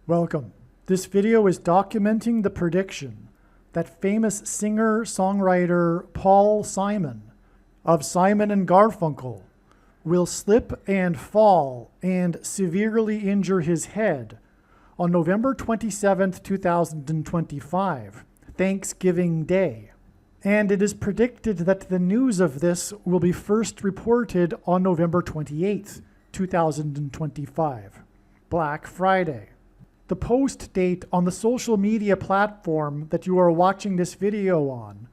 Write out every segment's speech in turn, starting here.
Welcome. This video is documenting the prediction that famous singer-songwriter Paul Simon of Simon and Garfunkel will slip and fall and severely injure his head on November 27th, 2025, Thanksgiving Day. And it is predicted that the news of this will be first reported on November 28th, 2025, Black Friday. The post date on the social media platform that you are watching this video on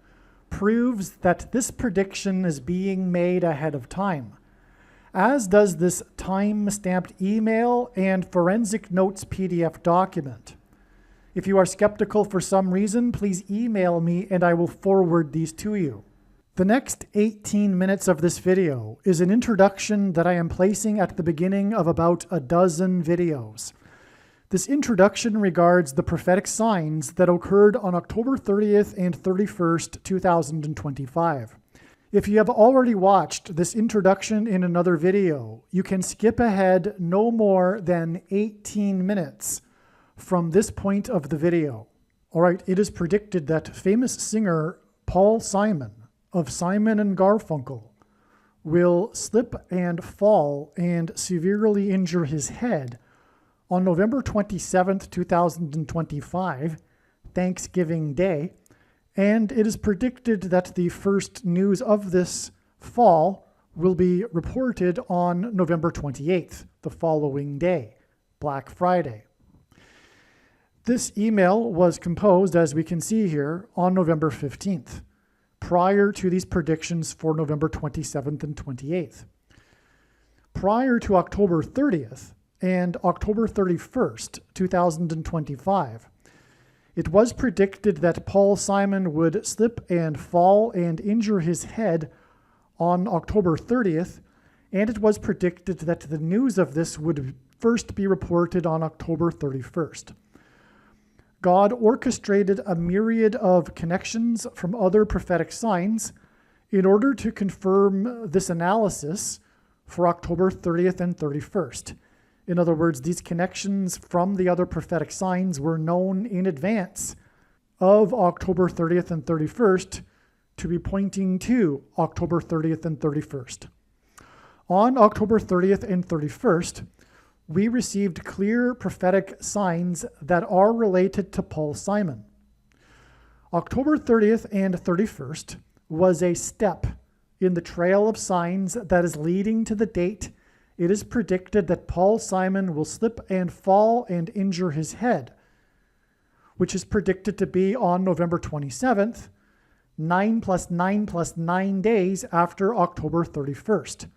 proves that this prediction is being made ahead of time, as does this time-stamped email and forensic notes PDF document. If you are skeptical for some reason, please email me and I will forward these to you. The next 18 minutes of this video is an introduction that I am placing at the beginning of about a dozen videos. This introduction regards the prophetic signs that occurred on October 30th and 31st, 2025. If you have already watched this introduction in another video, you can skip ahead no more than 18 minutes from this point of the video. All right, it is predicted that famous singer Paul Simon of Simon and Garfunkel will slip and fall and severely injure his head on November 27th, 2025, Thanksgiving Day, and it is predicted that the first news of this fall will be reported on November 28th, the following day, Black Friday. This email was composed, as we can see here, on November 15th, prior to these predictions for November 27th and 28th. Prior to October 30th, and October 31st, 2025. It was predicted that Paul Simon would slip and fall and injure his head on October 30th, and it was predicted that the news of this would first be reported on October 31st. God orchestrated a myriad of connections from other prophetic signs in order to confirm this analysis for October 30th and 31st. In other words, these connections from the other prophetic signs were known in advance of October 30th and 31st to be pointing to October 30th and 31st. On October 30th and 31st, we received clear prophetic signs that are related to Paul Simon. October 30th and 31st was a step in the trail of signs that is leading to the date it is predicted that Paul Simon will slip and fall and injure his head, which is predicted to be on November 27th, 9 + 9 + 9 days after October 31st.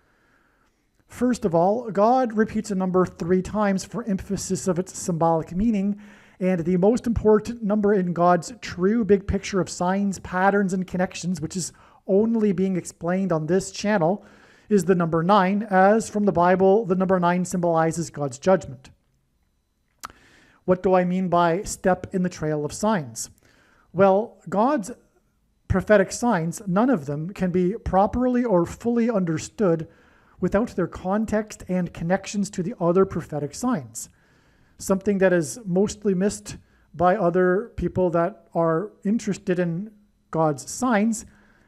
First of all, God repeats a number 3 times for emphasis of its symbolic meaning, and the most important number in God's true big picture of signs, patterns, and connections, which is only being explained on this channel, is the number 9, as from the Bible, the number 9 symbolizes God's judgment. What do I mean by step in the trail of signs? Well, God's prophetic signs, none of them can be properly or fully understood without their context and connections to the other prophetic signs, something that is mostly missed by other people that are interested in God's signs.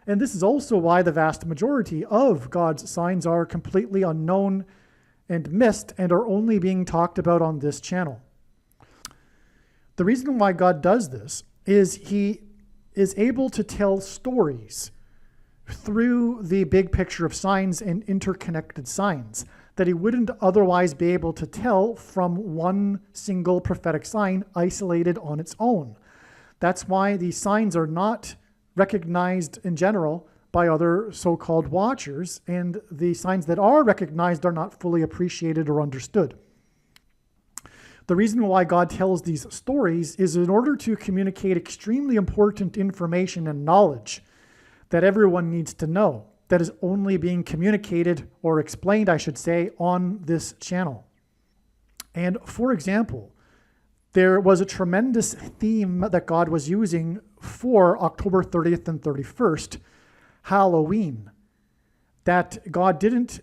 And this is also why the vast majority of God's signs are completely unknown and missed and are only being talked about on this channel. The reason why God does this is He is able to tell stories through the big picture of signs and interconnected signs that He wouldn't otherwise be able to tell from one single prophetic sign isolated on its own. That's why these signs are not recognized in general by other so-called watchers, and the signs that are recognized are not fully appreciated or understood. The reason why God tells these stories is in order to communicate extremely important information and knowledge that everyone needs to know, that is only being communicated or explained, I should say, on this channel. And for example, there was a tremendous theme that God was using for October 30th and 31st, Halloween, that God didn't,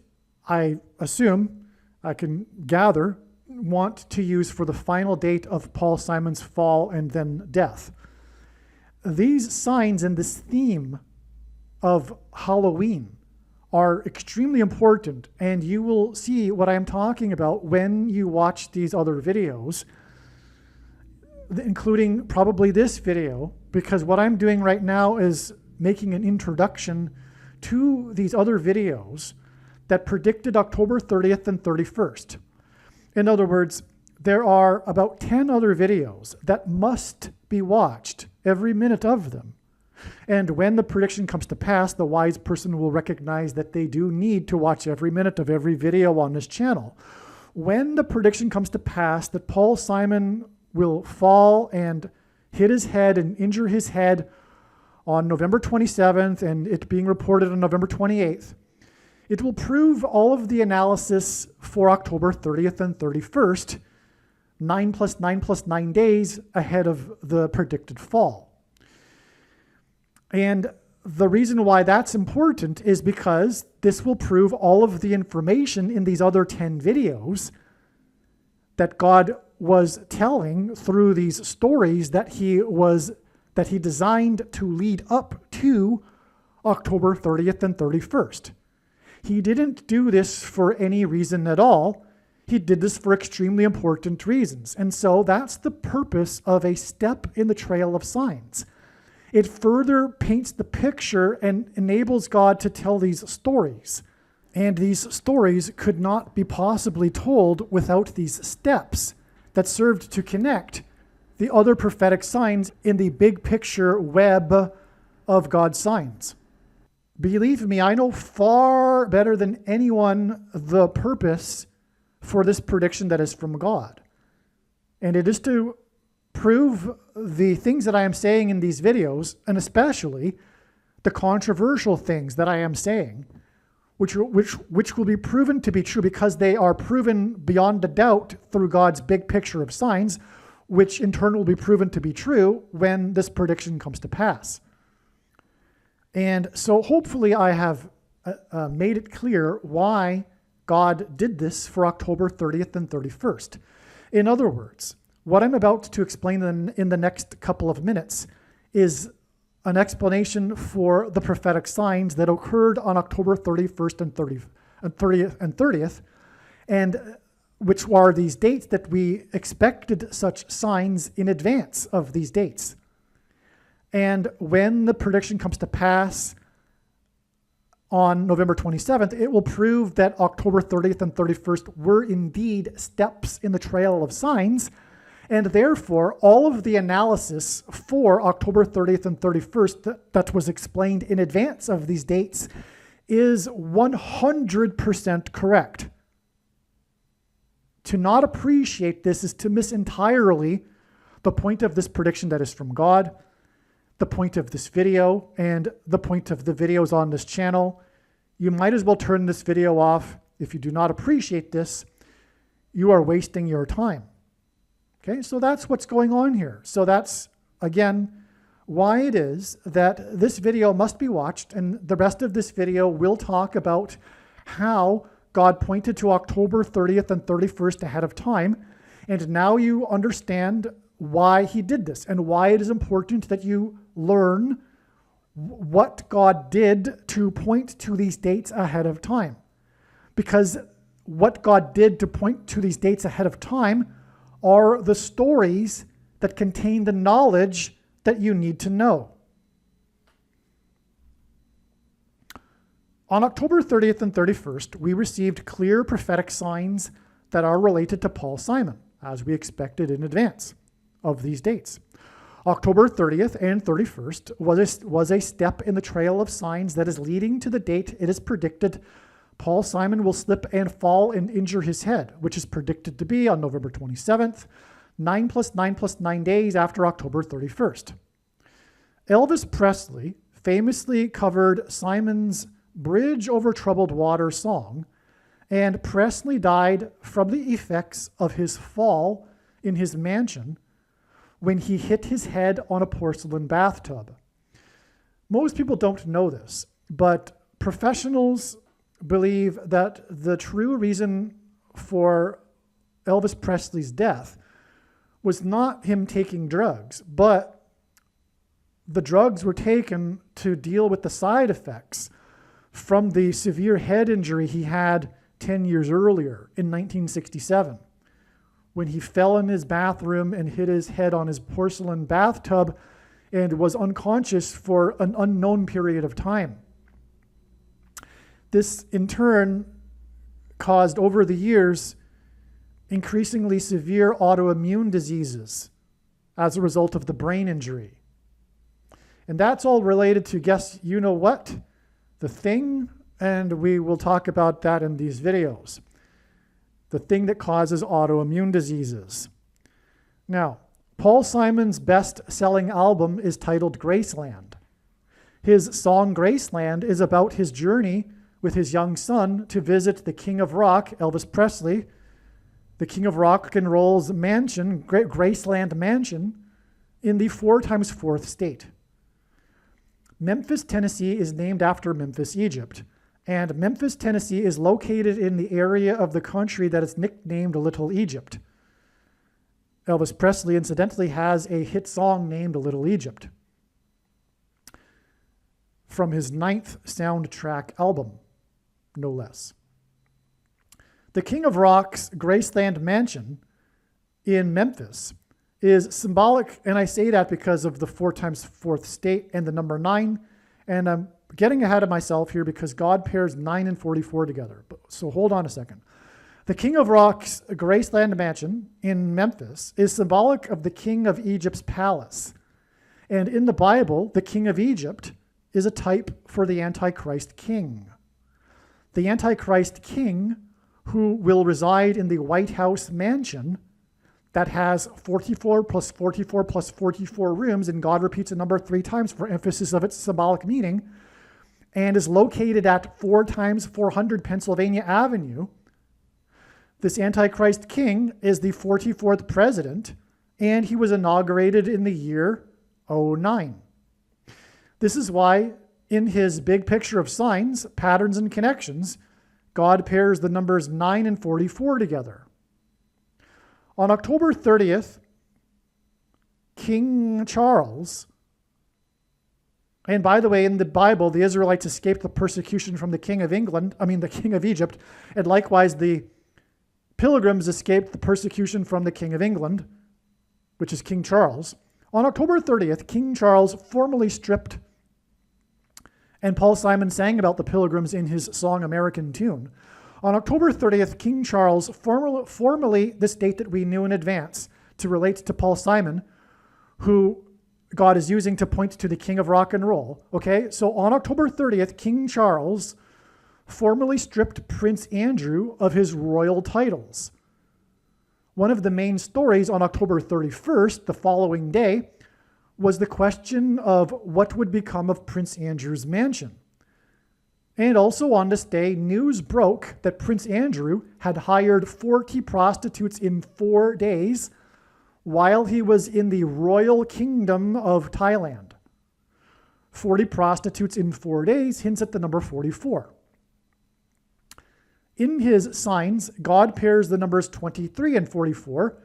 I assume, I can gather, want to use for the final date of Paul Simon's fall and then death. These signs and this theme of Halloween are extremely important, and you will see what I'm talking about when you watch these other videos, including probably this video, because what I'm doing right now is making an introduction to these other videos that predicted October 30th and 31st. In other words, there are about 10 other videos that must be watched, every minute of them. And when the prediction comes to pass, the wise person will recognize that they do need to watch every minute of every video on this channel. When the prediction comes to pass that Paul Simon will fall and hit his head and injure his head on November 27th, and it being reported on November 28th, it will prove all of the analysis for October 30th and 31st, 9 plus 9 plus 9 days ahead of the predicted fall. And the reason why that's important is because this will prove all of the information in these other 10 videos that God was telling through these stories that he designed to lead up to October 30th and 31st. He didn't do this for any reason at all. He did this for extremely important reasons. And so that's the purpose of a step in the trail of signs. It further paints the picture and enables God to tell these stories. And these stories could not be possibly told without these steps that served to connect the other prophetic signs in the big picture web of God's signs. Believe me, I know far better than anyone the purpose for this prediction that is from God. And it is to prove the things that I am saying in these videos, and especially the controversial things that I am saying, which will be proven to be true because they are proven beyond a doubt through God's big picture of signs, which in turn will be proven to be true when this prediction comes to pass. And so hopefully I have made it clear why God did this for October 30th and 31st. In other words, what I'm about to explain in the next couple of minutes is an explanation for the prophetic signs that occurred on October 31st and 30th, and which are these dates that we expected such signs in advance of these dates. And when the prediction comes to pass on November 27th, it will prove that October 30th and 31st were indeed steps in the trail of signs, and therefore all of the analysis for October 30th and 31st that was explained in advance of these dates is 100% correct. To not appreciate this is to miss entirely the point of this prediction that is from God, the point of this video, and the point of the videos on this channel. You might as well turn this video off. If you do not appreciate this, you are wasting your time. Okay, so that's what's going on here. So that's, again, why it is that this video must be watched, and the rest of this video will talk about how God pointed to October 30th and 31st ahead of time, and now you understand why he did this and why it is important that you learn what God did to point to these dates ahead of time. Because what God did to point to these dates ahead of time are the stories that contain the knowledge that you need to know. On October 30th and 31st, we received clear prophetic signs that are related to Paul Simon, as we expected in advance of these dates. October 30th and 31st was a step in the trail of signs that is leading to the date it is predicted Paul Simon will slip and fall and injure his head, which is predicted to be on November 27th, 9 plus 9 plus 9 days after October 31st. Elvis Presley famously covered Simon's Bridge Over Troubled Water song, and Presley died from the effects of his fall in his mansion when he hit his head on a porcelain bathtub. Most people don't know this, but professionals believe that the true reason for Elvis Presley's death was not him taking drugs, but the drugs were taken to deal with the side effects from the severe head injury he had 10 years earlier in 1967, when he fell in his bathroom and hit his head on his porcelain bathtub and was unconscious for an unknown period of time. This, in turn, caused over the years increasingly severe autoimmune diseases as a result of the brain injury. And that's all related to, guess you know what? The Thing, and we will talk about that in these videos. The thing that causes autoimmune diseases. Now, Paul Simon's best-selling album is titled Graceland. His song Graceland is about his journey with his young son to visit the King of Rock, Elvis Presley, the King of Rock and Roll's mansion, Graceland Mansion, in the 4x4th state. Memphis, Tennessee is named after Memphis, Egypt, and Memphis, Tennessee is located in the area of the country that is nicknamed Little Egypt. Elvis Presley, incidentally, has a hit song named Little Egypt from his 9th soundtrack album, no less. The King of Rock's Graceland Mansion in Memphis is symbolic, and I say that because of the 4x4th state and the number 9, and I'm getting ahead of myself here because God pairs 9 and 44 together. So hold on a second. The King of Rock's Graceland Mansion in Memphis is symbolic of the King of Egypt's palace. And in the Bible, the King of Egypt is a type for the Antichrist king. The Antichrist king, who will reside in the White House mansion that has 44 plus 44 plus 44 rooms, and God repeats the number 3 times for emphasis of its symbolic meaning, and is located at 4x400 Pennsylvania Avenue. This Antichrist king is the 44th president, and he was inaugurated in the year 09. This is why in his big picture of signs, patterns, and connections, God pairs the numbers 9 and 44 together. On October 30th, King Charles, and by the way, in the Bible, the Israelites escaped the persecution from the King of the King of Egypt, and likewise the Pilgrims escaped the persecution from the King of England, which is King Charles. On October 30th, King Charles formally stripped, and Paul Simon sang about the Pilgrims in his song American Tune. On October 30th, King Charles, formally this date that we knew in advance to relate to Paul Simon, who God is using to point to the King of Rock and Roll. Okay, so on October 30th, King Charles formally stripped Prince Andrew of his royal titles. One of the main stories on October 31st, the following day, was the question of what would become of Prince Andrew's mansion. And also on this day, news broke that Prince Andrew had hired 40 prostitutes in 4 days while he was in the royal kingdom of Thailand. 40 prostitutes in 4 days hints at the number 44. In his signs, God pairs the numbers 23 and 44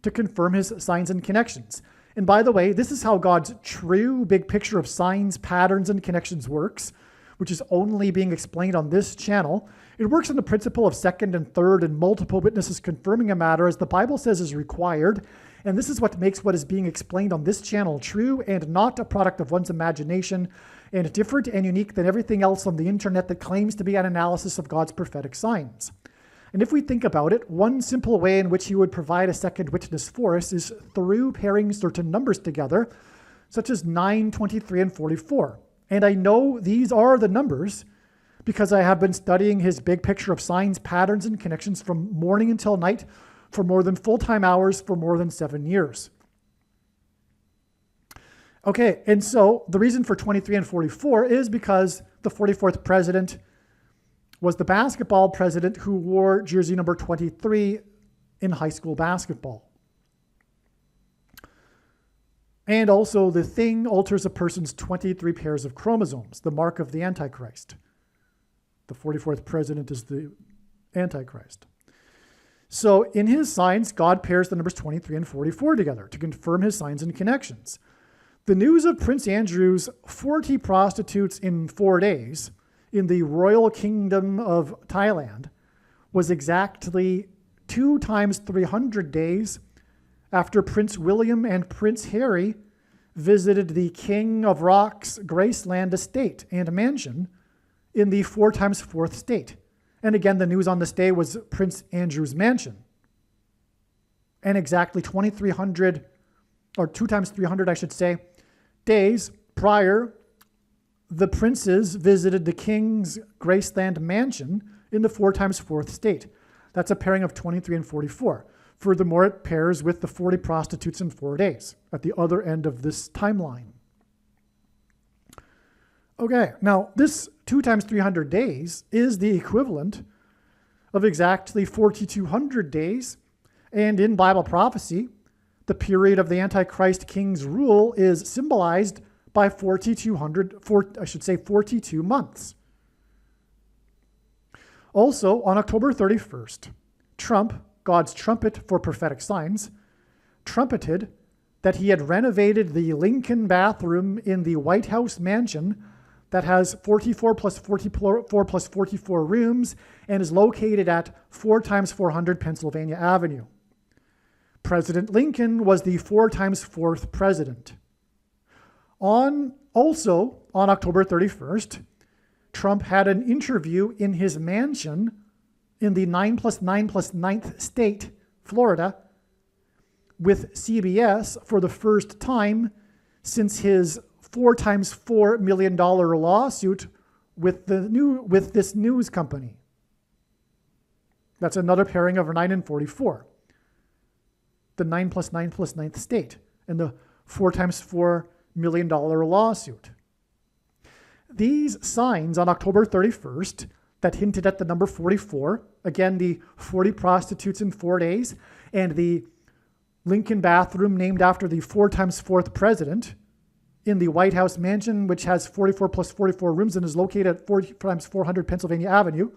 to confirm his signs and connections. And by the way, this is how God's true big picture of signs, patterns, and connections works, which is only being explained on this channel. It works on the principle of second and third and multiple witnesses confirming a matter as the Bible says is required. And this is what makes what is being explained on this channel true and not a product of one's imagination, and different and unique than everything else on the internet that claims to be an analysis of God's prophetic signs. And if we think about it, one simple way in which he would provide a second witness for us is through pairing certain numbers together, such as 9, 23, and 44. And I know these are the numbers because I have been studying his big picture of signs, patterns, and connections from morning until night for more than full-time hours for more than 7 years. Okay, and so the reason for 23 and 44 is because the 44th president was the basketball president who wore jersey number 23 in high school basketball. And also the thing alters a person's 23 pairs of chromosomes, the mark of the Antichrist. The 44th president is the Antichrist. So in his signs, God pairs the numbers 23 and 44 together to confirm his signs and connections. The news of Prince Andrew's 40 prostitutes in 4 days in the Royal Kingdom of Thailand was exactly 2 times 300 days after Prince William and Prince Harry visited the King of Rock's Graceland estate and mansion in the 4 times 4th state. And again, the news on this day was Prince Andrew's mansion. And exactly 2,300, or 2 times 300, I should say, days prior, the princes visited the King's Graceland mansion in the 4 times 4th state. That's a pairing of 23 and 44. Furthermore, it pairs with the 40 prostitutes in 4 days at the other end of this timeline. Okay, now this 2 times 300 days is the equivalent of exactly 4,200 days. And in Bible prophecy, the period of the Antichrist king's rule is symbolized by 42 months. Also, on October 31st, Trump, God's trumpet for prophetic signs, trumpeted that he had renovated the Lincoln bathroom in the White House mansion that has 44 plus 44 plus 44 rooms and is located at 4 times 400 Pennsylvania Avenue. President Lincoln was the 4 times 4th president. Also on October 31st, Trump had an interview in his mansion in the 9 plus 9 plus 9th state, Florida, with CBS for the first time since his $4 times $4 million lawsuit with this news company. That's another pairing of 9 and 44. The 9 plus 9 plus 9th state and the $4 times $4 million lawsuit. These signs on October 31st that hinted at the number 44, again, the 40 prostitutes in 4 days, and the Lincoln bathroom named after the 4 times 4th president in the White House mansion, which has 44 plus 44 rooms and is located at 4 times 400 Pennsylvania Avenue.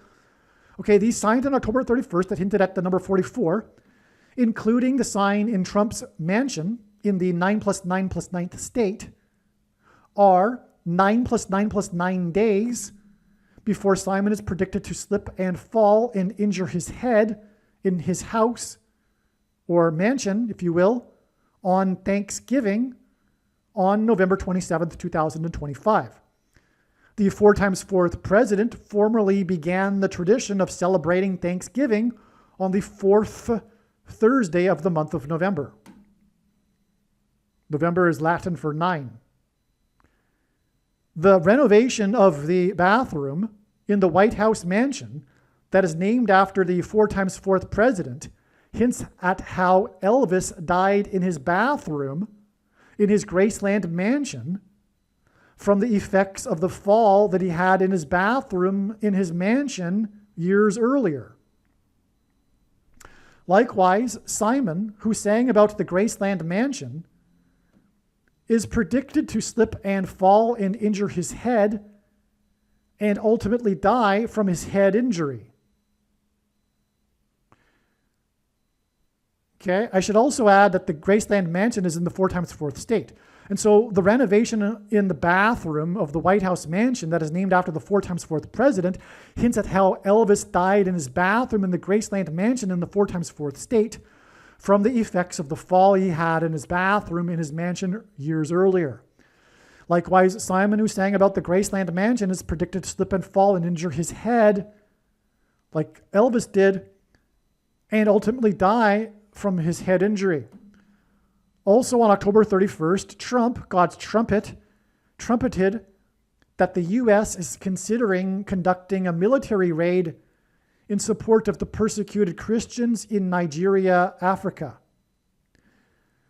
Okay, these signs on October 31st that hinted at the number 44, including the sign in Trump's mansion in the 9 plus 9 plus 9th state, are 9 plus 9 plus 9 days before Simon is predicted to slip and fall and injure his head in his house or mansion, if you will, on Thanksgiving on November 27th, 2025. The 4 times 4th president formally began the tradition of celebrating Thanksgiving on the 4th Thursday of the month of November. November is Latin for 9. The renovation of the bathroom in the White House mansion that is named after the 4 times 4th president hints at how Elvis died in his bathroom in his Graceland mansion from the effects of the fall that he had in his bathroom in his mansion years earlier. Likewise, Simon, who sang about the Graceland mansion, is predicted to slip and fall and injure his head and ultimately die from his head injury. Okay, I should also add that the Graceland mansion is in the 4 times 4th state. And so the renovation in the bathroom of the White House mansion that is named after the 4 times 4th president hints at how Elvis died in his bathroom in the Graceland mansion in the 4 times 4th state from the effects of the fall he had in his bathroom in his mansion years earlier. Likewise, Simon, who sang about the Graceland mansion, is predicted to slip and fall and injure his head like Elvis did and ultimately die from his head injury. Also on October 31st, Trump, God's trumpet, trumpeted that the U.S. is considering conducting a military raid in support of the persecuted Christians in Nigeria, Africa.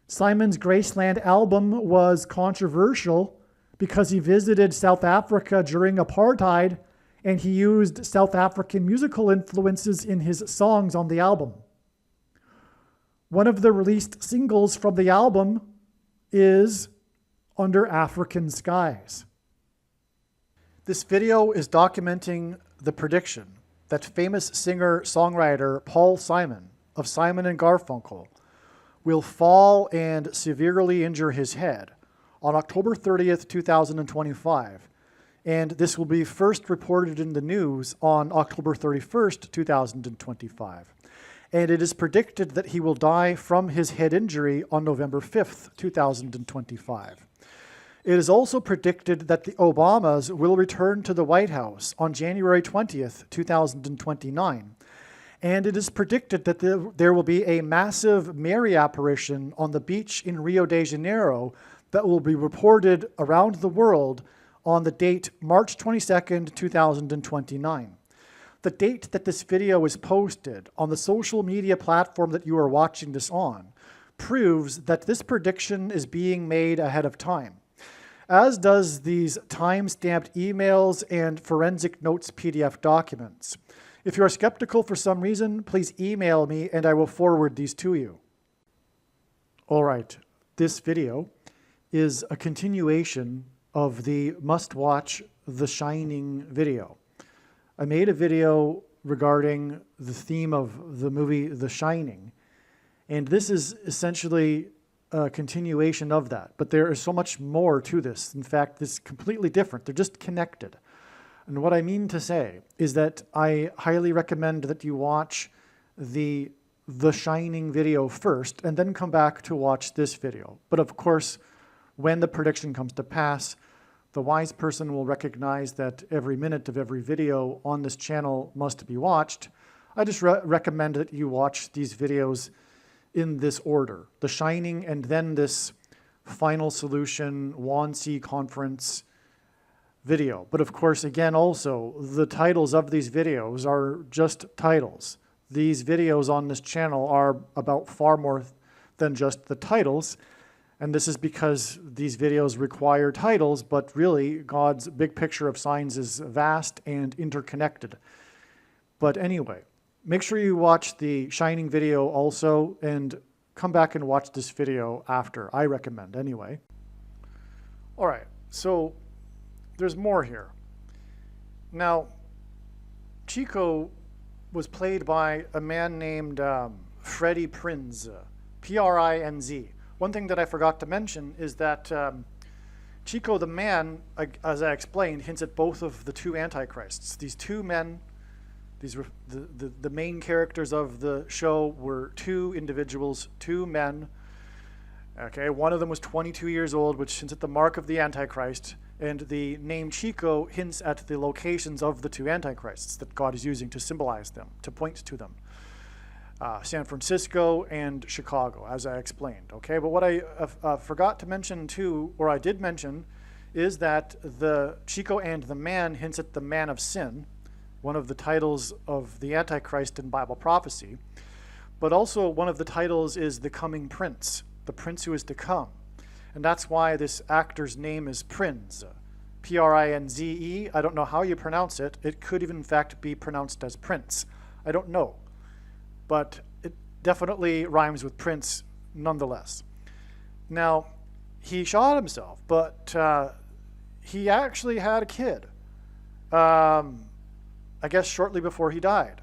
Simon's Graceland album was controversial because he visited South Africa during apartheid and he used South African musical influences in his songs on the album. One of the released singles from the album is Under African Skies. This video is documenting the prediction that famous singer-songwriter Paul Simon of Simon and Garfunkel will fall and severely injure his head on October 30th, 2025. And this will be first reported in the news on October 31st, 2025. And it is predicted that he will die from his head injury on November 5th, 2025. It is also predicted that the Obamas will return to the White House on January 20th, 2029. And it is predicted that there will be a massive Mary apparition on the beach in Rio de Janeiro that will be reported around the world on the date March 22nd, 2029. The date that this video is posted on the social media platform that you are watching this on proves that this prediction is being made ahead of time, as does these time-stamped emails and forensic notes PDF documents. If you are skeptical for some reason, please email me and I will forward these to you. All right, this video is a continuation of the must-watch The Shining video. I made a video regarding the theme of the movie The Shining, and this is essentially a continuation of that, but there is so much more to this. In fact, it's completely different. They're just connected. And what I mean to say is that I highly recommend that you watch the Shining video first and then come back to watch this video. But of course, when the prediction comes to pass, the wise person will recognize that every minute of every video on this channel must be watched. I just recommend that you watch these videos in this order: The Shining and then this Final Solution WANSI conference video. But of course, again, also, the titles of these videos are just titles. These videos on this channel are about far more than just the titles. And this is because these videos require titles, but really God's big picture of signs is vast and interconnected. But anyway, make sure you watch the Shining video also and come back and watch this video after. I recommend anyway. All right, so there's more here. Now, Chico was played by a man named Freddie Prinz, P-R-I-N-Z. One thing that I forgot to mention is that Chico the man, as I explained, hints at both of the two Antichrists. These two men, these were the main characters of the show were two individuals, two men. Okay, one of them was 22 years old, which hints at the mark of the Antichrist, and the name Chico hints at the locations of the two Antichrists that God is using to symbolize them, to point to them. San Francisco and Chicago, as I explained. Okay, but what I forgot to mention too, or I did mention, is that the Chico and the man hints at the man of sin, one of the titles of the Antichrist in Bible prophecy. But also one of the titles is the coming prince, the prince who is to come. And that's why this actor's name is Prinze, P-R-I-N-Z-E. I don't know how you pronounce it. It could even in fact be pronounced as Prince. I don't know. But it definitely rhymes with Prince nonetheless. Now, he shot himself, but he actually had a kid, I guess shortly before he died.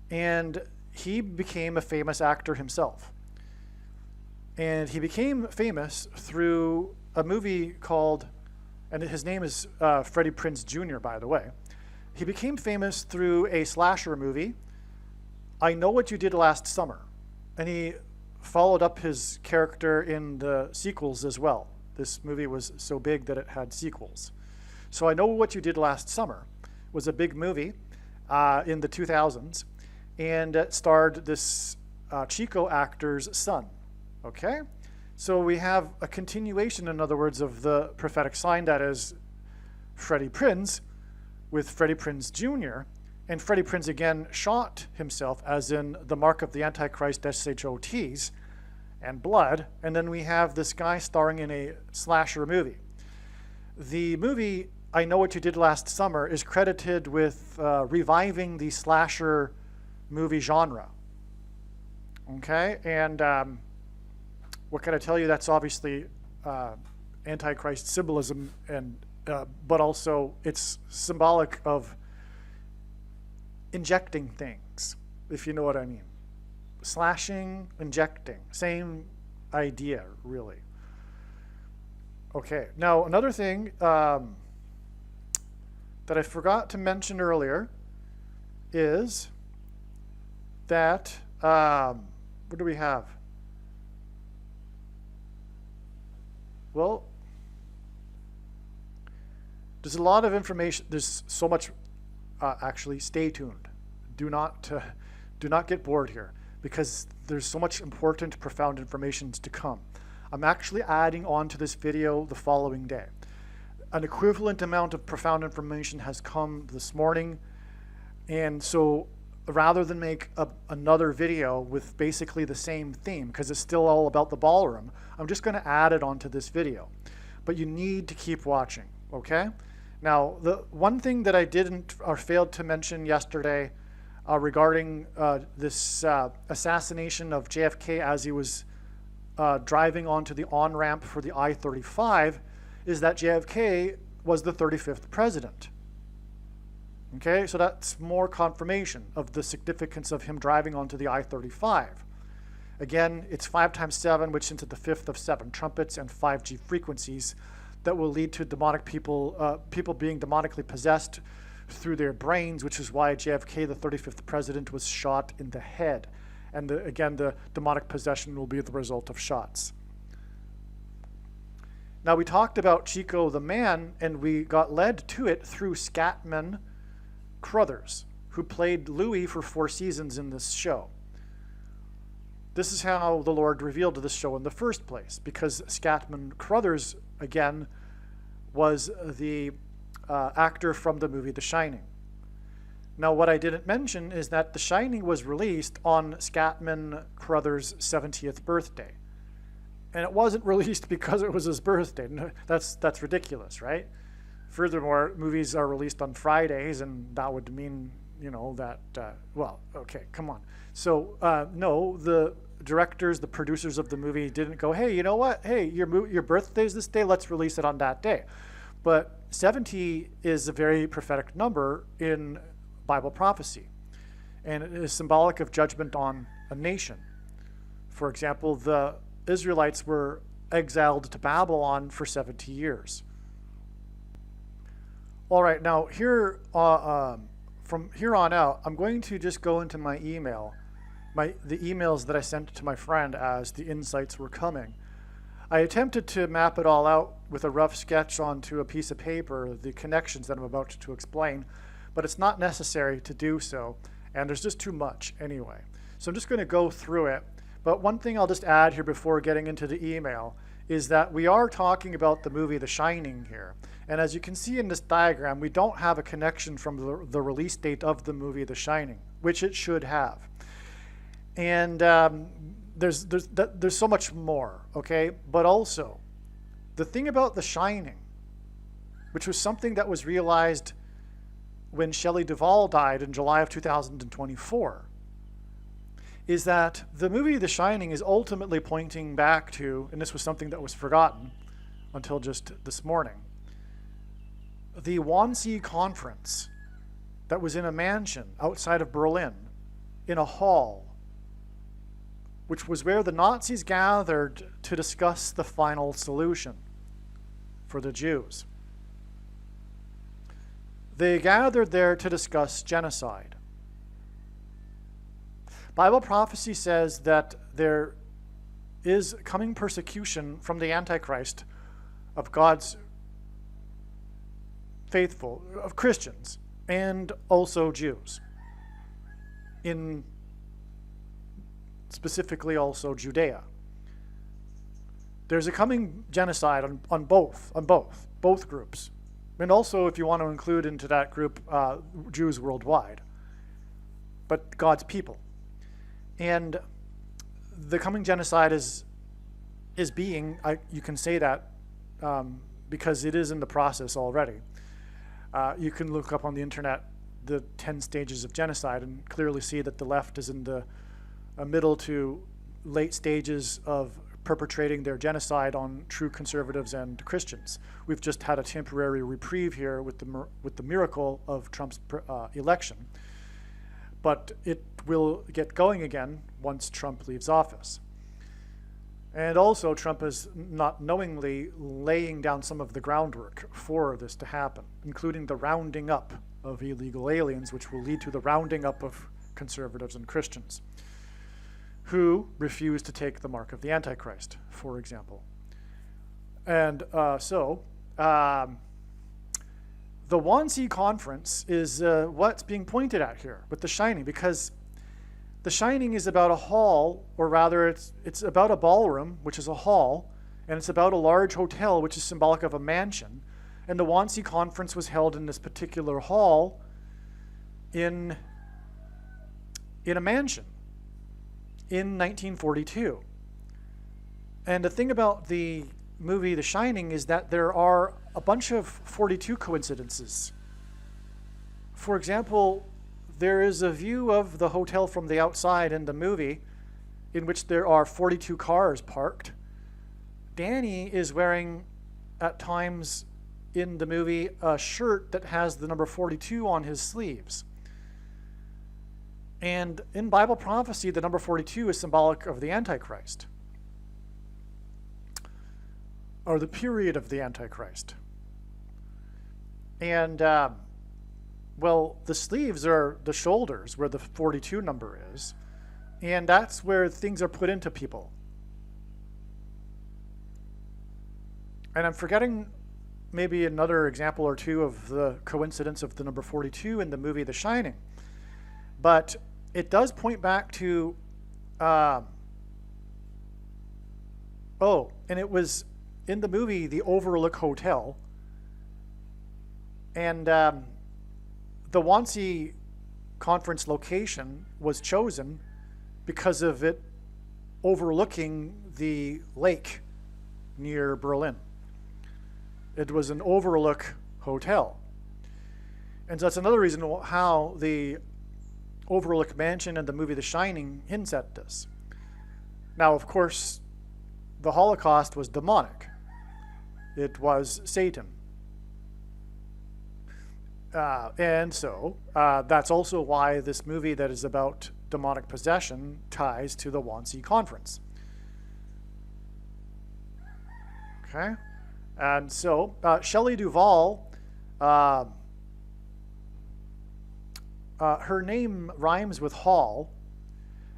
And he became a famous actor himself. And he became famous through a movie called, and his name is Freddie Prinze Jr., by the way. He became famous through a slasher movie, I Know What You Did Last Summer. And he followed up his character in the sequels as well. This movie was so big that it had sequels. So I Know What You Did Last Summer was a big movie in the 2000s, and it starred this Chico actor's son. Okay? So we have a continuation, in other words, of the prophetic sign that is Freddie Prinze with Freddie Prinze Jr., and Freddie Prinze again shot himself, as in the mark of the Antichrist, SHOTs, and blood. And then we have this guy starring in a slasher movie. The movie I Know What You Did Last Summer is credited with reviving the slasher movie genre. Okay, and what can I tell you? That's obviously Antichrist symbolism, and but also it's symbolic of injecting things, if you know what I mean. slashing, injecting. Same idea, really. Okay, now another thing that I forgot to mention earlier is that, what do we have? Well, there's a lot of information. There's so much. Actually, stay tuned. Do not get bored here, because there's so much important, profound information to come. I'm actually adding on to this video the following day. An equivalent amount of profound information has come this morning, and so rather than make another video with basically the same theme, because it's still all about the ballroom, I'm just going to add it onto this video. But you need to keep watching, okay? Now, the one thing that I didn't or failed to mention yesterday regarding this assassination of JFK as he was driving onto the on-ramp for the I-35 is that JFK was the 35th president. Okay, so that's more confirmation of the significance of him driving onto the I-35. Again, it's 5 times 7, which into the 5th of 7 trumpets and 5G frequencies that will lead to demonic people being demonically possessed through their brains, which is why JFK, the 35th president, was shot in the head. And again, the demonic possession will be the result of shots. Now, we talked about Chico the Man, and we got led to it through Scatman Crothers, who played Louis for 4 seasons in this show. This is how the Lord revealed this show in the first place, because Scatman Crothers, again, was the actor from the movie The Shining. Now, what I didn't mention is that The Shining was released on Scatman Crothers' 70th birthday. And it wasn't released because it was his birthday. No, that's ridiculous, right? Furthermore, movies are released on Fridays, and that would mean, you know, that, well, okay, come on. So, no, the directors, the producers of the movie didn't go, hey, you know what? Hey, your birthday's this day, let's release it on that day. But 70 is a very prophetic number in Bible prophecy, and it is symbolic of judgment on a nation. For example, the Israelites were exiled to Babylon for 70 years. All right, now here, from here on out, I'm going to just go into my email, the emails that I sent to my friend as the insights were coming. I attempted to map it all out with a rough sketch onto a piece of paper, the connections that I'm about to explain, but it's not necessary to do so, and there's just too much anyway. So I'm just going to go through it. But one thing I'll just add here before getting into the email is that we are talking about the movie The Shining here. And as you can see in this diagram, we don't have a connection from the release date of the movie The Shining, which it should have. And there's so much more, okay? But also, the thing about The Shining, which was something that was realized when Shelley Duvall died in July of 2024, is that the movie The Shining is ultimately pointing back to, and this was something that was forgotten until just this morning, the Wannsee Conference that was in a mansion outside of Berlin, in a hall, which was where the Nazis gathered to discuss the final solution for the Jews. They gathered there to discuss genocide. Bible prophecy says that there is coming persecution from the Antichrist of God's faithful, of Christians, and also Jews. In specifically also Judea. There's a coming genocide on both groups. And also, if you want to include into that group Jews worldwide, but God's people. And the coming genocide is being, you can say that because it is in the process already. You can look up on the internet the 10 stages of genocide and clearly see that the left is in the middle to late stages of perpetrating their genocide on true conservatives and Christians. We've just had a temporary reprieve here with the miracle of Trump's election. but it will get going again once Trump leaves office. And also, Trump is not knowingly laying down some of the groundwork for this to happen, including the rounding up of illegal aliens, which will lead to the rounding up of conservatives and Christians who refuse to take the mark of the Antichrist, for example. And the Wannsee Conference is what's being pointed at here with The Shining, because The Shining is about a hall, or rather it's about a ballroom, which is a hall, and it's about a large hotel, which is symbolic of a mansion. And the Wannsee Conference was held in this particular hall in a mansion in 1942. And the thing about the movie The Shining is that there are a bunch of 42 coincidences. For example, there is a view of the hotel from the outside in the movie in which there are 42 cars parked. Danny is wearing, at times in the movie, a shirt that has the number 42 on his sleeves. And in Bible prophecy, the number 42 is symbolic of the Antichrist, or the period of the Antichrist. And, well, the sleeves are the shoulders where the 42 number is, and that's where things are put into people. And I'm forgetting maybe another example or two of the coincidence of the number 42 in the movie The Shining. But it does point back to, and it was in the movie The Overlook Hotel. And the Wannsee Conference location was chosen because of it overlooking the lake near Berlin. It was an overlook hotel. And so that's another reason how the Overlook Mansion in the movie The Shining hints at this. Now, of course, the Holocaust was demonic. It was Satan. And so that's also why this movie that is about demonic possession ties to the Wannsee Conference. Okay? And so Shelley Duvall, her name rhymes with Hall,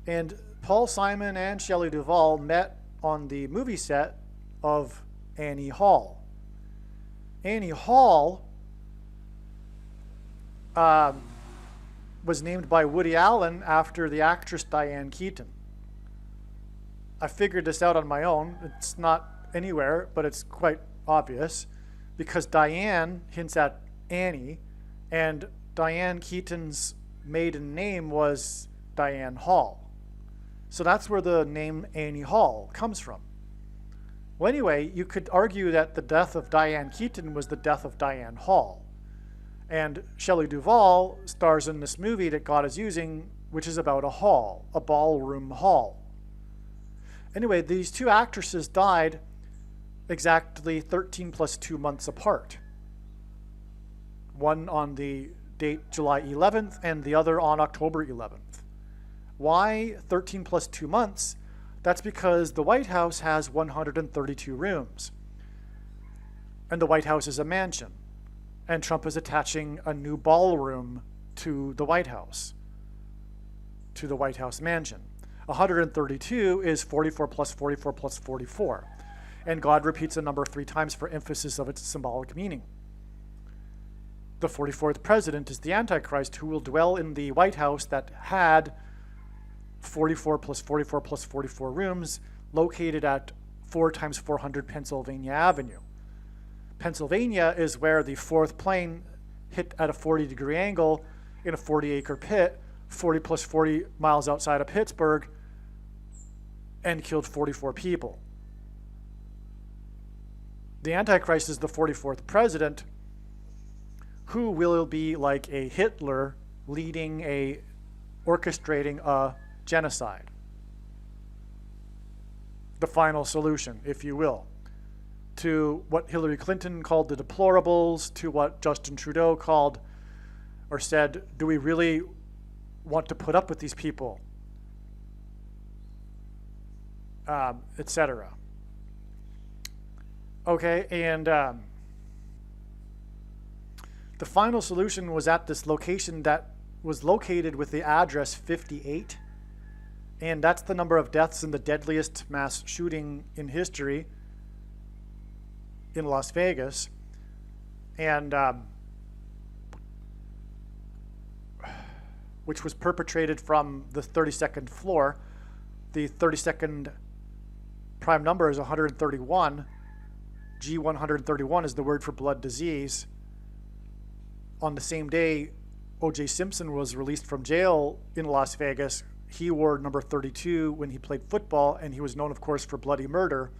and Paul Simon and Shelley Duvall met on the movie set of Annie Hall. Annie Hall was named by Woody Allen after the actress Diane Keaton. I figured this out on my own. It's not anywhere, but it's quite obvious, because Diane hints at Annie, and Diane Keaton's maiden name was Diane Hall. So that's where the name Annie Hall comes from. Well, anyway, you could argue that the death of Diane Keaton was the death of Diane Hall. And Shelley Duvall stars in this movie that God is using, which is about a hall, a ballroom hall. Anyway, these two actresses died exactly 13 plus 2 months apart. One on the date July 11th and the other on October 11th. Why 13 plus 2 months? That's because the White House has 132 rooms. And the White House is a mansion. And Trump is attaching a new ballroom to the White House mansion. 132 is 44 plus 44 plus 44. And God repeats a number 3 times for emphasis of its symbolic meaning. The 44th president is the Antichrist, who will dwell in the White House that had 44 plus 44 plus 44 rooms, located at 4 times 400 Pennsylvania Avenue. Pennsylvania is where the 4th plane hit at a 40-degree angle in a 40-acre pit, 40 plus 40 miles outside of Pittsburgh, and killed 44 people. The Antichrist is the 44th president, who will be like a Hitler orchestrating a genocide. The final solution, if you will, to what Hillary Clinton called the deplorables, to what Justin Trudeau called or said, do we really want to put up with these people, etc. Okay, and the final solution was at this location that was located with the address 58, and that's the number of deaths in the deadliest mass shooting in history in Las Vegas. And which was perpetrated from the 32nd floor. The 32nd prime number is 131. G131 is the word for blood disease. On the same day O.J. Simpson was released from jail in Las Vegas, he wore number 32 when he played football, and he was known, of course, for bloody murder.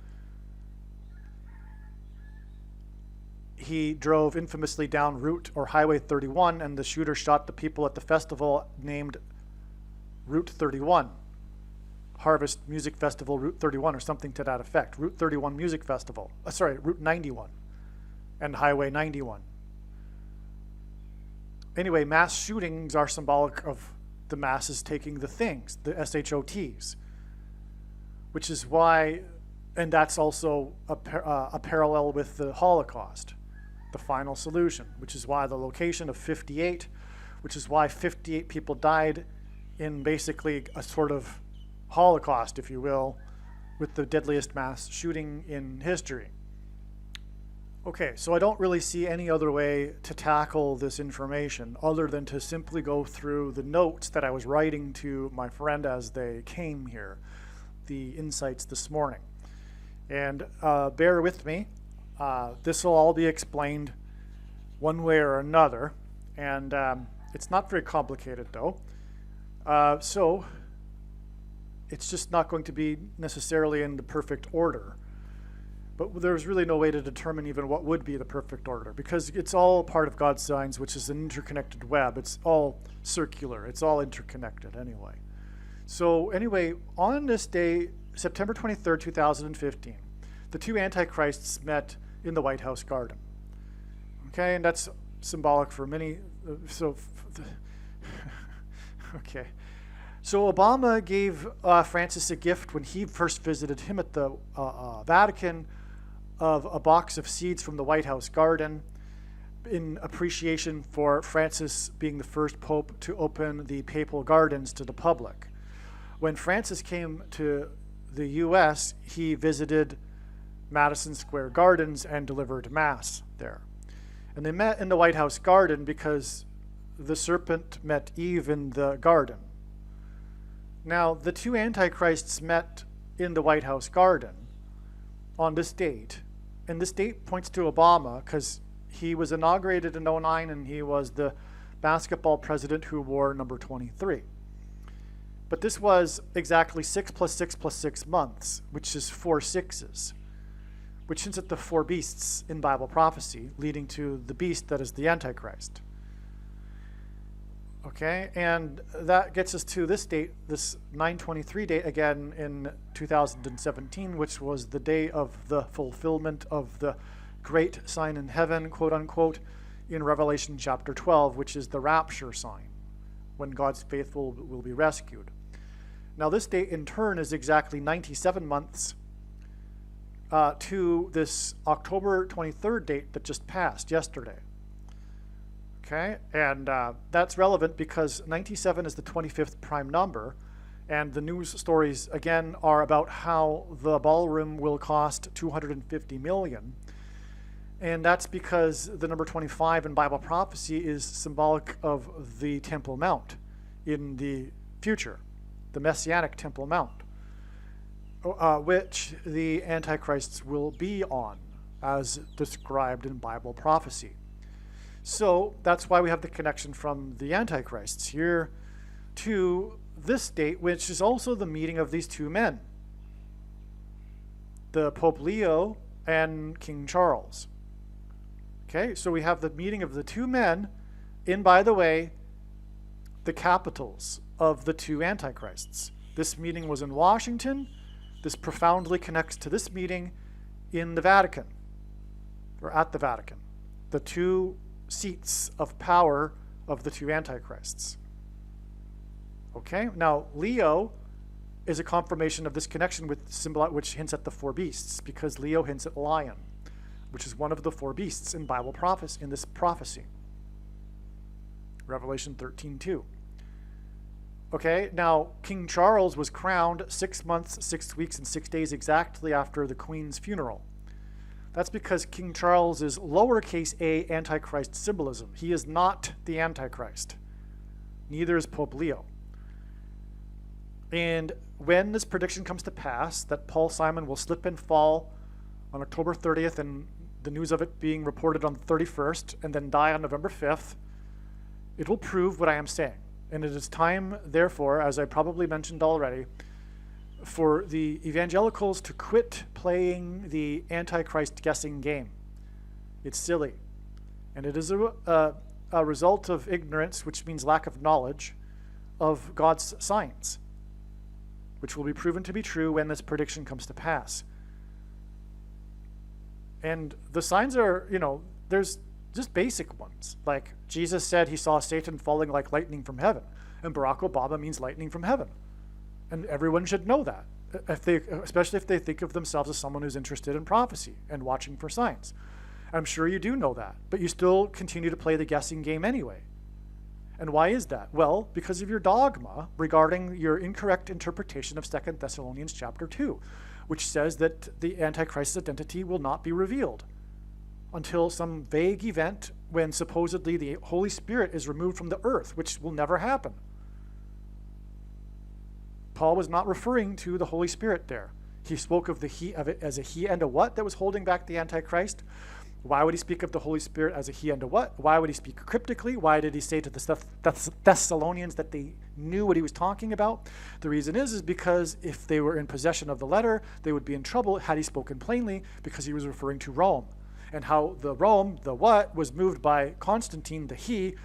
He drove infamously down Route or Highway 31, and the shooter shot the people at the festival named Route 31. Harvest Music Festival, Route 31, or something to that effect. Route 31 Music Festival. Route 91 and Highway 91. Anyway, mass shootings are symbolic of the masses taking the things, the SHOTs, which is why, and that's also a parallel with the Holocaust, the final solution, which is why the location of 58, which is why 58 people died in basically a sort of Holocaust, if you will, with the deadliest mass shooting in history. Okay, so I don't really see any other way to tackle this information other than to simply go through the notes that I was writing to my friend as they came here, the insights this morning. And bear with me. This will all be explained one way or another, and it's not very complicated though. So it's just not going to be necessarily in the perfect order. But there's really no way to determine even what would be the perfect order, because it's all part of God's signs, which is an interconnected web. It's all circular. It's all interconnected anyway. So anyway, on this day, September 23rd, 2015, the two antichrists met in the White House garden. Okay, and that's symbolic for many. Okay. So Obama gave Francis a gift when he first visited him at the Vatican of a box of seeds from the White House garden in appreciation for Francis being the first pope to open the papal gardens to the public. When Francis came to the U.S., he visited Madison Square Gardens and delivered Mass there. And they met in the White House garden because the serpent met Eve in the garden. Now, the two antichrists met in the White House garden on this date, and this date points to Obama because he was inaugurated in 2009 and he was the basketball president who wore number 23. But this was exactly 6 + 6 + 6 months, which is 4 sixes, which hints at the 4 beasts in Bible prophecy, leading to the beast that is the Antichrist. Okay, and that gets us to this date, this 9/23 date again in 2017, which was the day of the fulfillment of the great sign in heaven, quote unquote, in Revelation chapter 12, which is the rapture sign, when God's faithful will be rescued. Now this date in turn is exactly 97 months to this October 23rd date that just passed yesterday. Okay, and that's relevant because 97 is the 25th prime number, and the news stories again are about how the ballroom will cost $250 million, and that's because the number 25 in Bible prophecy is symbolic of the Temple Mount in the future, the Messianic Temple Mount, which the Antichrists will be on, as described in Bible prophecy. So that's why we have the connection from the Antichrists here to this date, which is also the meeting of these two men, the Pope Leo and King Charles. Okay, so we have the meeting of the two men in, by the way, the capitals of the two Antichrists. This meeting was in Washington. This profoundly connects to this meeting in the Vatican, or at the Vatican, the two seats of power of the two Antichrists. Okay, now Leo is a confirmation of this connection with symbol, which hints at the four beasts, because Leo hints at lion, which is one of the four beasts in Bible prophecy, in this prophecy. Revelation 13:2. Okay, now King Charles was crowned 6 months, 6 weeks, and 6 days exactly after the Queen's funeral. That's because King Charles is lowercase a Antichrist symbolism. He is not the Antichrist. Neither is Pope Leo. And when this prediction comes to pass, that Paul Simon will slip and fall on October 30th, and the news of it being reported on the 31st, and then die on November 5th, it will prove what I am saying. And it is time, therefore, as I probably mentioned already, for the evangelicals to quit playing the Antichrist guessing game. It's silly. And it is a result of ignorance, which means lack of knowledge, of God's signs, which will be proven to be true when this prediction comes to pass. And the signs are, there's just basic ones. Like Jesus said he saw Satan falling like lightning from heaven. And Barack Obama means lightning from heaven. And everyone should know that, especially if they think of themselves as someone who's interested in prophecy and watching for signs. I'm sure you do know that, but you still continue to play the guessing game anyway. And why is that? Well, because of your dogma regarding your incorrect interpretation of 2 Thessalonians chapter 2, which says that the Antichrist's identity will not be revealed until some vague event when supposedly the Holy Spirit is removed from the earth, which will never happen. Paul was not referring to the Holy Spirit there. He spoke of it as a he and a what that was holding back the Antichrist. Why would he speak of the Holy Spirit as a he and a what? Why would he speak cryptically? Why did he say to the Thessalonians that they knew what he was talking about? The reason is because if they were in possession of the letter, they would be in trouble had he spoken plainly, because he was referring to Rome. And how the Rome, the what, was moved by Constantine, the he,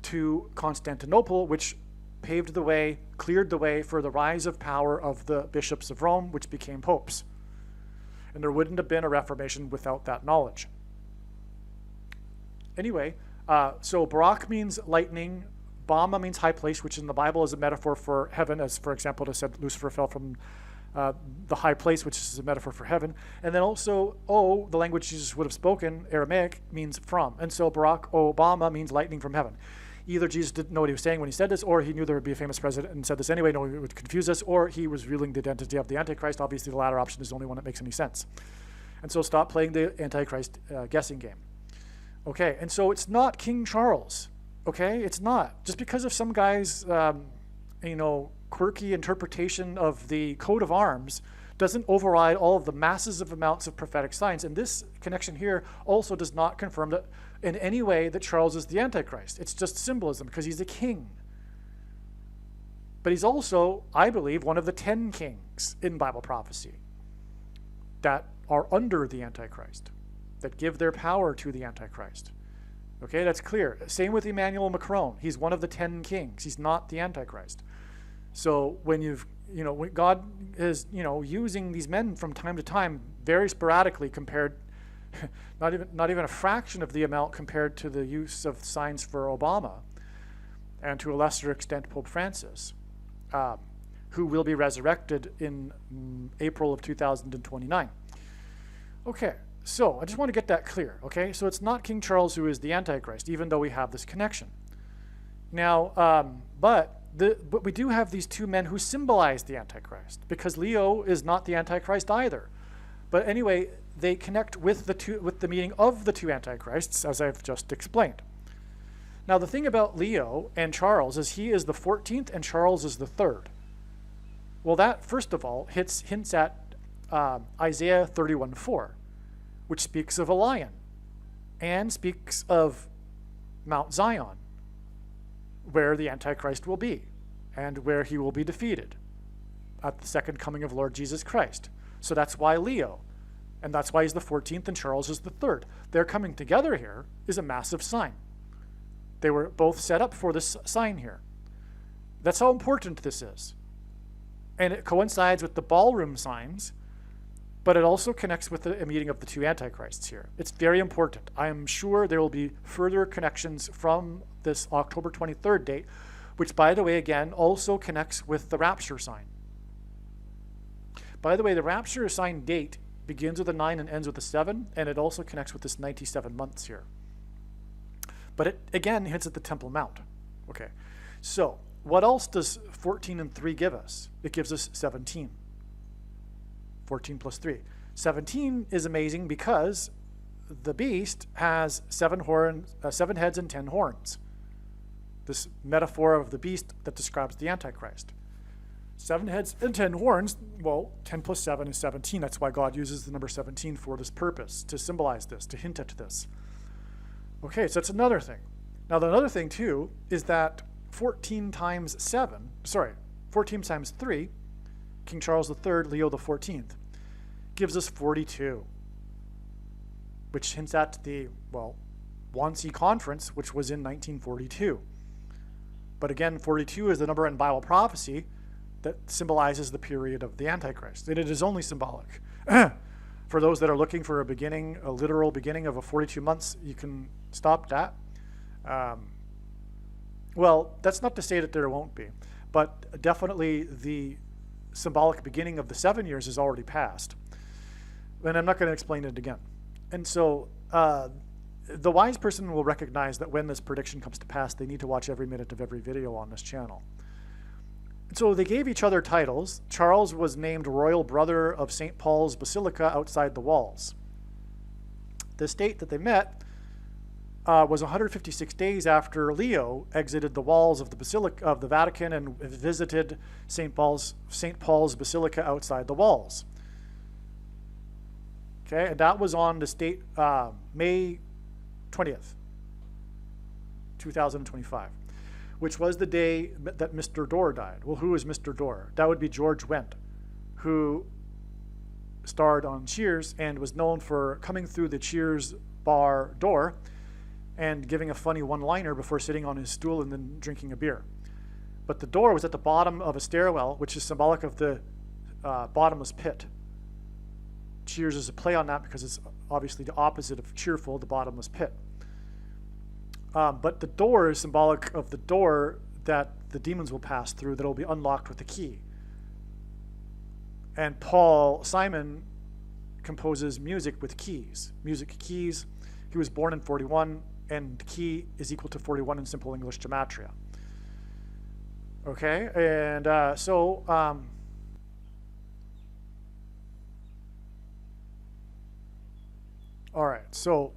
to Constantinople, which paved the way, cleared the way for the rise of power of the bishops of Rome, which became popes. And there wouldn't have been a Reformation without that knowledge. Anyway, so Barak means lightning, Bama means high place, which in the Bible is a metaphor for heaven, as for example it said Lucifer fell from the high place, which is a metaphor for heaven. And then also, the language Jesus would have spoken, Aramaic, means from. And so Barack Obama means lightning from heaven. Either Jesus didn't know what he was saying when he said this, or he knew there would be a famous president and said this anyway, no, it would confuse us, or he was revealing the identity of the Antichrist. Obviously, the latter option is the only one that makes any sense. And so stop playing the Antichrist guessing game. Okay, and so it's not King Charles, okay? It's not. Just because of some guy's, quirky interpretation of the coat of arms doesn't override all of the masses of amounts of prophetic signs. And this connection here also does not confirm that in any way that Charles is the Antichrist. It's just symbolism because he's a king. But he's also, I believe, one of the 10 kings in Bible prophecy that are under the Antichrist, that give their power to the Antichrist. Okay, that's clear. Same with Emmanuel Macron. He's one of the 10 kings. He's not the Antichrist. So when when God is, using these men from time to time, very sporadically compared, not even a fraction of the amount compared to the use of signs for Obama, and to a lesser extent Pope Francis, who will be resurrected in April of 2029. Okay, so I just want to get that clear, okay? So it's not King Charles who is the Antichrist, even though we have this connection. Now, but we do have these two men who symbolize the Antichrist, because Leo is not the Antichrist either. But anyway, they connect with the meaning of the two Antichrists, as I've just explained. Now, the thing about Leo and Charles is he is the 14th and Charles is the 3rd. Well, that, first of all, hints at Isaiah 31:4, which speaks of a lion and speaks of Mount Zion, where the Antichrist will be and where he will be defeated at the second coming of Lord Jesus Christ. So that's why Leo, and that's why he's the 14th and Charles is the 3rd. Their coming together here is a massive sign. They were both set up for this sign here. That's how important this is. And it coincides with the ballroom signs, but it also connects with the meeting of the two Antichrists here. It's very important. I am sure there will be further connections from this October 23rd date which, by the way, again, also connects with the rapture sign. By the way, the rapture sign date begins with a 9 and ends with a 7, and it also connects with this 97 months here. But it, again, hits at the Temple Mount. Okay, so what else does 14 and 3 give us? It gives us 17. 14 plus 3. 17 is amazing because the beast has 7 heads and 10 horns. This metaphor of the beast that describes the Antichrist. 7 heads and 10 horns, well, 10 plus 7 is 17. That's why God uses the number 17 for this purpose, to symbolize this, to hint at this. Okay, so that's another thing. Now, the other thing, too, is that 14 times 3, King Charles III, Leo XIV, gives us 42, which hints at the, well, Wannsee Conference, which was in 1942. But again, 42 is the number in Bible prophecy that symbolizes the period of the Antichrist. And it is only symbolic. For those that are looking for a literal beginning of a 42 months, you can stop that. Well, that's not to say that there won't be, but definitely the symbolic beginning of the 7 years has already passed. And I'm not going to explain it again. And so the wise person will recognize that when this prediction comes to pass, they need to watch every minute of every video on this channel. So they gave each other titles. Charles was named Royal Brother of St. Paul's Basilica outside the walls. The date that they met was 156 days after Leo exited the walls of the Basilica of the Vatican and visited St. Paul's Basilica outside the walls. Okay, and that was on the date May 20th, 2025. Which was the day that Mr. Dorr died. Well, who is Mr. Dorr? That would be George Wendt, who starred on Cheers and was known for coming through the Cheers bar door and giving a funny one-liner before sitting on his stool and then drinking a beer. But the door was at the bottom of a stairwell, which is symbolic of the bottomless pit. Cheers is a play on that because it's obviously the opposite of cheerful, the bottomless pit. But the door is symbolic of the door that the demons will pass through that will be unlocked with a key. And Paul Simon composes music with keys. Music keys. He was born in 41, and key is equal to 41 in simple English gematria. Okay, and all right, so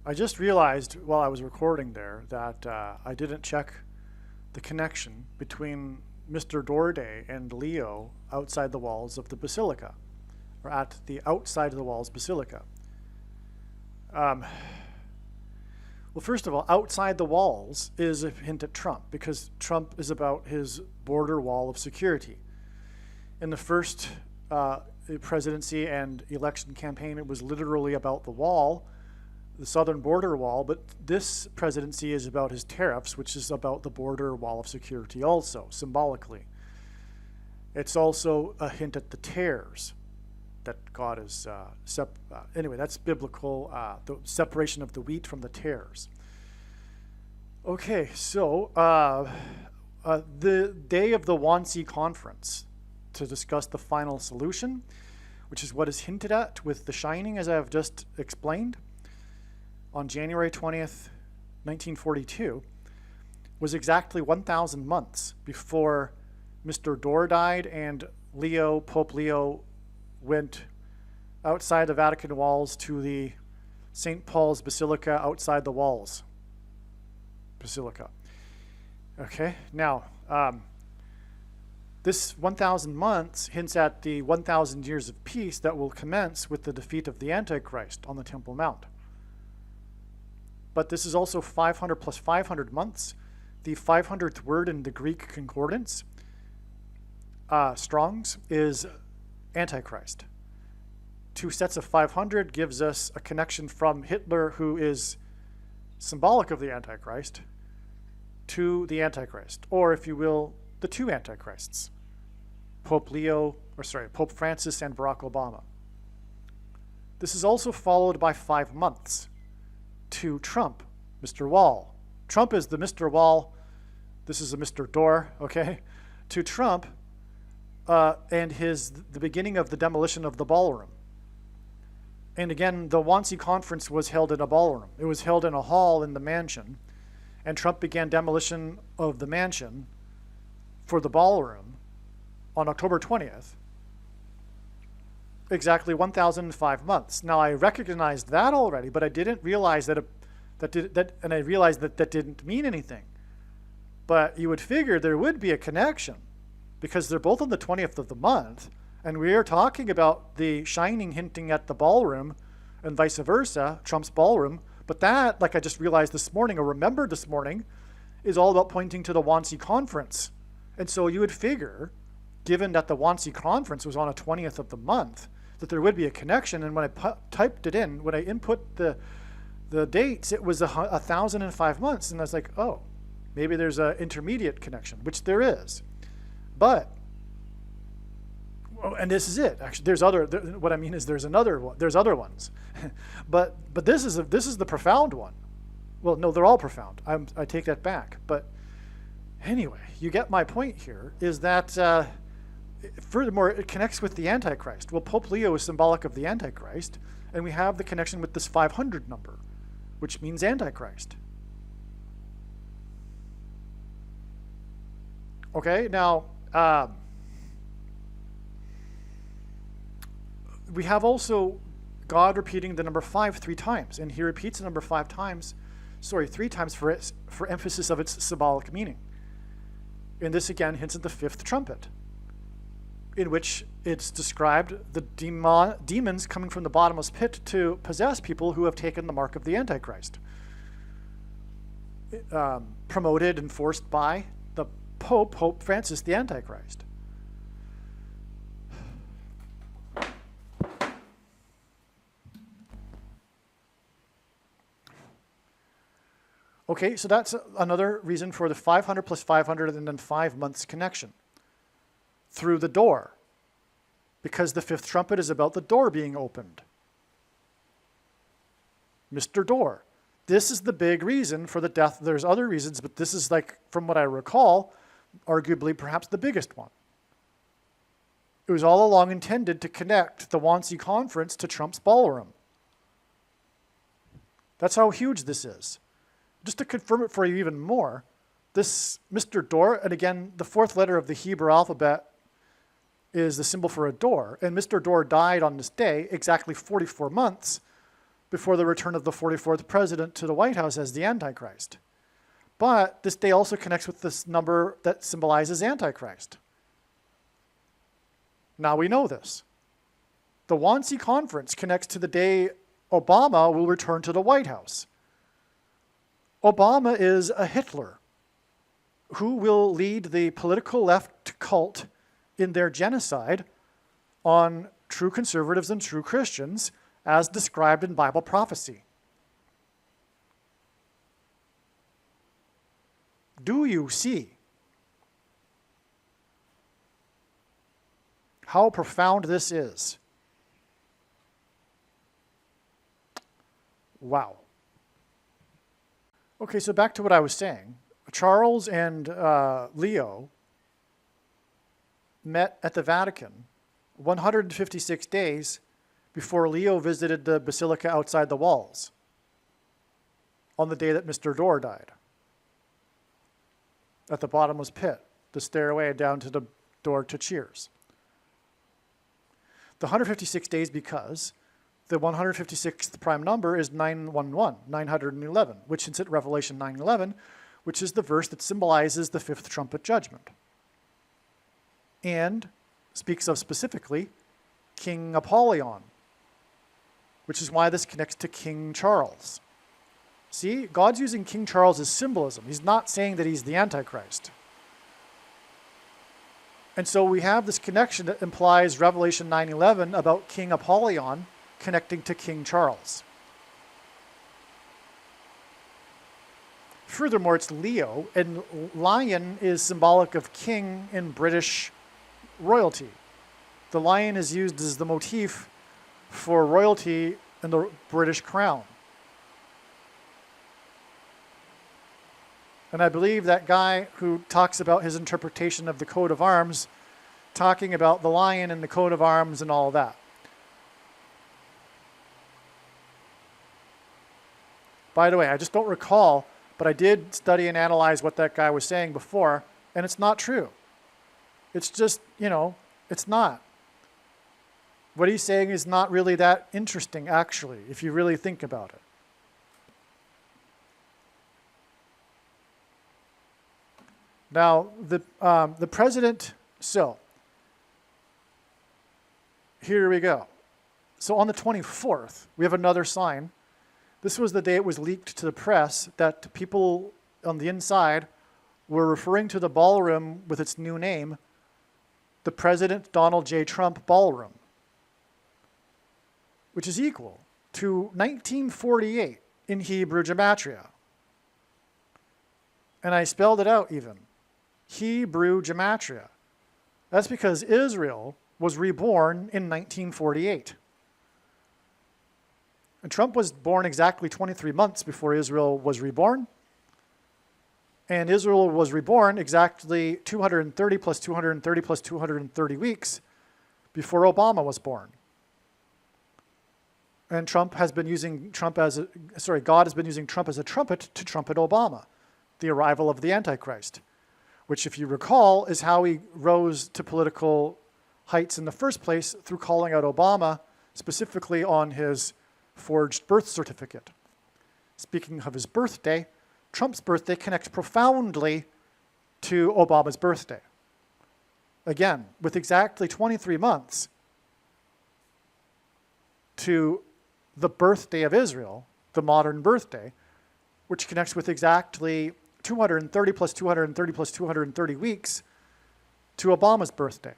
I just realized while I was recording there that I didn't check the connection between Mr. Dorday and Leo outside the walls of the Basilica, or at the outside of the walls Basilica. Well, first of all, outside the walls is a hint at Trump, because Trump is about his border wall of security. In the first presidency and election campaign, it was literally about the wall, the southern border wall, but this presidency is about his tariffs, which is about the border wall of security also, symbolically. It's also a hint at the tares that God is, anyway, that's biblical, the separation of the wheat from the tares. Okay, so the day of the Wannsee Conference to discuss the final solution, which is what is hinted at with the shining, as I have just explained, on January 20th, 1942, was exactly 1,000 months before Mr. Dorr died and Pope Leo went outside the Vatican walls to the St. Paul's Basilica outside the walls. Basilica. Okay, now, this 1,000 months hints at the 1,000 years of peace that will commence with the defeat of the Antichrist on the Temple Mount. But this is also 500 plus 500 months. The 500th word in the Greek concordance, Strong's, is Antichrist. 2 sets of 500 gives us a connection from Hitler, who is symbolic of the Antichrist, to the Antichrist, or if you will, the two Antichrists, Pope Francis and Barack Obama. This is also followed by 5 months to Trump, Mr. Wall. Trump is the Mr. Wall this is a Mr. Dorr, okay, to Trump and the beginning of the demolition of the ballroom. And again, the Wannsee Conference was held in a ballroom. It was held in a hall in the mansion, and Trump began demolition of the mansion for the ballroom on October 20th, exactly 1,005 months. Now, I recognized that already, but I didn't realize and I realized that didn't mean anything. But you would figure there would be a connection because they're both on the 20th of the month, and we are talking about the Shining hinting at the ballroom and vice versa, Trump's ballroom. But that, like I just realized this morning or remembered this morning, is all about pointing to the Wannsee Conference. And so you would figure, given that the Wannsee Conference was on a 20th of the month, that there would be a connection. And when I typed it in, when I input the dates, it was 1,005 months. And I was like, oh, maybe there's an intermediate connection, which there is. But, and this is it. Actually, there's other. What I mean is there's another one. There's other ones, but this is the profound one. Well, no, they're all profound. I take that back. But anyway, you get my point here. Is that furthermore, it connects with the Antichrist. Well, Pope Leo is symbolic of the Antichrist, and we have the connection with this 500 number, which means Antichrist. Okay, now we have also God repeating the number 5 3 times, and he repeats the number 5 times, 3 times for emphasis of its symbolic meaning. And this again hints at the 5th trumpet, in which it's described the demons coming from the bottomless pit to possess people who have taken the mark of the Antichrist, promoted and forced by the Pope Francis the Antichrist. Okay, so that's another reason for the 500 plus 500 and then 5 months connection through the door, because the 5th trumpet is about the door being opened. Mr. Door. This is the big reason for the death. There's other reasons, but this is, like, from what I recall, arguably perhaps the biggest one. It was all along intended to connect the Wannsee Conference to Trump's ballroom. That's how huge this is. Just to confirm it for you even more, this Mr. Door, and again, the 4th letter of the Hebrew alphabet is the symbol for a door, and Mr. Door died on this day exactly 44 months before the return of the 44th president to the White House as the Antichrist. But this day also connects with this number that symbolizes Antichrist. Now we know this. The Wannsee Conference connects to the day Obama will return to the White House. Obama is a Hitler who will lead the political left cult in their genocide on true conservatives and true Christians, as described in Bible prophecy. Do you see how profound this is? Wow. Okay, so back to what I was saying. Charles and Leo met at the Vatican 156 days before Leo visited the basilica outside the walls on the day that Mr. Door died at the bottomless pit, the stairway down to the door to Cheers. The 156 days because the 156th prime number is 911, 911, which hints at Revelation 9:11, which is the verse that symbolizes the 5th trumpet judgment, and speaks of specifically King Apollyon, which is why this connects to King Charles. See, God's using King Charles as symbolism. He's not saying that he's the Antichrist. And so we have this connection that implies Revelation 9:11 about King Apollyon connecting to King Charles. Furthermore, it's Leo, and lion is symbolic of king in British royalty. The lion is used as the motif for royalty in the British crown. And I believe that guy who talks about his interpretation of the coat of arms, talking about the lion and the coat of arms and all that. By the way, I just don't recall, but I did study and analyze what that guy was saying before, and it's not true. It's just, it's not. What he's saying is not really that interesting, actually, if you really think about it. Now, the president, so here we go. So on the 24th, we have another sign. This was the day it was leaked to the press that people on the inside were referring to the ballroom with its new name, the President Donald J. Trump Ballroom, which is equal to 1948 in Hebrew Gematria. And I spelled it out even. Hebrew Gematria. That's because Israel was reborn in 1948. And Trump was born exactly 23 months before Israel was reborn. And Israel was reborn exactly 230 plus 230 plus 230 weeks before Obama was born. And God has been using Trump as a trumpet to trumpet Obama, the arrival of the Antichrist, which, if you recall, is how he rose to political heights in the first place, through calling out Obama, specifically on his forged birth certificate. Speaking of his birthday, Trump's birthday connects profoundly to Obama's birthday. Again, with exactly 23 months to the birthday of Israel, the modern birthday, which connects with exactly 230 plus 230 plus 230 weeks to Obama's birthday.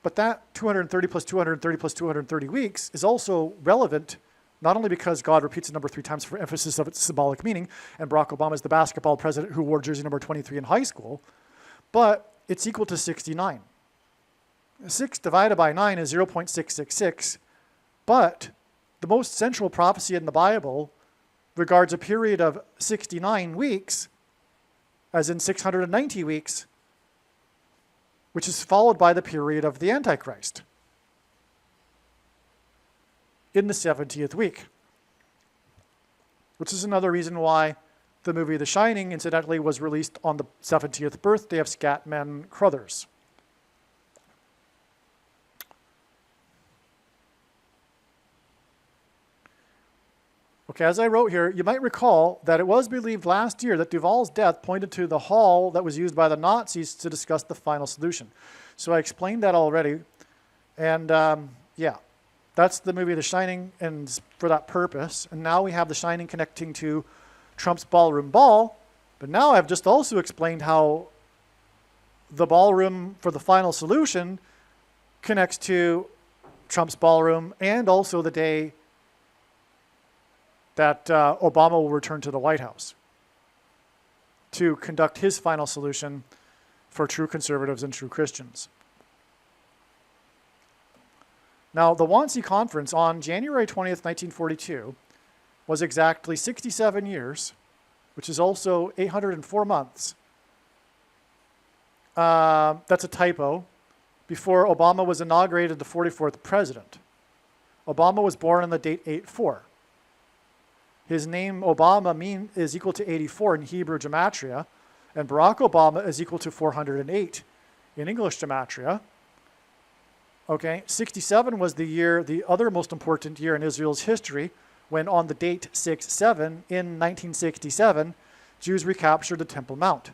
But that 230 plus 230 plus 230 weeks is also relevant, not only because God repeats the number 3 times for emphasis of its symbolic meaning, and Barack Obama is the basketball president who wore jersey number 23 in high school, but it's equal to 69. 6 divided by 9 is 0.666, but the most central prophecy in the Bible regards a period of 69 weeks, as in 690 weeks, which is followed by the period of the Antichrist in the 70th week, which is another reason why the movie The Shining, incidentally, was released on the 70th birthday of Scatman Crothers. Okay, as I wrote here, you might recall that it was believed last year that Duval's death pointed to the hall that was used by the Nazis to discuss the final solution. So I explained that already. And yeah, that's the movie The Shining, and for that purpose. And now we have The Shining connecting to Trump's ballroom ball. But now I've just also explained how the ballroom for the final solution connects to Trump's ballroom, and also the day that Obama will return to the White House to conduct his final solution for true conservatives and true Christians. Now, the Wannsee Conference on January 20th, 1942 was exactly 67 years, which is also 804 months. That's a typo. Before Obama was inaugurated the 44th president. Obama was born on the date 8-4. His name, Obama, is equal to 84 in Hebrew Gematria, and Barack Obama is equal to 408 in English Gematria. Okay, 67 was the year, the other most important year in Israel's history, when on the date 6-7 in 1967, Jews recaptured the Temple Mount.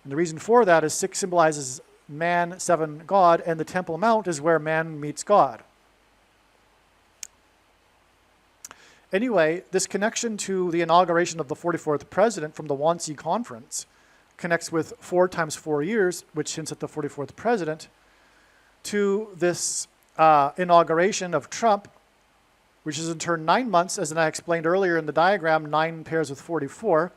And the reason for that is 6 symbolizes man, 7 God, and the Temple Mount is where man meets God. Anyway, this connection to the inauguration of the 44th president from the Wannsee Conference connects with 4 times 4 years, which hints at the 44th president, to this inauguration of Trump, which is in turn 9 months, as I explained earlier in the diagram, 9 pairs with 44,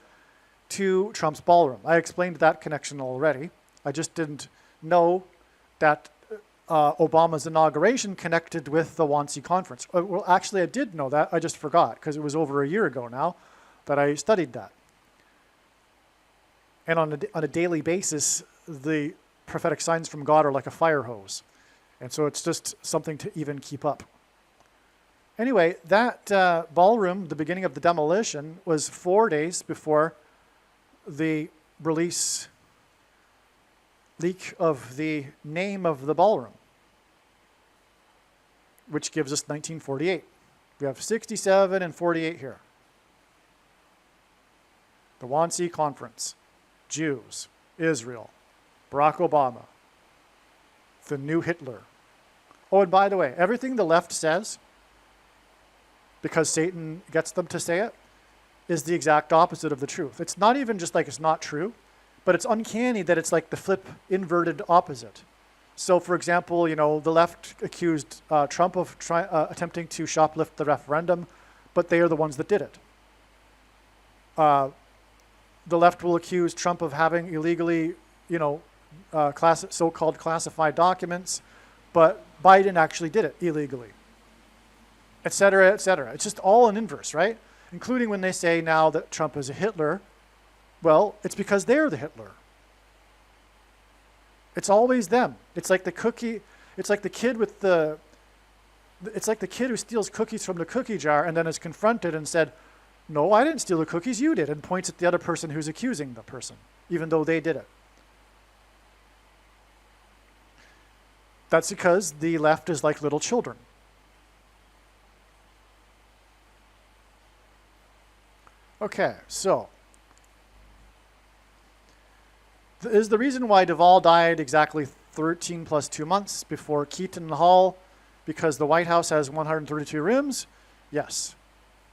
to Trump's ballroom. I explained that connection already. I just didn't know that Obama's inauguration connected with the Wannsee Conference. Well, actually, I did know that. I just forgot, because it was over a year ago now that I studied that. And on a daily basis, the prophetic signs from God are like a fire hose. And so it's just something to even keep up. Anyway, that ballroom, the beginning of the demolition, was 4 days before the leak of the name of the ballroom, which gives us 1948. We have 67 and 48 here. The Wannsee Conference, Jews, Israel, Barack Obama, the new Hitler. Oh, and by the way, everything the left says, because Satan gets them to say it, is the exact opposite of the truth. It's not even just like it's not true, but it's uncanny that it's like the flip inverted opposite. So, for example, the left accused Trump of attempting to shoplift the referendum, but they are the ones that did it. The left will accuse Trump of having illegally, so-called classified documents, but Biden actually did it illegally, et cetera, et cetera. It's just all an inverse, right? Including when they say now that Trump is a Hitler. Well, it's because they're the Hitler. It's always them. It's like the cookie. It's like the kid with the. It's like the kid who steals cookies from the cookie jar and then is confronted and said, "No, I didn't steal the cookies. You did," and points at the other person who's accusing the person, even though they did it. That's because the left is like little children. Okay, so is the reason why Duvall died exactly 13 plus 2 months before Keaton Hall because the White House has 132 rooms? Yes.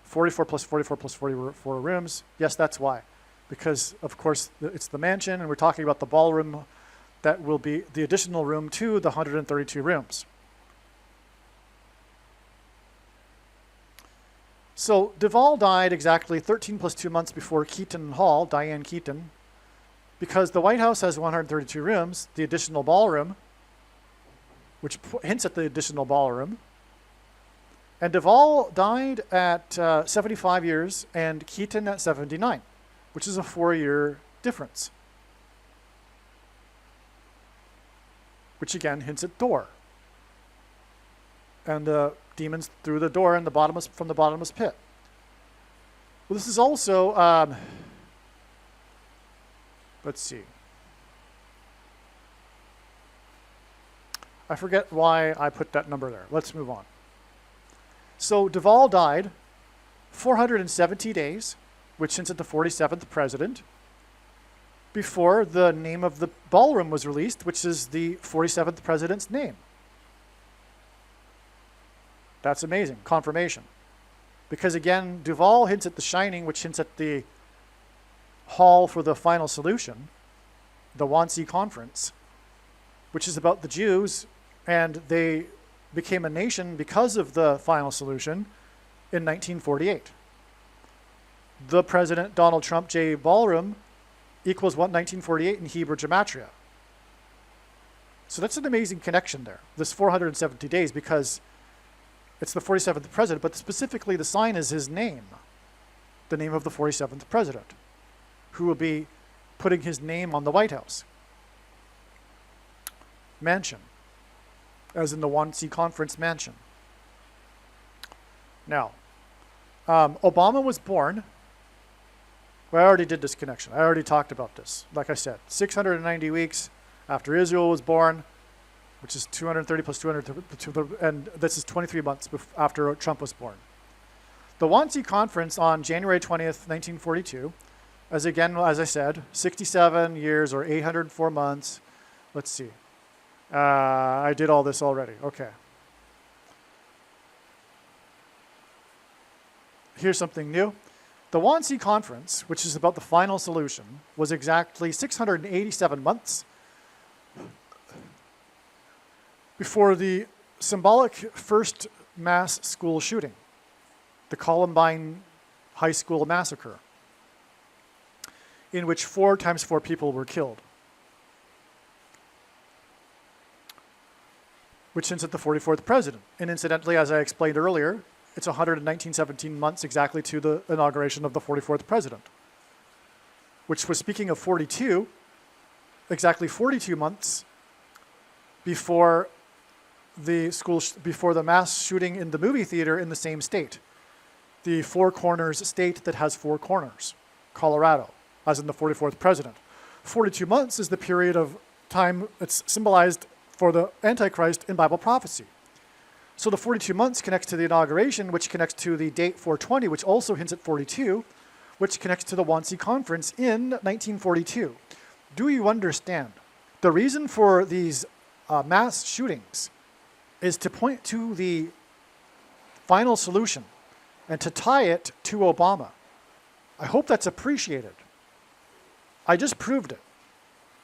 44 plus 44 plus 44 rooms. Yes, that's why. Because, of course, it's the mansion, and we're talking about the ballroom that will be the additional room to the 132 rooms. So Duvall died exactly 13 plus 2 months before Keaton Hall, Diane Keaton, because the White House has 132 rooms, the additional ballroom, which hints at the additional ballroom. And Duvall died at 75 years and Keaton at 79, which is a 4-year difference. Which again hints at door. And the demons through the door in from the bottomless pit. Well, this is also, let's see. I forget why I put that number there. Let's move on. So Duvall died 470 days, which hints at the 47th president, before the name of the ballroom was released, which is the 47th president's name. That's amazing. Confirmation. Because again, Duvall hints at The Shining, which hints at the hall for the final solution, the Wannsee Conference, which is about the Jews, and they became a nation because of the final solution in 1948. The President Donald Trump J. Ballroom equals 1948 in Hebrew gematria. So that's an amazing connection there, this 470 days, because it's the 47th president, but specifically the sign is his name, the name of the 47th president, who will be putting his name on the White House mansion, as in the Wannsee Conference mansion. Now, Obama was born. Well, I already did this connection. I already talked about this. Like I said, 690 weeks after Israel was born, which is 230 plus 200, and this is 23 months after Trump was born. The Wannsee Conference on January 20th, 1942, as I said, 67 years or 804 months. Let's see. I did all this already. Okay. Here's something new. The Wannsee Conference, which is about the final solution, was exactly 687 months before the symbolic first mass school shooting, the Columbine High School massacre, in which 4 times 4 people were killed, which hints at the 44th president. And incidentally, as I explained earlier, it's 117 months exactly to the inauguration of the 44th president. which was speaking of 42, exactly 42 months before before the mass shooting in the movie theater in the same state. The Four Corners state that has four corners, Colorado, as in the 44th president. 42 months is the period of time that's symbolized for the Antichrist in Bible prophecy. So the 42 months connects to the inauguration, which connects to the date 420, which also hints at 42, which connects to the Wannsee Conference in 1942. Do you understand? The reason for these mass shootings is to point to the final solution and to tie it to Obama. I hope that's appreciated. I just proved it.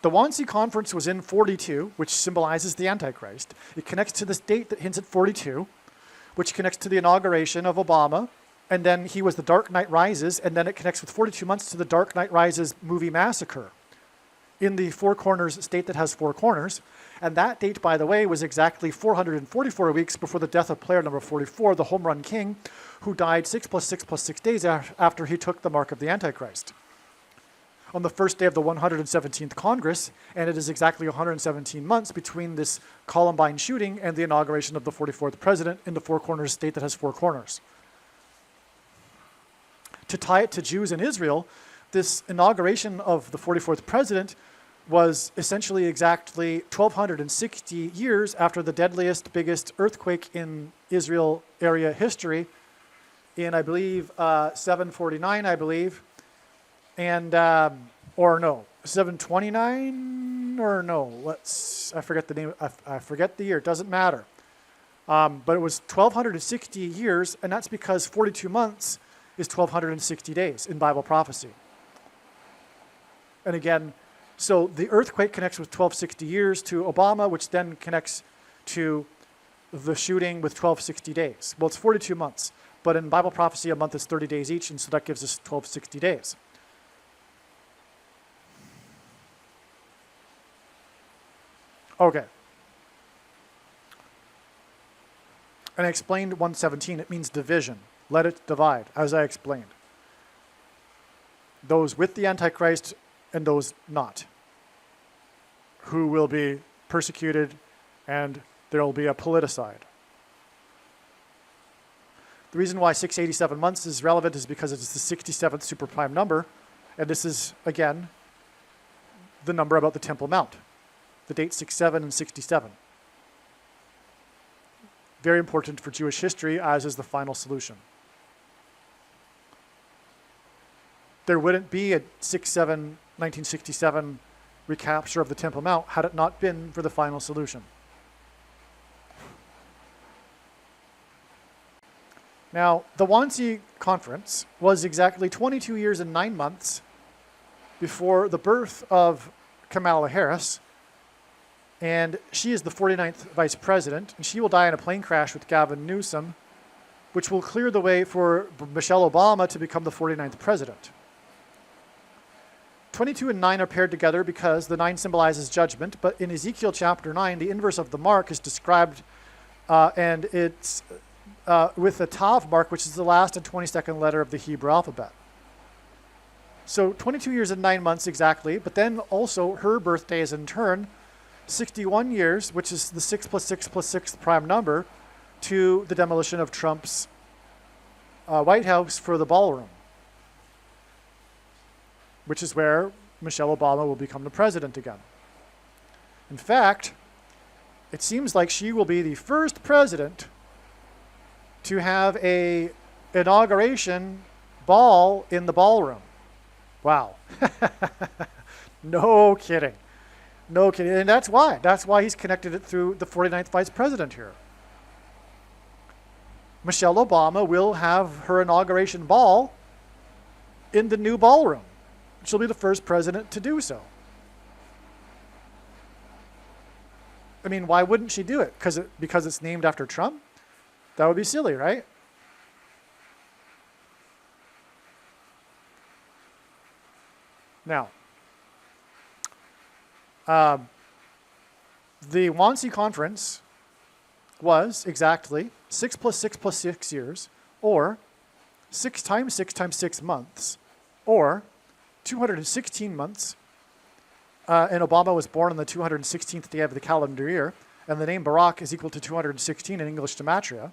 The Wannsee Conference was in 42, which symbolizes the Antichrist. It connects to this date that hints at 42, which connects to the inauguration of Obama, and then he was the Dark Knight Rises, and then it connects with 42 months to the Dark Knight Rises movie massacre in the Four Corners state that has four corners. And that date, by the way, was exactly 444 weeks before the death of player number 44, the home run king, who died 6 + 6 + 6 days after he took the mark of the Antichrist. On the first day of the 117th Congress, and it is exactly 117 months between this Columbine shooting and the inauguration of the 44th president in the Four Corners state that has four corners. To tie it to Jews in Israel, this inauguration of the 44th president was essentially exactly 1,260 years after the deadliest, biggest earthquake in Israel area history in, I believe, 749, I believe, and, or no, 729, or no, I forget the name, I forget the year, it doesn't matter. But it was 1,260 years, and that's because 42 months is 1,260 days in Bible prophecy. And again, so the earthquake connects with 1,260 years to Obama, which then connects to the shooting with 1,260 days. Well, it's 42 months, but in Bible prophecy, a month is 30 days each, and so that gives us 1,260 days. Okay. And I explained 117, it means division. Let it divide, as I explained. Those with the Antichrist and those not, who will be persecuted, and there will be a politicide. The reason why 687 months is relevant is because it's the 67th superprime number, and this is, again, the number about the Temple Mount, the dates 67 and 67. Very important for Jewish history, as is the final solution. There wouldn't be a 1967 recapture of the Temple Mount had it not been for the final solution. Now, the Wannsee Conference was exactly 22 years and 9 months before the birth of Kamala Harris, and she is the 49th vice president, and she will die in a plane crash with Gavin Newsom, which will clear the way for Michelle Obama to become the 49th president. 22 and 9 are paired together because the 9 symbolizes judgment, but in Ezekiel chapter 9, the inverse of the mark is described, and it's with the Tav mark, which is the last and 22nd letter of the Hebrew alphabet. So 22 years and 9 months exactly, but then also her birthday is in turn 61 years, which is the 6 + 6 + 6 prime number, to the demolition of Trump's White House for the ballroom, which is where Michelle Obama will become the president again. In fact, it seems like she will be the first president to have an inauguration ball in the ballroom. Wow. No kidding. No kidding. And that's why. That's why he's connected it through the 49th vice president here. Michelle Obama will have her inauguration ball in the new ballroom. She'll be the first president to do so. I mean, why wouldn't she do it? Because it's named after Trump? That would be silly, right? Now, the Wannsee Conference was exactly 6 + 6 + 6 years, or 6 × 6 × 6 months, or 216 months, and Obama was born on the 216th day of the calendar year, and the name Barack is equal to 216 in English gematria,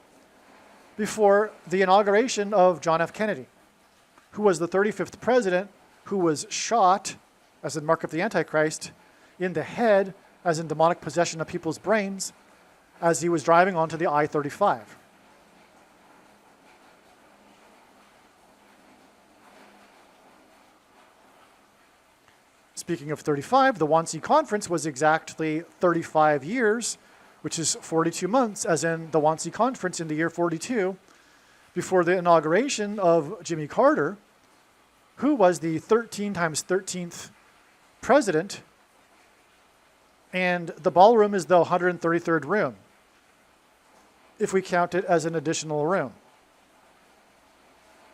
before the inauguration of John F. Kennedy, who was the 35th president, who was shot, as in Mark of the Antichrist, in the head, as in demonic possession of people's brains, as he was driving onto the I-35. Speaking of 35, the Wannsee Conference was exactly 35 years, which is 42 months, as in the Wannsee Conference in the year 42, before the inauguration of Jimmy Carter, who was the 13 times 13th president, and the ballroom is the 133rd room, if we count it as an additional room.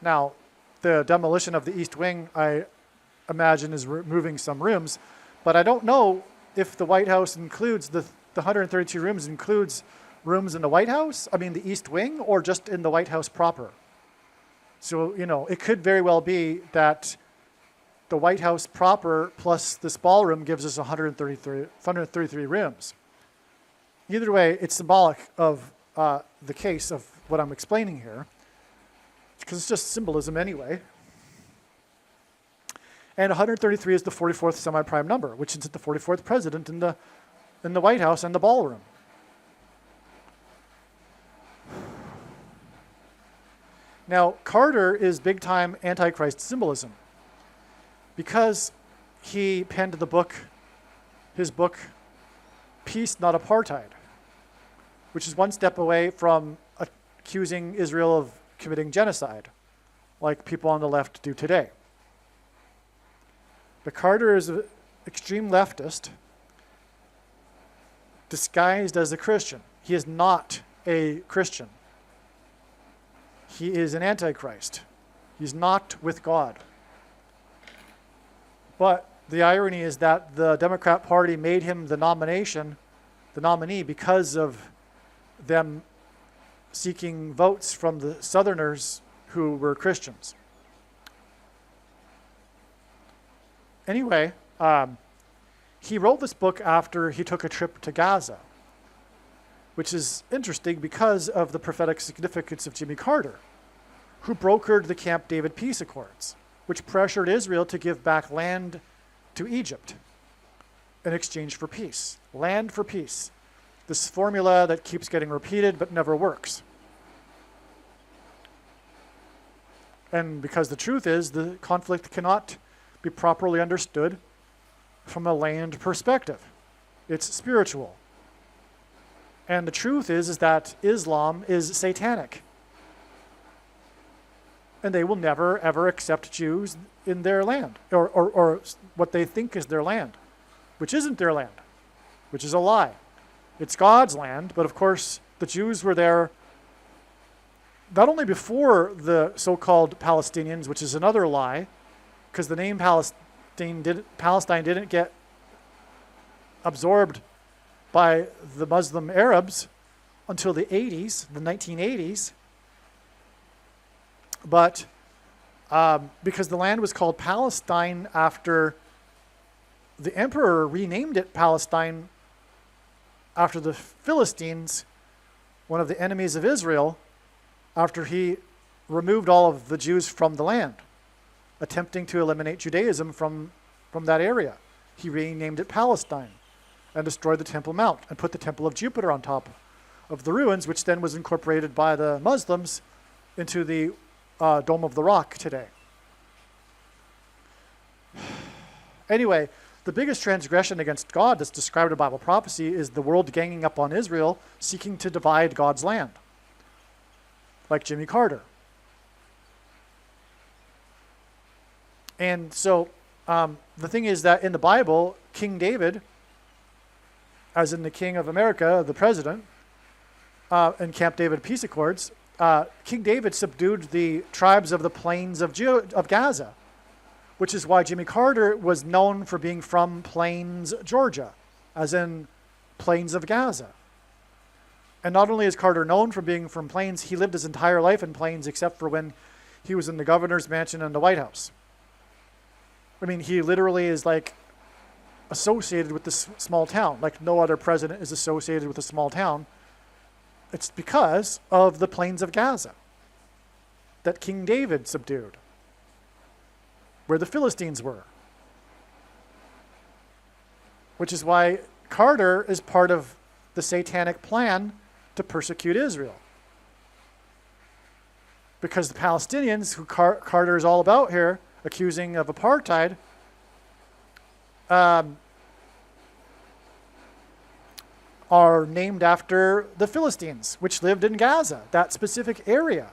Now, the demolition of the East Wing, I imagine, is removing some rooms, but I don't know if the White House includes, the 132 rooms includes rooms in the White House, the East Wing, or just in the White House proper. So, it could very well be that the White House proper plus this ballroom gives us 133 rooms. Either way, it's symbolic of the case of what I'm explaining here, because it's just symbolism anyway. And 133 is the 44th semi-prime number, which is the 44th president in the White House and the ballroom. Now, Carter is big-time Antichrist symbolism because he penned his book, Peace, Not Apartheid, which is one step away from accusing Israel of committing genocide, like people on the left do today. But Carter is an extreme leftist disguised as a Christian. He is not a Christian. He is an Antichrist. He's not with God. But the irony is that the Democrat Party made him the nominee, because of them seeking votes from the Southerners who were Christians. Anyway, he wrote this book after he took a trip to Gaza, which is interesting because of the prophetic significance of Jimmy Carter, who brokered the Camp David peace accords, which pressured Israel to give back land to Egypt in exchange for peace. Land for peace. This formula that keeps getting repeated but never works. And because the truth is, the conflict cannot be properly understood from a land perspective. It's spiritual. And the truth is that Islam is satanic. And they will never, ever accept Jews in their land, or what they think is their land, which isn't their land, which is a lie. It's God's land, but of course the Jews were there not only before the so-called Palestinians, which is another lie, because the name Palestine didn't get absorbed by the Muslim Arabs until the 80s, the 1980s. But because the land was called Palestine after the emperor renamed it Palestine after the Philistines, one of the enemies of Israel, after he removed all of the Jews from the land, attempting to eliminate Judaism from that area. He renamed it Palestine and destroyed the Temple Mount and put the Temple of Jupiter on top of the ruins, which then was incorporated by the Muslims into the Dome of the Rock today. Anyway, the biggest transgression against God that's described in Bible prophecy is the world ganging up on Israel, seeking to divide God's land, like Jimmy Carter. And so the thing is that in the Bible, King David, as in the King of America, the president, in Camp David peace accords, King David subdued the tribes of the plains of Gaza, which is why Jimmy Carter was known for being from Plains, Georgia, as in Plains of Gaza. And not only is Carter known for being from Plains, he lived his entire life in Plains except for when he was in the governor's mansion in the White House. I mean, he literally is like associated with this small town, like no other president is associated with a small town. It's because of the plains of Gaza that King David subdued, where the Philistines were. Which is why Carter is part of the satanic plan to persecute Israel. Because the Palestinians, who Carter is all about here, accusing of apartheid, are named after the Philistines, which lived in Gaza, that specific area.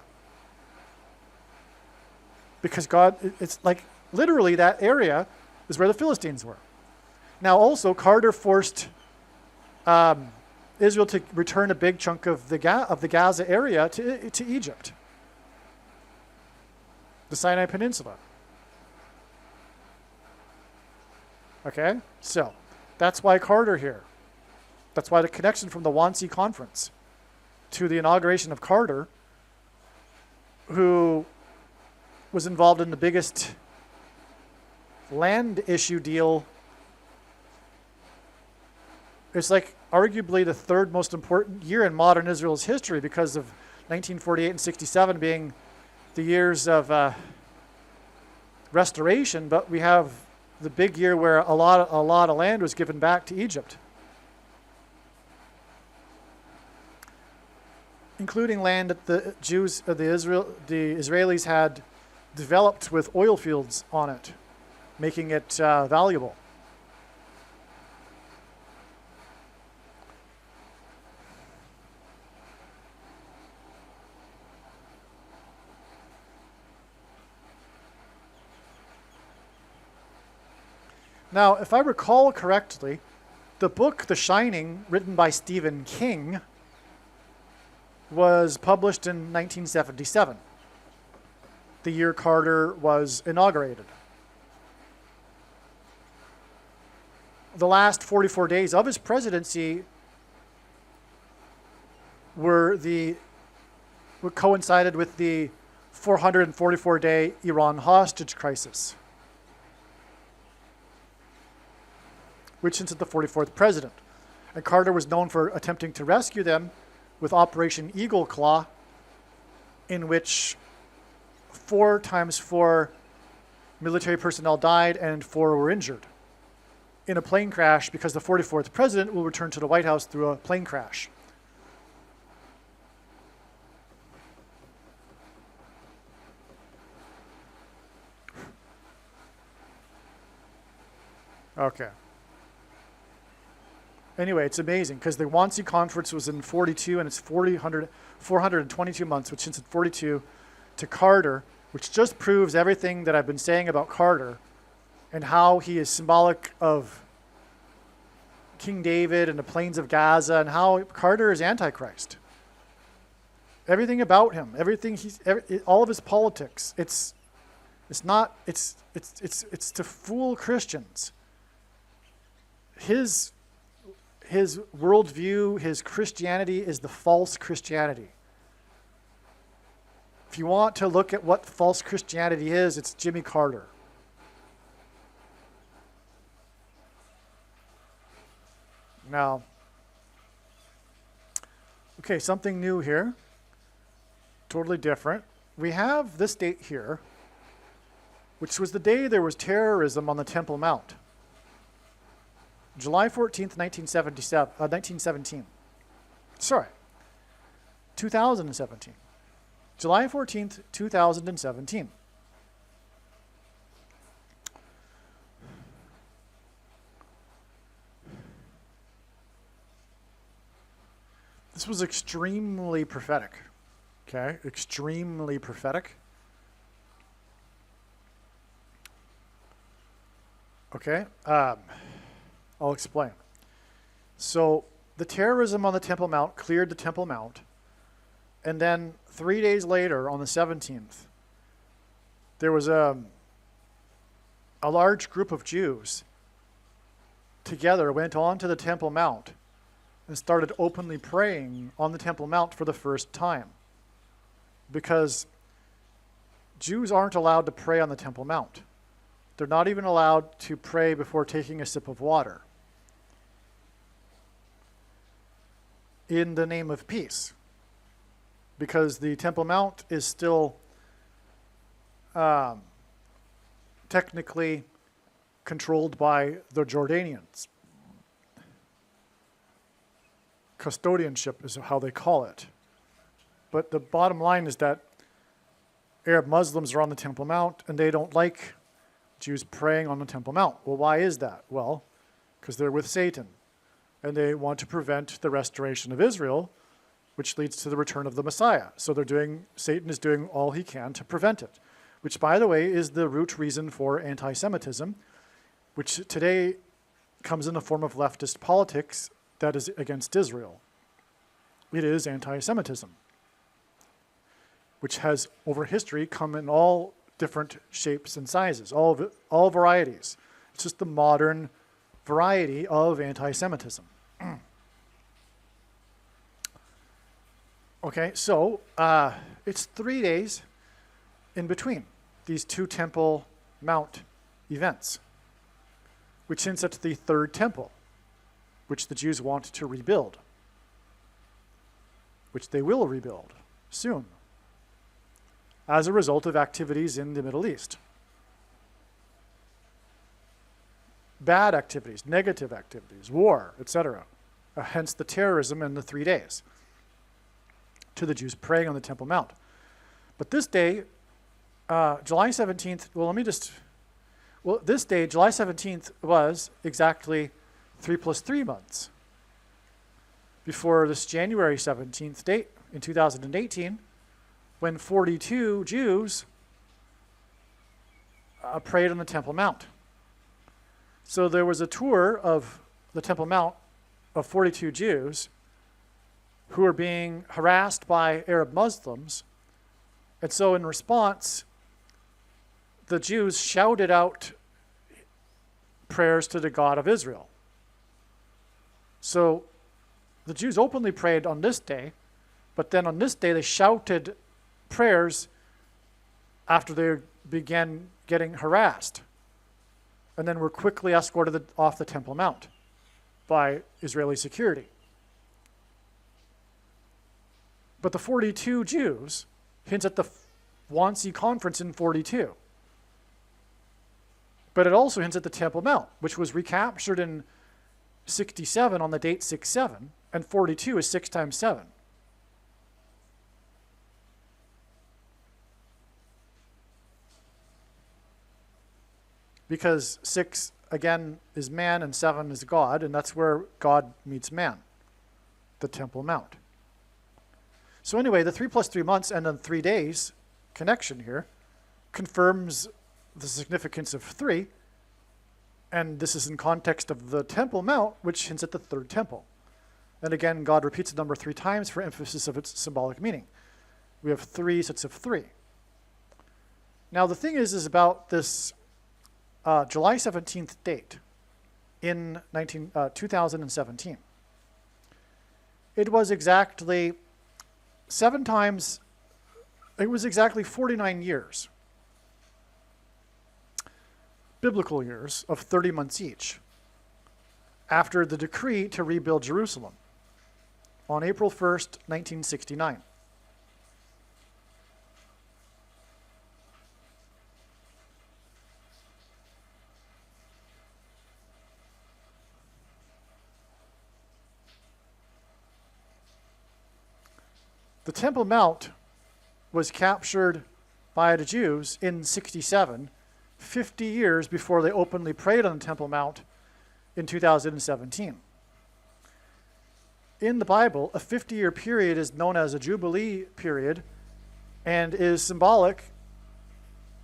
Because God, it's like literally that area is where the Philistines were. Now also, Carter forced Israel to return a big chunk of the Gaza area to Egypt, the Sinai Peninsula. Okay, so that's why Carter here. That's why the connection from the Wannsee Conference to the inauguration of Carter, who was involved in the biggest land issue deal. It's like arguably the third most important year in modern Israel's history, because of 1948 and 67 being the years of restoration, but we have the big year where a lot of land was given back to Egypt, including land that the Israelis had developed with oil fields on it, making it valuable. Now, if I recall correctly, the book The Shining, written by Stephen King, was published in 1977, the year Carter was inaugurated. The last 44 days of his presidency were coincided with the 444-day Iran hostage crisis, which hinted the 44th president. And Carter was known for attempting to rescue them with Operation Eagle Claw, in which 4 times 4 military personnel died and 4 were injured in a plane crash, because the 44th president will return to the White House through a plane crash. Okay. Anyway, it's amazing, because the Wannsee Conference was in 42, and it's 422 months, which since 42, to Carter, which just proves everything that I've been saying about Carter and how he is symbolic of King David and the plains of Gaza, and how Carter is Antichrist. Everything about him, all of his politics, it's to fool Christians. His worldview, his Christianity is the false Christianity. If you want to look at what false Christianity is, it's Jimmy Carter. Now, okay, something new here. Totally different. We have this date here, which was the day there was terrorism on the Temple Mount. July 14th, 1917. Sorry, 2017. July 14th, 2017. This was extremely prophetic. Okay, extremely prophetic. Okay, I'll explain. So the terrorism on the Temple Mount cleared the Temple Mount, and then 3 days later, on the 17th, there was a large group of Jews together went onto the Temple Mount and started openly praying on the Temple Mount for the first time, because Jews aren't allowed to pray on the Temple Mount. They're not even allowed to pray before taking a sip of water in the name of peace, because the Temple Mount is still technically controlled by the Jordanians. Custodianship is how they call it. But the bottom line is that Arab Muslims are on the Temple Mount and they don't like Jews praying on the Temple Mount. Well, why is that? Well, because they're with Satan and they want to prevent the restoration of Israel, which leads to the return of the Messiah. So Satan is doing all he can to prevent it, which, by the way, is the root reason for anti-Semitism, which today comes in the form of leftist politics that is against Israel. It is anti-Semitism, which has, over history, come in all different shapes and sizes, all varieties. It's just the modern variety of anti-Semitism. Okay, so it's 3 days in between these two Temple Mount events, which hints at the third temple, which the Jews want to rebuild, which they will rebuild soon as a result of activities in the Middle East. Bad activities, negative activities, war, etc. Hence the terrorism in the 3 days to the Jews praying on the Temple Mount. But this day, July 17th, this day, July 17th, was exactly 3 + 3 months before this January 17th date in 2018, when 42 Jews prayed on the Temple Mount. So there was a tour of the Temple Mount of 42 Jews who were being harassed by Arab Muslims. And so in response, the Jews shouted out prayers to the God of Israel. So the Jews openly prayed on this day, but then on this day they shouted prayers after they began getting harassed, and then were quickly escorted off the Temple Mount by Israeli security. But the 42 Jews hints at the Wannsee Conference in 42. But it also hints at the Temple Mount, which was recaptured in 67 on the date 6/7, and 42 is 6 times 7. Because 6, again, is man and 7 is God, and that's where God meets man, the Temple Mount. So anyway, the 3 + 3 months and then 3 days connection here confirms the significance of 3, and this is in context of the Temple Mount, which hints at the third temple. And again, God repeats the number 3 times for emphasis of its symbolic meaning. We have 3 sets of 3. Now the thing is about this July 17th date in 2017. It was exactly 49 years, biblical years of 30 months each, after the decree to rebuild Jerusalem on April 1st, 1969. The Temple Mount was captured by the Jews in 67, 50 years before they openly prayed on the Temple Mount in 2017. In the Bible, a 50-year period is known as a Jubilee period and is symbolic.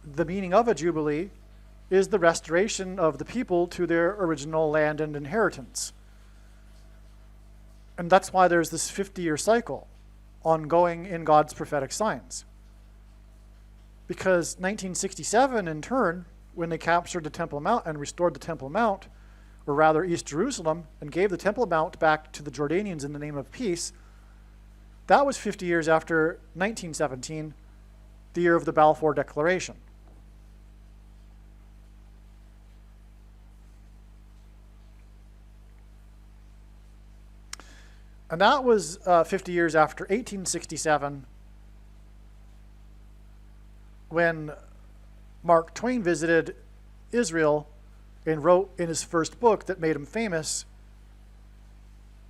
The meaning of a Jubilee is the restoration of the people to their original land and inheritance. And that's why there's this 50-year cycle ongoing in God's prophetic signs. Because 1967, in turn, when they captured the Temple Mount and restored the Temple Mount, or rather East Jerusalem, and gave the Temple Mount back to the Jordanians in the name of peace, that was 50 years after 1917, the year of the Balfour Declaration. And that was 50 years after 1867, when Mark Twain visited Israel and wrote in his first book that made him famous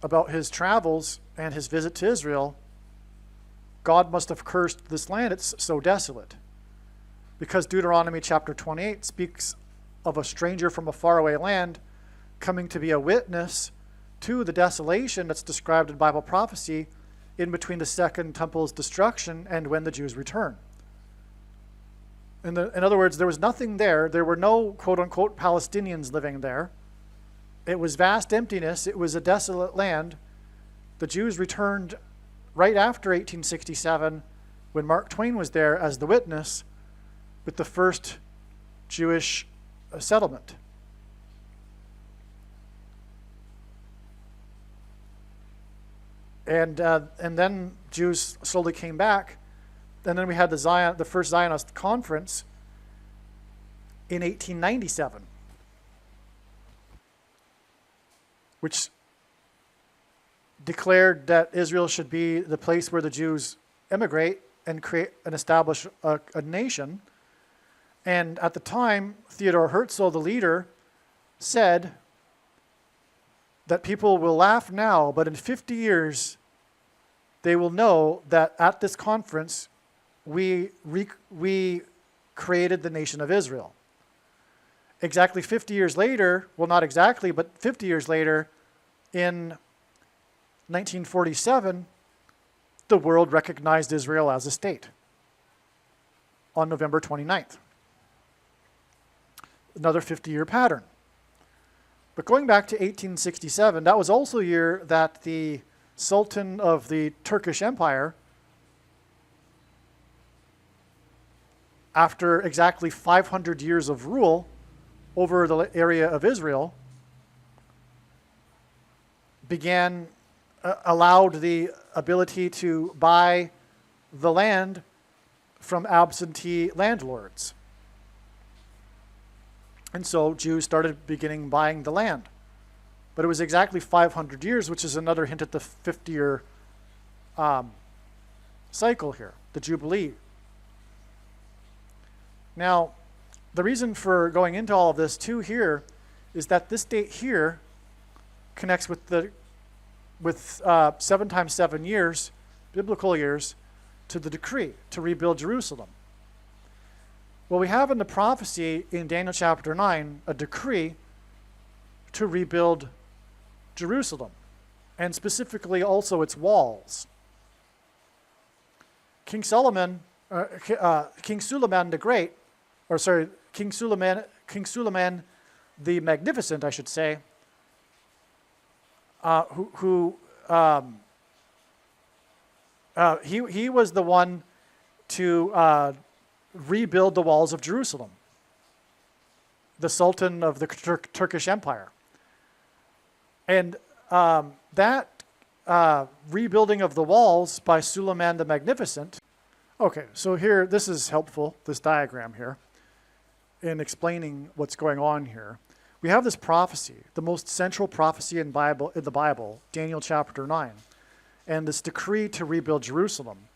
about his travels and his visit to Israel. God must have cursed this land, it's so desolate. Because Deuteronomy chapter 28 speaks of a stranger from a faraway land coming to be a witness to the desolation that's described in Bible prophecy in between the Second Temple's destruction and when the Jews return. In other words, there was nothing there. There were no quote-unquote Palestinians living there. It was vast emptiness. It was a desolate land. The Jews returned right after 1867 when Mark Twain was there as the witness with the first Jewish settlement. And then Jews slowly came back. And then we had the first Zionist conference in 1897, which declared that Israel should be the place where the Jews immigrate and create and establish a nation. And at the time, Theodor Herzl, the leader, said that people will laugh now, but in 50 years, they will know that at this conference, we created the nation of Israel. Exactly 50 years later, well, not exactly, but 50 years later, in 1947, the world recognized Israel as a state on November 29th. Another 50-year pattern. But going back to 1867, that was also a year that the Sultan of the Turkish Empire, after exactly 500 years of rule over the area of Israel, allowed the ability to buy the land from absentee landlords. And so Jews started buying the land. But it was exactly 500 years, which is another hint at the 50-year cycle here, the Jubilee. Now, the reason for going into all of this too here is that this date here connects with 7 times 7 years, biblical years, to the decree to rebuild Jerusalem. Well, we have in the prophecy in Daniel chapter 9 a decree to rebuild Jerusalem, and specifically also its walls. King Suleiman the Great, King Suleiman the Magnificent, I should say, he was the one to rebuild the walls of Jerusalem, the Sultan of the Turkish Empire. And that rebuilding of the walls by Suleiman the Magnificent. Okay, so here, this is helpful, this diagram here, in explaining what's going on here. We have this prophecy, the most central prophecy in the Bible, Daniel chapter 9, and this decree to rebuild Jerusalem,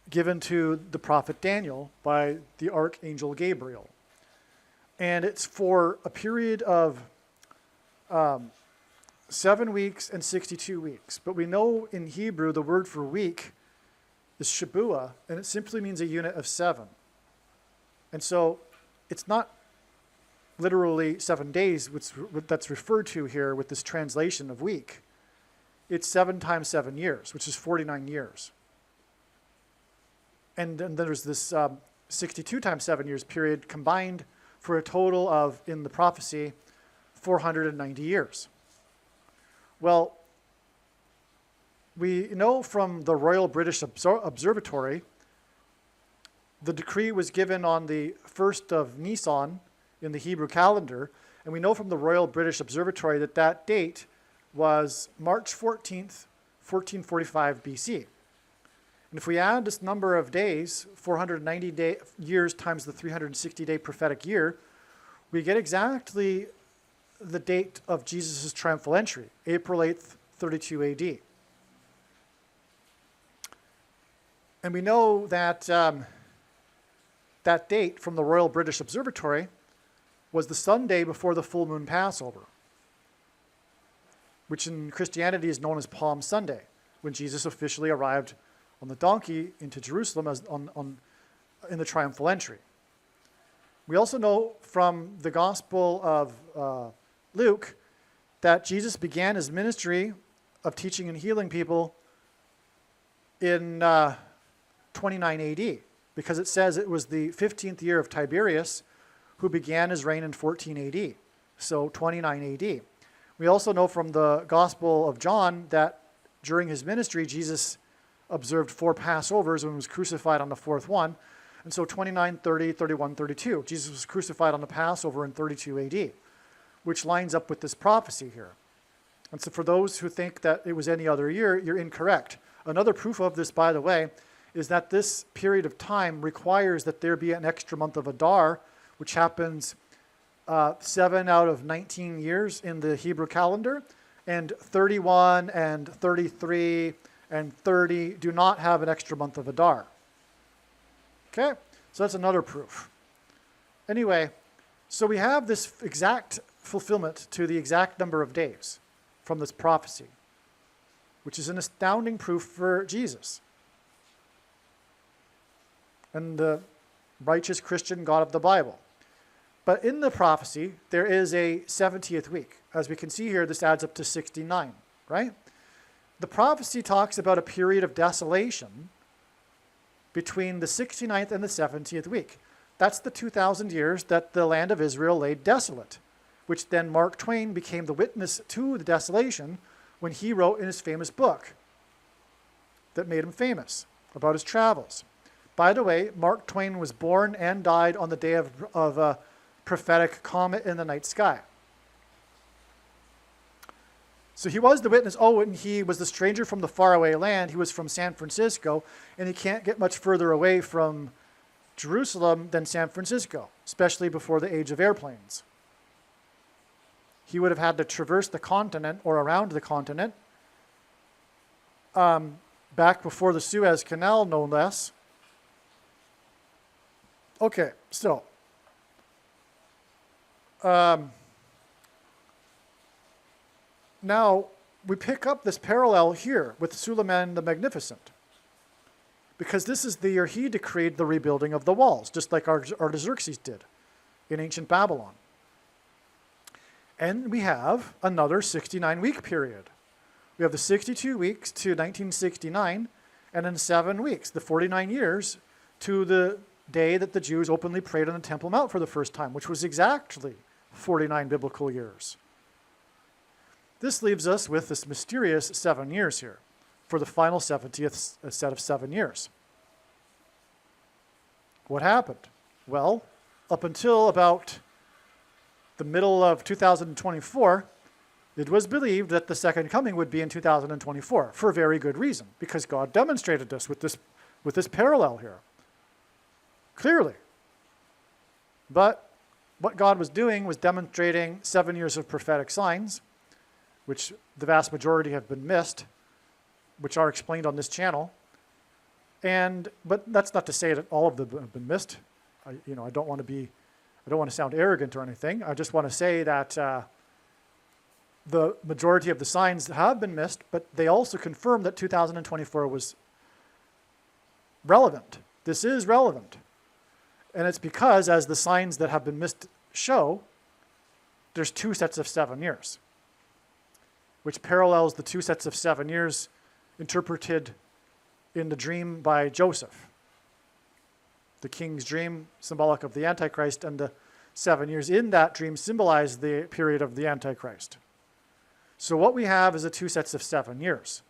given to the prophet Daniel by the archangel Gabriel. And it's for a period of 7 weeks and 62 weeks. But we know in Hebrew the word for week is Shabua, and it simply means a unit of 7. And so it's not literally 7 days that's referred to here with this translation of week. It's 7 times 7 years, which is 49 years. And then there's this 62 times 7 years period combined for a total of, in the prophecy, 490 years. Well, we know from the Royal British Observatory, the decree was given on the 1st of Nisan in the Hebrew calendar, and we know from the Royal British Observatory that that date was March 14th, 1445 BC. And if we add this number of days, 490 years times the 360-day prophetic year, we get exactly the date of Jesus' triumphal entry, April 8th, 32 AD. And we know that that date from the Royal British Observatory was the Sunday before the full moon Passover, which in Christianity is known as Palm Sunday, when Jesus officially arrived on the donkey into Jerusalem in the triumphal entry. We also know from the Gospel of Luke that Jesus began his ministry of teaching and healing people in 29 AD, because it says it was the 15th year of Tiberius who began his reign in 14 AD, so 29 AD. We also know from the Gospel of John that during his ministry, Jesus observed 4 Passovers and was crucified on the 4th one, and so 29, 30, 31, 32. Jesus was crucified on the Passover in 32 AD, which lines up with this prophecy here. And so for those who think that it was any other year, you're incorrect. Another proof of this, by the way, is that this period of time requires that there be an extra month of Adar, which happens 7 out of 19 years in the Hebrew calendar, and 31 and 33 and 30 do not have an extra month of Adar. Okay, so that's another proof. Anyway, so we have this exact fulfillment to the exact number of days from this prophecy, which is an astounding proof for Jesus and the righteous Christian God of the Bible. But in the prophecy, there is a 70th week. As we can see here, this adds up to 69, right? The prophecy talks about a period of desolation between the 69th and the 70th week. That's the 2,000 years that the land of Israel lay desolate, which then Mark Twain became the witness to the desolation when he wrote in his famous book that made him famous about his travels. By the way, Mark Twain was born and died on the day of a prophetic comet in the night sky. So he was the witness. Oh, and he was the stranger from the faraway land. He was from San Francisco, and he can't get much further away from Jerusalem than San Francisco, especially before the age of airplanes. He would have had to traverse the continent or around the continent back before the Suez Canal, no less. Okay, so now we pick up this parallel here with Suleiman the Magnificent, because this is the year he decreed the rebuilding of the walls, just like Artaxerxes did in ancient Babylon. And we have another 69-week period. We have the 62 weeks to 1969, and then 7 weeks, the 49 years, to the day that the Jews openly prayed on the Temple Mount for the first time, which was exactly 49 biblical years. This leaves us with this mysterious 7 years here for the final 70th set of 7 years. What happened? Well, up until about the middle of 2024, it was believed that the second coming would be in 2024 for a very good reason, because God demonstrated this with this parallel here. Clearly. But what God was doing was demonstrating 7 years of prophetic signs, which the vast majority have been missed, which are explained on this channel. But that's not to say that all of them have been missed. I don't want to sound arrogant or anything. I just want to say that the majority of the signs have been missed, but they also confirm that 2024 was relevant. This is relevant. And it's because, as the signs that have been missed show, there's 2 sets of 7 years, which parallels the 2 sets of 7 years interpreted in the dream by Joseph. The king's dream, symbolic of the Antichrist, and the 7 years in that dream symbolize the period of the Antichrist. So what we have is 2 sets of 7 years.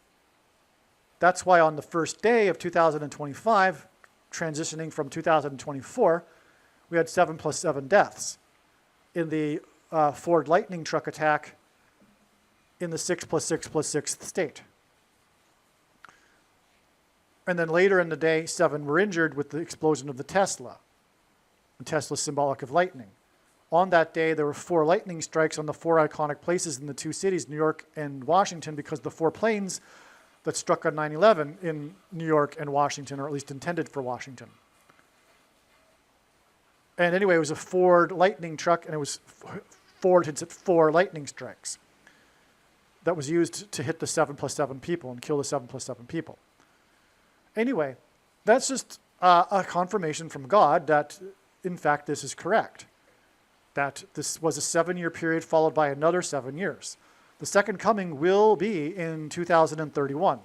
That's why on the first day of 2025, transitioning from 2024, we had 7 plus 7 deaths in the Ford Lightning truck attack in the 6 plus 6 plus 6 state. And then later in the day, 7 were injured with the explosion of the Tesla. And Tesla is symbolic of lightning. on that day, there were 4 lightning strikes on the 4 iconic places in the 2 cities, New York and Washington, because the 4 planes that struck on 9/11 in New York and Washington, or at least intended for Washington. And anyway, it was a Ford lightning truck, and it was Ford had set 4 lightning strikes that was used to hit the 7+7 people and kill the 7+7 people. Anyway, that's just a confirmation from God that, in fact, this is correct. That this was a 7-year period followed by another 7 years. The second coming will be in 2031,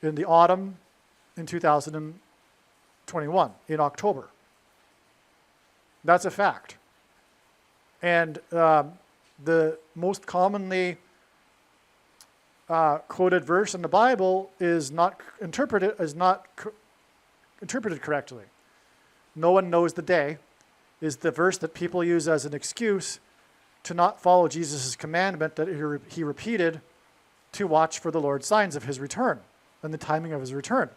in the autumn in 2021, in October. That's a fact. And the most commonly quoted verse in the Bible is not interpreted correctly. No one knows the day is the verse that people use as an excuse to not follow Jesus' commandment that he repeated to watch for the Lord's signs of his return and the timing of his return.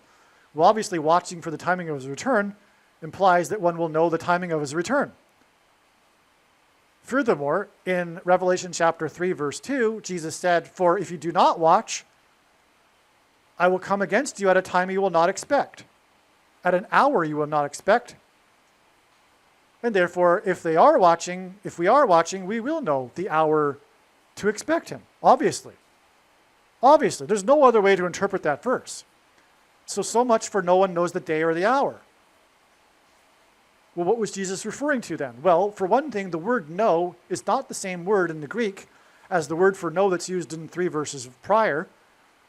Well, obviously, watching for the timing of his return implies that one will know the timing of his return. Furthermore, in Revelation chapter 3, verse 2, Jesus said, "For if you do not watch, I will come against you at a time you will not expect, at an hour you will not expect. And therefore, if we are watching, we will know the hour to expect him." Obviously. Obviously. There's no other way to interpret that verse. So much for no one knows the day or the hour. Well, what was Jesus referring to then? Well, for one thing, the word know is not the same word in the Greek as the word for know that's used in 3 verses prior,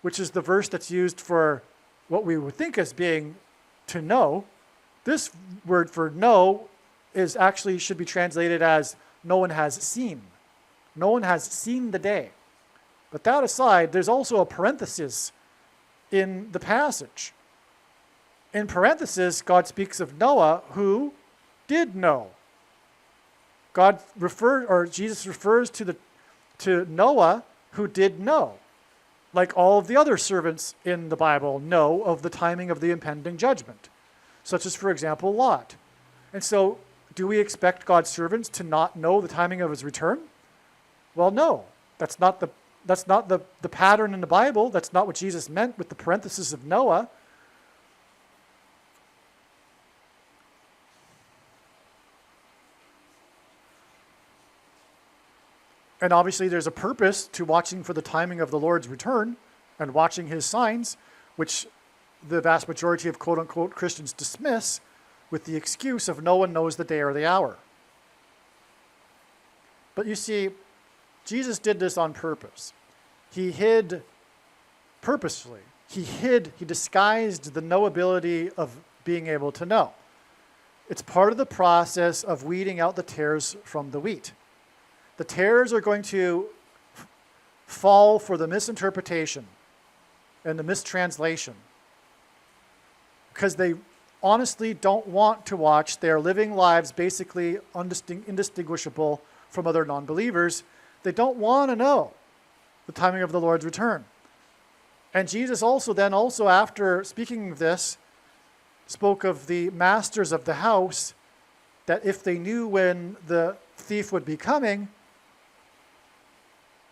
which is the verse that's used for what we would think as being to know. This word for know is actually should be translated as no one has seen. No one has seen the day. But that aside, there's also a parenthesis in the passage. In parenthesis, God speaks of Noah who did know. Jesus refers to Noah who did know. Like all of the other servants in the Bible know of the timing of the impending judgment, such as, for example, Lot. And so, do we expect God's servants to not know the timing of his return? Well, no. That's not the pattern in the Bible. That's not what Jesus meant with the parenthesis of Noah. And obviously there's a purpose to watching for the timing of the Lord's return and watching his signs, which the vast majority of quote-unquote Christians dismiss with the excuse of no one knows the day or the hour. But you see, Jesus did this on purpose. He hid purposefully. He disguised the knowability of being able to know. It's part of the process of weeding out the tares from the wheat. The tares are going to fall for the misinterpretation and the mistranslation because they honestly don't want to watch. They're living lives basically indistinguishable from other non-believers. They don't want to know the timing of the Lord's return. And Jesus also after speaking of this, spoke of the masters of the house, that if they knew when the thief would be coming,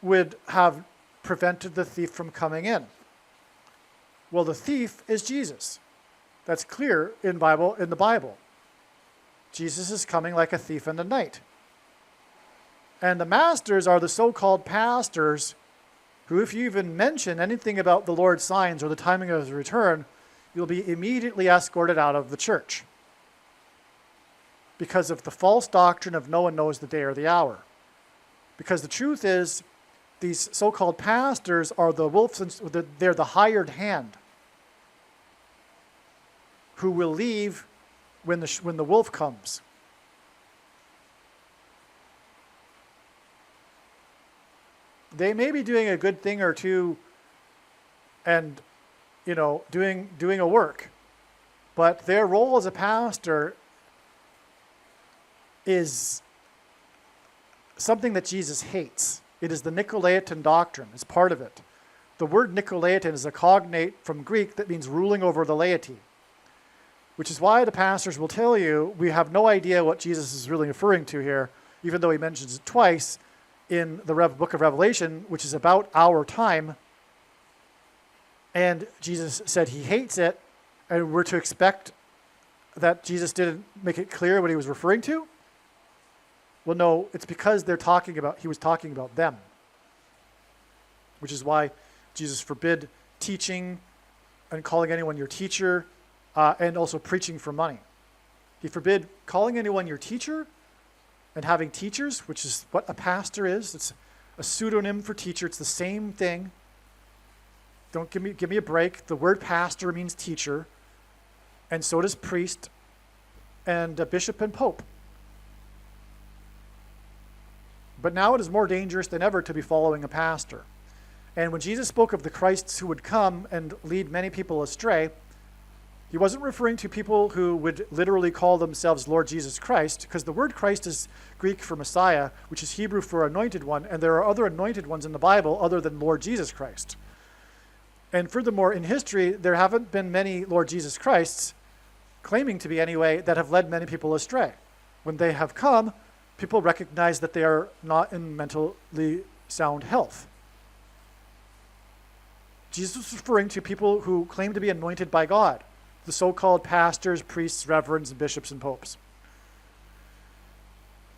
would have prevented the thief from coming in. Well, the thief is Jesus. That's clear in the Bible. Jesus is coming like a thief in the night. And the masters are the so-called pastors who, if you even mention anything about the Lord's signs or the timing of his return, you'll be immediately escorted out of the church because of the false doctrine of no one knows the day or the hour. Because the truth is, these so-called pastors are the wolves, they're the hired hand who will leave when the wolf comes. They may be doing a good thing or two and, doing a work, but their role as a pastor is something that Jesus hates. It is the Nicolaitan doctrine. It's part of it. The word Nicolaitan is a cognate from Greek that means ruling over the laity, which is why the pastors will tell you, we have no idea what Jesus is really referring to here. even though he mentions it twice in the book of Revelation, which is about our time. And Jesus said he hates it, and we're to expect that Jesus didn't make it clear what he was referring to? Well, no, it's because he was talking about them, which is why Jesus forbid teaching and calling anyone your teacher, and also preaching for money. He forbid calling anyone your teacher and having teachers, which is what a pastor is. It's a pseudonym for teacher. It's the same thing. Don't give me a break. The word pastor means teacher, and so does priest and bishop and pope. But now it is more dangerous than ever to be following a pastor. And when Jesus spoke of the Christs who would come and lead many people astray, he wasn't referring to people who would literally call themselves Lord Jesus Christ, because the word Christ is Greek for Messiah, which is Hebrew for anointed one, and there are other anointed ones in the Bible other than Lord Jesus Christ. And furthermore, in history, there haven't been many Lord Jesus Christs, claiming to be anyway, that have led many people astray. When they have come, people recognize that they are not in mentally sound health. Jesus was referring to people who claim to be anointed by God, the so-called pastors, priests, reverends, bishops, and popes.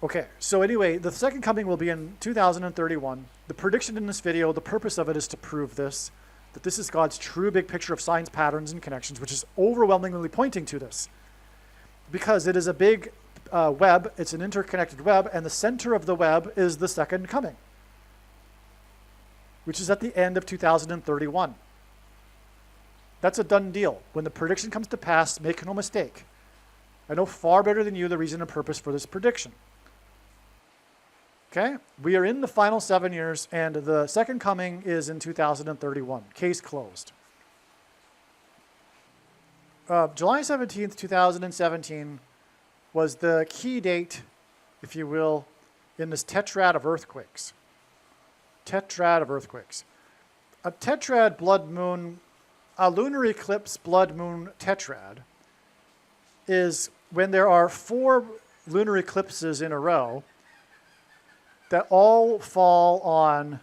Okay, so anyway, the second coming will be in 2031. The prediction in this video, the purpose of it is to prove this, that this is God's true big picture of signs, patterns, and connections, which is overwhelmingly pointing to this. Because it is a big web, it's an interconnected web, and the center of the web is the second coming, which is at the end of 2031. That's a done deal. When the prediction comes to pass, make no mistake. I know far better than you the reason and purpose for this prediction. Okay? We are in the final 7 years, and the second coming is in 2031. Case closed. July 17th, 2017 was the key date, if you will, in this tetrad of earthquakes. Tetrad of earthquakes. A tetrad blood moon, a lunar eclipse blood moon tetrad is when there are 4 lunar eclipses in a row that all fall on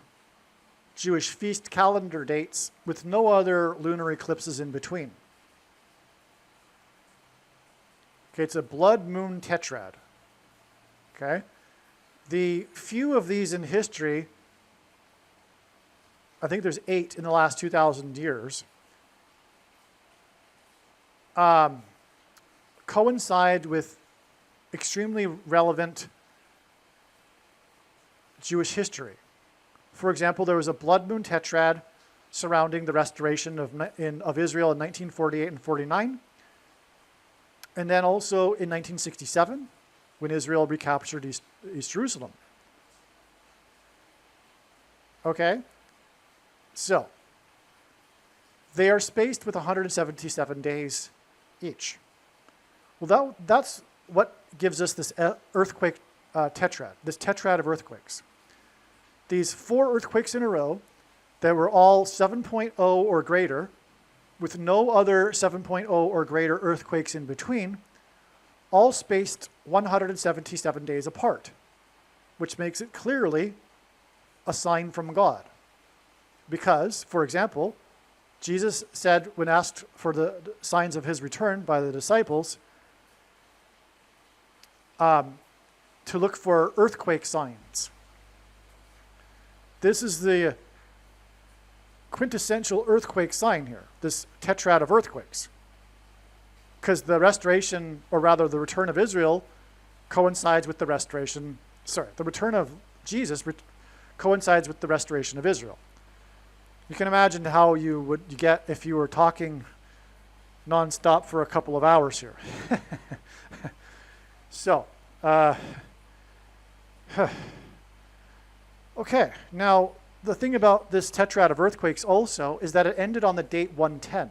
Jewish feast calendar dates with no other lunar eclipses in between. Okay, it's a blood moon tetrad. Okay? The few of these in history, I think there's 8 in the last 2,000 years, coincide with extremely relevant Jewish history. For example, there was a blood moon tetrad surrounding the restoration of Israel in 1948 and 49. And then also in 1967, when Israel recaptured East Jerusalem. Okay? So, they are spaced with 177 days each. Well, that's what gives us this earthquake tetrad, this tetrad of earthquakes. These 4 earthquakes in a row that were all 7.0 or greater, with no other 7.0 or greater earthquakes in between, all spaced 177 days apart, which makes it clearly a sign from God. Because, for example, Jesus said when asked for the signs of his return by the disciples, to look for earthquake signs. This is the quintessential earthquake sign here, this tetrad of earthquakes. Because the restoration, or rather the return of Israel, coincides with the return of Jesus coincides with the restoration of Israel. You can imagine how you get if you were talking nonstop for a couple of hours here. So, okay, now the thing about this tetrad of earthquakes also is that it ended on the date 110.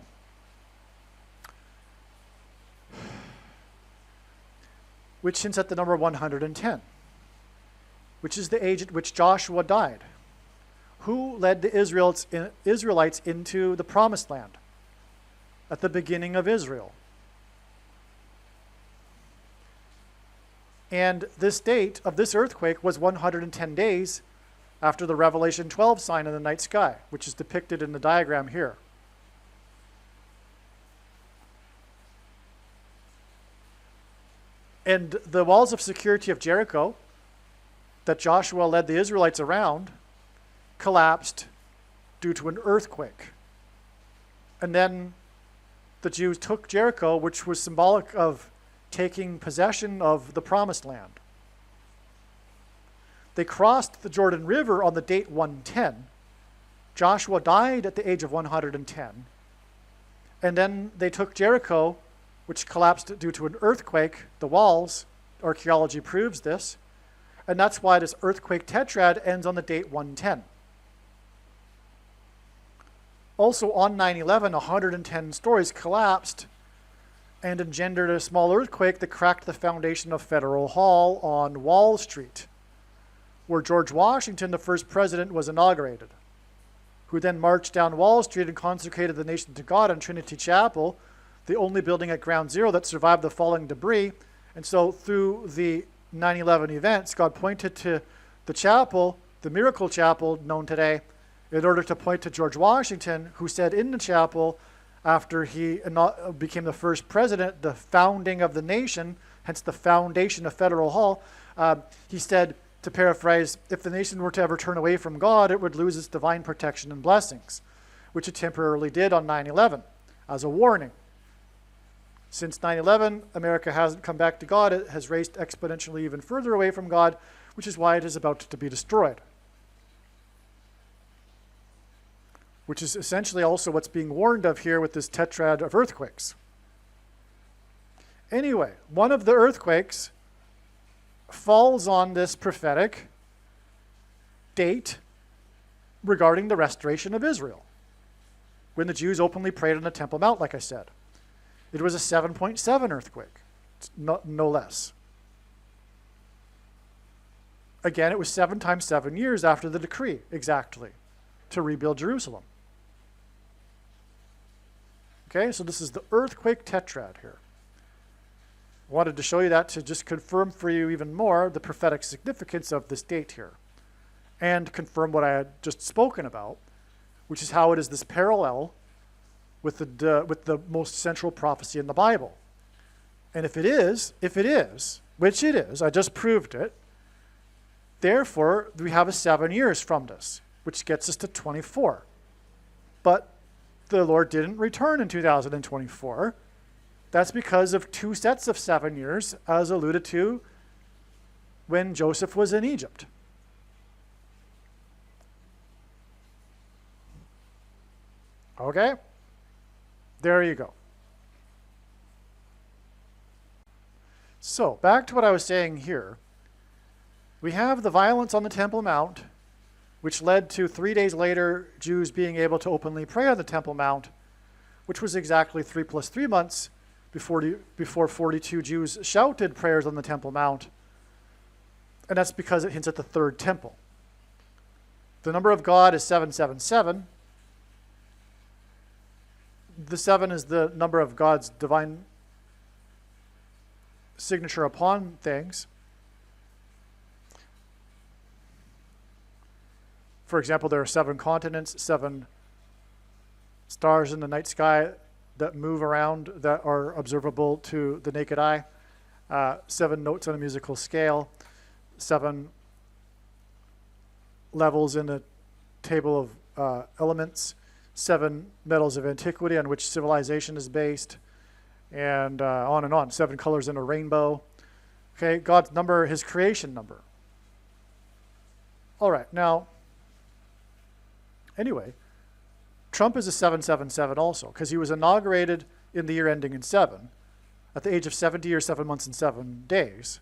Which hints at the number 110, which is the age at which Joshua died. Who led the Israelites into the promised land at the beginning of Israel? And this date of this earthquake was 110 days after the Revelation 12 sign in the night sky, which is depicted in the diagram here. And the walls of security of Jericho that Joshua led the Israelites around collapsed due to an earthquake. And then the Jews took Jericho, which was symbolic of taking possession of the promised land. They crossed the Jordan River on the date 110. Joshua died at the age of 110. And then they took Jericho, which collapsed due to an earthquake, the walls. Archaeology proves this. And that's why this earthquake tetrad ends on the date 110. Also on 9/11, 110 stories collapsed and engendered a small earthquake that cracked the foundation of Federal Hall on Wall Street, where George Washington, the first president, was inaugurated, who then marched down Wall Street and consecrated the nation to God in Trinity Chapel, the only building at Ground Zero that survived the falling debris. And so through the 9/11 events, God pointed to the chapel, the miracle chapel known today, in order to point to George Washington, who said in the chapel, after he became the first president, the founding of the nation, hence the foundation of Federal Hall, he said, to paraphrase, if the nation were to ever turn away from God, it would lose its divine protection and blessings, which it temporarily did on 9/11 as a warning. Since 9/11, America hasn't come back to God. It has raced exponentially even further away from God, which is why it is about to be destroyed. Which is essentially also what's being warned of here with this tetrad of earthquakes. Anyway, one of the earthquakes falls on this prophetic date regarding the restoration of Israel, when the Jews openly prayed on the Temple Mount, like I said. It was a 7.7 earthquake, no less. Again, it was 7 times 7 years after the decree, exactly, to rebuild Jerusalem. Okay, so this is the earthquake tetrad here. I wanted to show you that to just confirm for you even more the prophetic significance of this date here, and confirm what I had just spoken about, which is how it is this parallel with the most central prophecy in the Bible. And if it is, which it is, I just proved it, therefore we have a 7 years from this, which gets us to 24. But the Lord didn't return in 2024. That's because of 2 sets of 7 years, as alluded to when Joseph was in Egypt. Okay? There you go. So, back to what I was saying here. We have the violence on the Temple Mount, which led to 3 days later Jews being able to openly pray on the Temple Mount, which was exactly 3 plus 3 months before 42 Jews shouted prayers on the Temple Mount. And that's because it hints at the third temple. The number of God is 777. The 7 is the number of God's divine signature upon things. For example, there are 7 continents, 7 stars in the night sky that move around that are observable to the naked eye, 7 notes on a musical scale, 7 levels in the table of elements, 7 metals of antiquity on which civilization is based, and on and on. 7 colors in a rainbow. Okay, God's number, his creation number. All right, now, anyway, Trump is a 777 also, because he was inaugurated in the year ending in 7, at the age of 70 years, 7 months, and 7 days.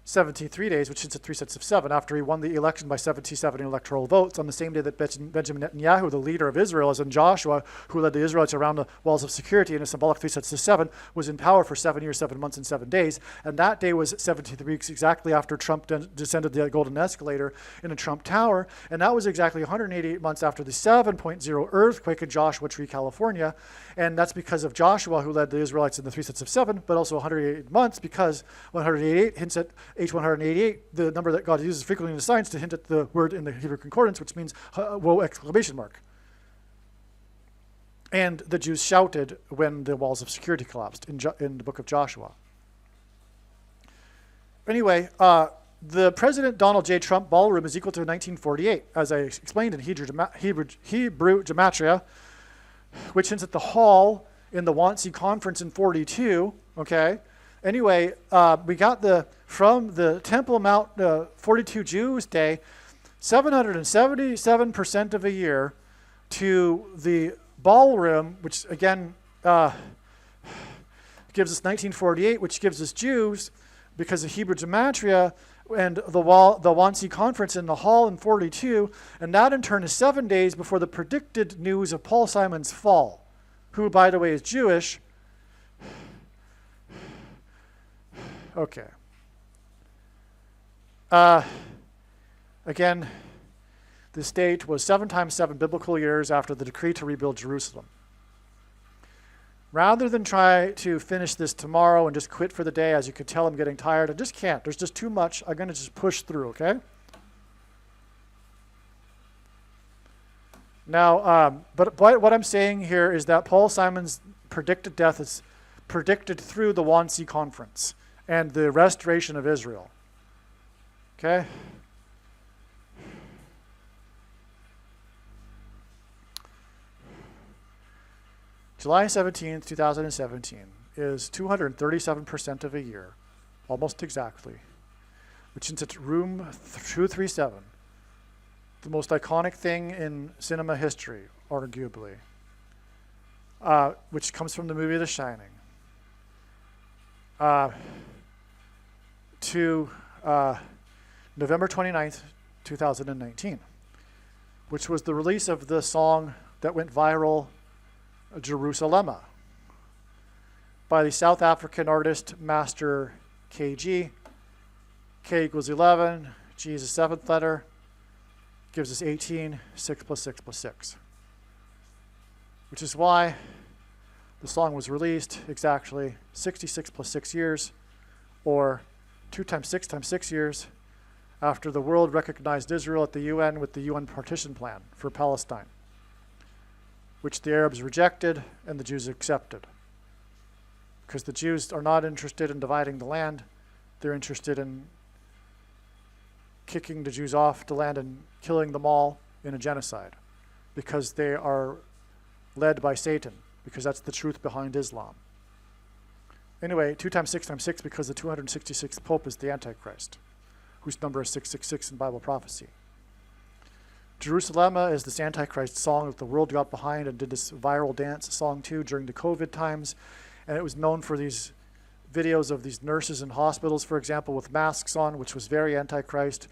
73 days, which is at 3 sets of 7, after he won the election by 77 electoral votes on the same day that Benjamin Netanyahu, the leader of Israel, as in Joshua, who led the Israelites around the walls of security in a symbolic 3 sets of 7, was in power for 7 years, 7 months, and 7 days. And that day was 73 weeks exactly after Trump descended the golden escalator in a Trump Tower. And that was exactly 188 months after the 7.0 earthquake in Joshua Tree, California. And that's because of Joshua, who led the Israelites in the 3 sets of 7, but also 188 months because 188 hints at H188, the number that God uses frequently in the science to hint at the word in the Hebrew concordance, which means woe exclamation mark. And the Jews shouted when the walls of security collapsed in the book of Joshua. Anyway, the President Donald J. Trump ballroom is equal to 1948, as I explained in Hebrew Gematria, which hints at the hall in the Wannsee Conference in 42, okay? Anyway, we got from the Temple Mount 42 Jews Day, 777% of a year to the ballroom, which again gives us 1948, which gives us Jews, because of Hebrew Gematria and the Wannsee Conference in the hall in 42, and that in turn is 7 days before the predicted news of Paul Simon's fall, who, by the way, is Jewish. Okay. Again, this date was 7 times 7 biblical years after the decree to rebuild Jerusalem. Rather than try to finish this tomorrow and just quit for the day, as you can tell I'm getting tired, I just can't. There's just too much. I'm going to just push through, okay? Now, but what I'm saying here is that Paul Simon's predicted death is predicted through the Wannsee Conference and the restoration of Israel. Okay? July 17th, 2017 is 237% of a year, almost exactly, which is at room 237, the most iconic thing in cinema history, arguably, which comes from the movie The Shining. To November 29th, 2019, which was the release of the song that went viral, Jerusalema, by the South African artist Master KG. K equals 11, G is the 7th letter, gives us 18, 6 plus 6 plus 6. Which is why the song was released exactly 66 plus 6 years, or 2 times 6 times 6 years, after the world recognized Israel at the UN with the UN partition plan for Palestine, which the Arabs rejected and the Jews accepted. Because the Jews are not interested in dividing the land, they're interested in kicking the Jews off the land and killing them all in a genocide, because they are led by Satan, because that's the truth behind Islam. Anyway, 2 times 6 times 6, because the 266th Pope is the Antichrist, whose number is 666 in Bible prophecy. Jerusalema is this Antichrist song that the world got behind and did this viral dance song to during the COVID times. And it was known for these videos of these nurses in hospitals, for example, with masks on, which was very Antichrist,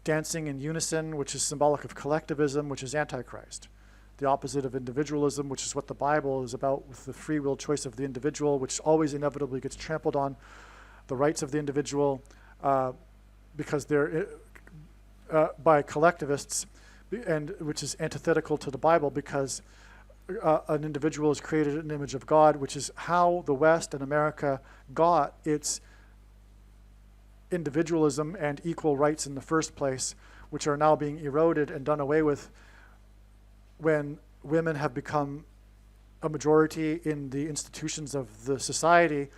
dancing in unison, which is symbolic of collectivism, which is Antichrist. The opposite of individualism, which is what the Bible is about, with the free will choice of the individual, which always inevitably gets trampled on, the rights of the individual, because they're by collectivists, and which is antithetical to the Bible, because an individual is created in the image of God, which is how the West and America got its individualism and equal rights in the first place, which are now being eroded and done away with when women have become a majority in the institutions of the society,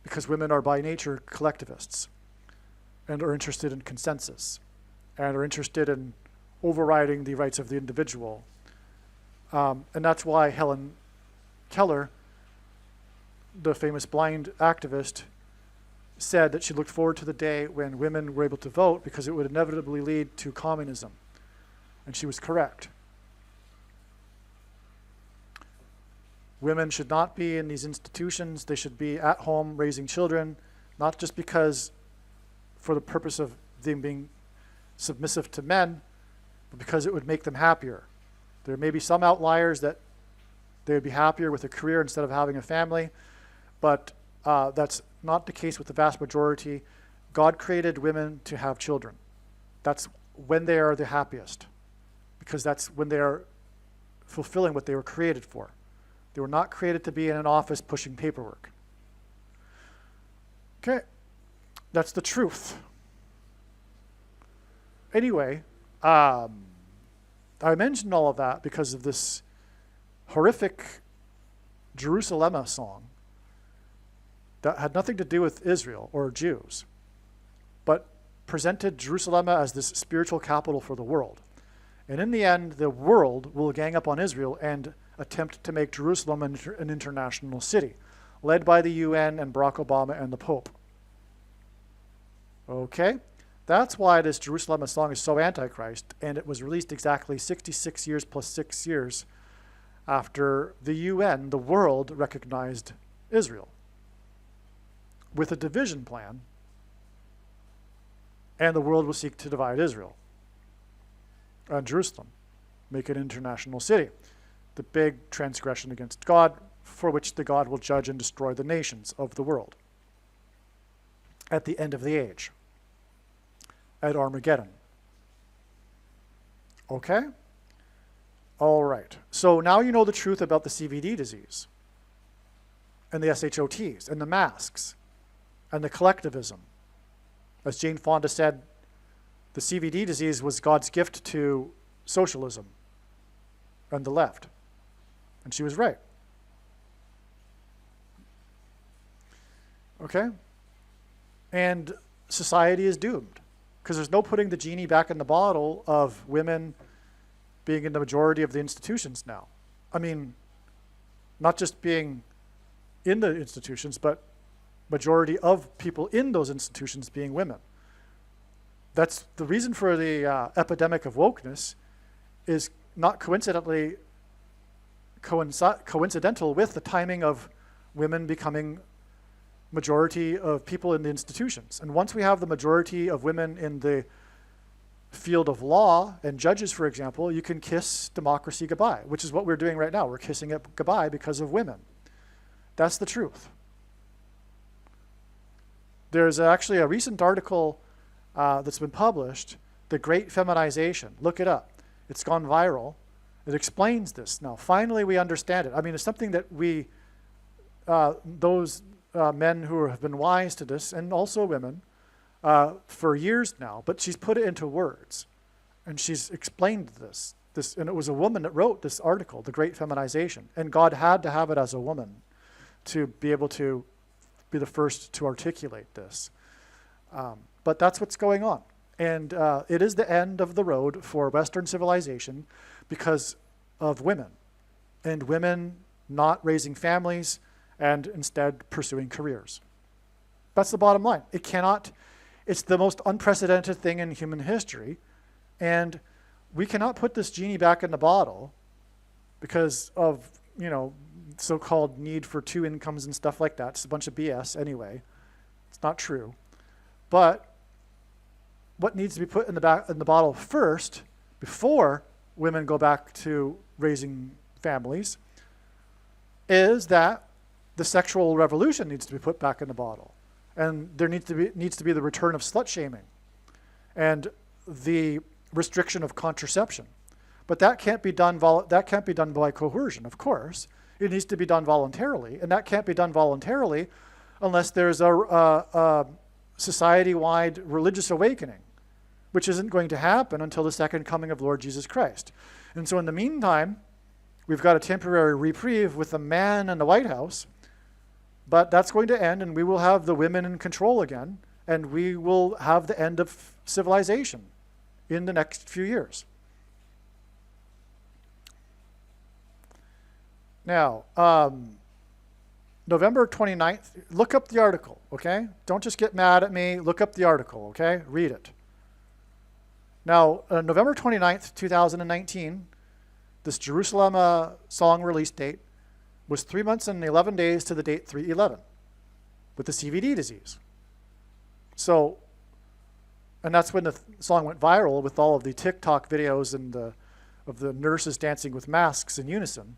because women are by nature collectivists and are interested in consensus and are interested in overriding the rights of the individual. And that's why Helen Keller, the famous blind activist, said that she looked forward to the day when women were able to vote, because it would inevitably lead to communism. And she was correct. Women should not be in these institutions. They should be at home raising children, not just because for the purpose of them being submissive to men, but because it would make them happier. There may be some outliers that they would be happier with a career instead of having a family, but that's not the case with the vast majority. God created women to have children. That's when they are the happiest, because that's when they are fulfilling what they were created for. They were not created to be in an office pushing paperwork. Okay, that's the truth. Anyway, I mentioned all of that because of this horrific Jerusalem song that had nothing to do with Israel or Jews, but presented Jerusalem as this spiritual capital for the world. And in the end, the world will gang up on Israel and attempt to make Jerusalem an international city, led by the UN and Barack Obama and the Pope. Okay? That's why this Jerusalem song is so antichrist, and it was released exactly 66 years plus 6 years after the UN, the world, recognized Israel with a division plan, and the world will seek to divide Israel and Jerusalem, make it an international city. The big transgression against God, for which the God will judge and destroy the nations of the world at the end of the age, at Armageddon. Okay? All right. So now you know the truth about the CVD disease and the SHOTs and the masks and the collectivism. As Jane Fonda said, the CVD disease was God's gift to socialism and the left. And she was right. Okay? And society is doomed, because there's no putting the genie back in the bottle of women being in the majority of the institutions now. I mean, not just being in the institutions, but majority of people in those institutions being women. That's the reason for the epidemic of wokeness is not coincidentally coincidental with the timing of women becoming majority of people in the institutions. And once we have the majority of women in the field of law and judges, for example, you can kiss democracy goodbye, which is what we're doing right now. We're kissing it goodbye because of women. That's the truth. There's actually a recent article that's been published, The Great Feminization. Look it up. It's gone viral. It explains this. Now, finally, we understand it. I mean, it's something that we, those men who have been wise to this, and also women, for years now, but she's put it into words, and she's explained this. And it was a woman that wrote this article, The Great Feminization, and God had to have it as a woman to be able to be the first to articulate this. But that's what's going on. And it is the end of the road for Western civilization because of women, and women not raising families and instead pursuing careers. That's the bottom line. It's the most unprecedented thing in human history, and we cannot put this genie back in the bottle because of, so-called need for two incomes and stuff like that. It's a bunch of BS anyway. It's not true. But what needs to be put in the bottle first, before women go back to raising families, is that the sexual revolution needs to be put back in the bottle. And there needs to be the return of slut shaming and the restriction of contraception. But that can't be done by coercion, of course. It needs to be done voluntarily, and that can't be done voluntarily unless there's a society-wide religious awakening, which isn't going to happen until the second coming of Lord Jesus Christ. And so in the meantime, we've got a temporary reprieve with the man in the White House, but that's going to end, and we will have the women in control again, and we will have the end of civilization in the next few years. Now, November 29th, look up the article, okay? Don't just get mad at me. Look up the article, okay? Read it. Now, November 29th, 2019, this Jerusalem song release date was 3 months and 11 days to the date 3/11 with the CVD disease. So And that's when the song went viral with all of the TikTok videos and of the nurses dancing with masks in unison.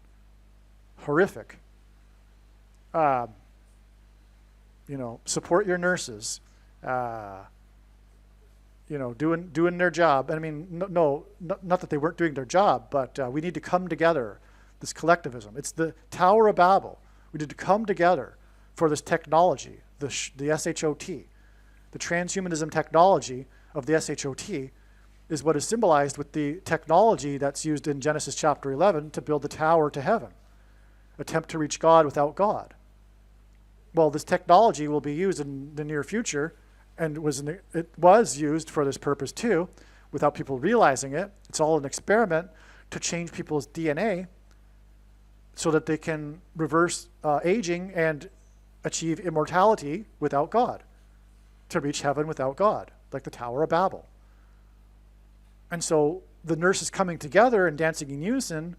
Horrific. Support your nurses. Doing their job. I mean, not that they weren't doing their job, but we need to come together, this collectivism. It's the Tower of Babel. We need to come together for this technology, the SHOT. The transhumanism technology of the SHOT is what is symbolized with the technology that's used in Genesis chapter 11 to build the tower to heaven. Attempt to reach God without God. Well, this technology will be used in the near future, and it was used for this purpose too, without people realizing it. It's all an experiment to change people's DNA so that they can reverse aging and achieve immortality without God, to reach heaven without God, like the Tower of Babel. And so the nurses coming together and dancing in unison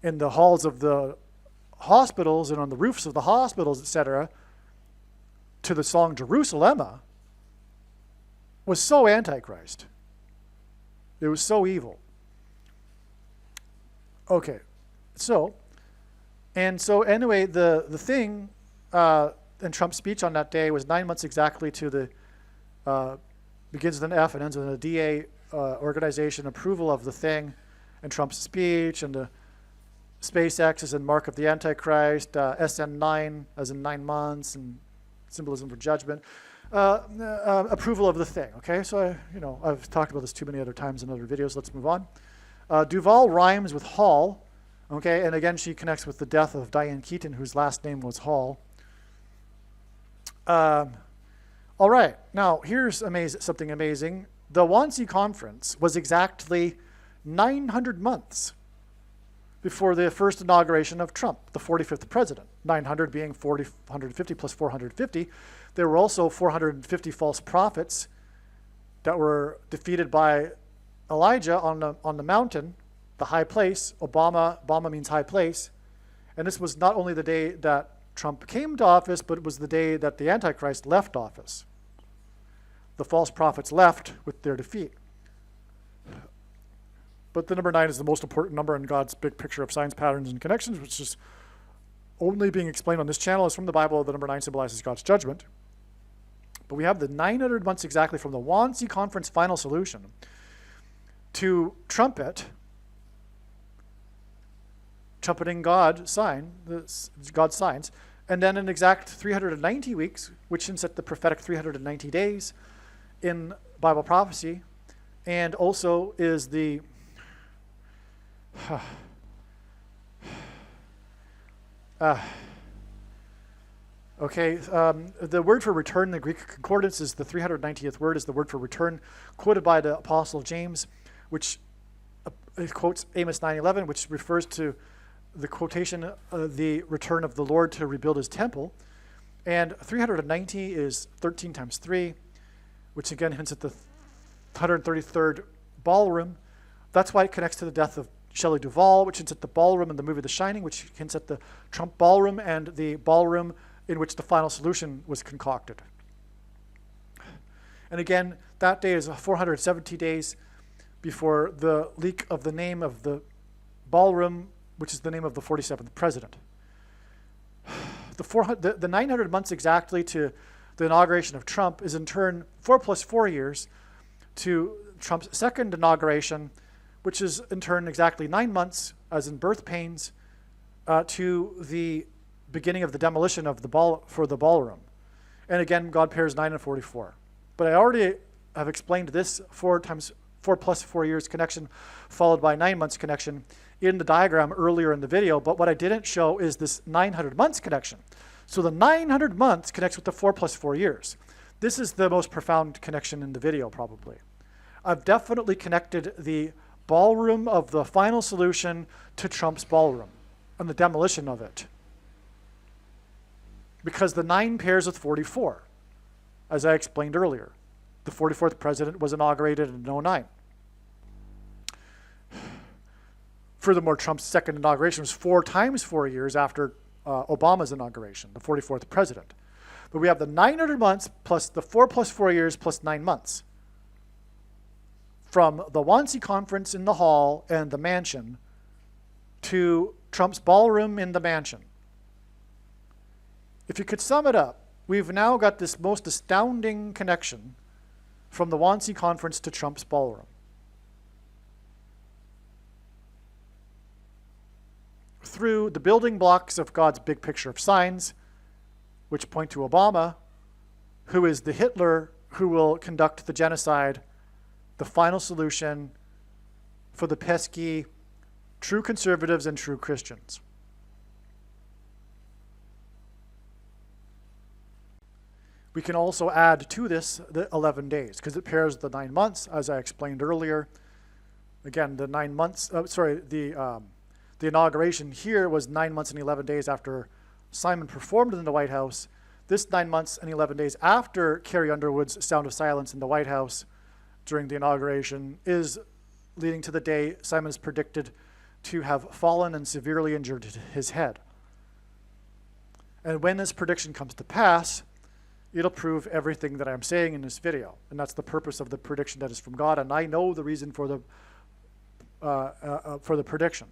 in the halls of the hospitals and on the roofs of the hospitals, etc., to the song Jerusalema was so antichrist. It was so evil. Okay, so anyway, the thing in Trump's speech on that day was 9 months exactly to the, begins with an F and ends with a DA organization approval of the thing, and Trump's speech, and the SpaceX as in mark of the Antichrist, SN9 as in 9 months, and symbolism for judgment. Approval of the thing, okay? So, I've talked about this too many other times in other videos. Let's move on. Duval rhymes with Hall, okay? And again, she connects with the death of Diane Keaton, whose last name was Hall. All right, now here's something amazing. The Wannsee Conference was exactly 900 months before the first inauguration of Trump, the 45th president. 900 being 450 plus 450. There were also 450 false prophets that were defeated by Elijah on the mountain, the high place. Obama means high place. And this was not only the day that Trump came to office, but it was the day that the Antichrist left office. The false prophets left with their defeat. But the number 9 is the most important number in God's big picture of signs, patterns, and connections, which is only being explained on this channel. Is from the Bible. The number 9 symbolizes God's judgment. But we have the 900 months exactly from the Wannsee Conference final solution to trumpeting God's signs, and then an exact 390 weeks, which hints at the prophetic 390 days in Bible prophecy, and also is the the word for return in the Greek concordance is the 390th word is the word for return, quoted by the Apostle James, which quotes Amos 9:11, which refers to the quotation, the return of the Lord to rebuild his temple. And 390 is 13 times 3, which again hints at the 133rd ballroom. That's why it connects to the death of Shelley Duvall, which hints at the ballroom in the movie The Shining, which hints at the Trump ballroom and the ballroom in which the final solution was concocted. And again, that day is 470 days before the leak of the name of the ballroom, which is the name of the 47th president. The 900 months exactly to the inauguration of Trump is in turn 4 plus 4 years to Trump's second inauguration, which is in turn exactly 9 months, as in birth pains, to the beginning of the demolition of the ballroom. And again, God pairs 9 and 44. But I already have explained this 4 plus 4 years connection followed by 9 months connection in the diagram earlier in the video, but what I didn't show is this 900 months connection. So the 900 months connects with the 4 plus 4 years. This is the most profound connection in the video, probably. I've definitely connected the ballroom of the final solution to Trump's ballroom and the demolition of it, because the 9 pairs with 44, as I explained earlier. The 44th president was inaugurated in 2009. Furthermore, Trump's second inauguration was 4 times 4 years after Obama's inauguration, the 44th president. But we have the 900 months plus the 4 plus 4 years plus 9 months. from the Wannsee Conference in the hall and the mansion to Trump's ballroom in the mansion. If you could sum it up, we've now got this most astounding connection from the Wannsee Conference to Trump's ballroom. Through the building blocks of God's big picture of signs, which point to Obama, who is the Hitler who will conduct the genocide, the final solution for the pesky true conservatives and true Christians. We can also add to this the 11 days, because it pairs the 9 months, as I explained earlier. Again, the 9 months, the inauguration here was 9 months and 11 days after Simon performed in the White House. This 9 months and 11 days after Carrie Underwood's Sound of Silence in the White House during the inauguration is leading to the day Simon is predicted to have fallen and severely injured his head. And when this prediction comes to pass, it'll prove everything that I'm saying in this video. And that's the purpose of the prediction that is from God. And I know the reason for the prediction.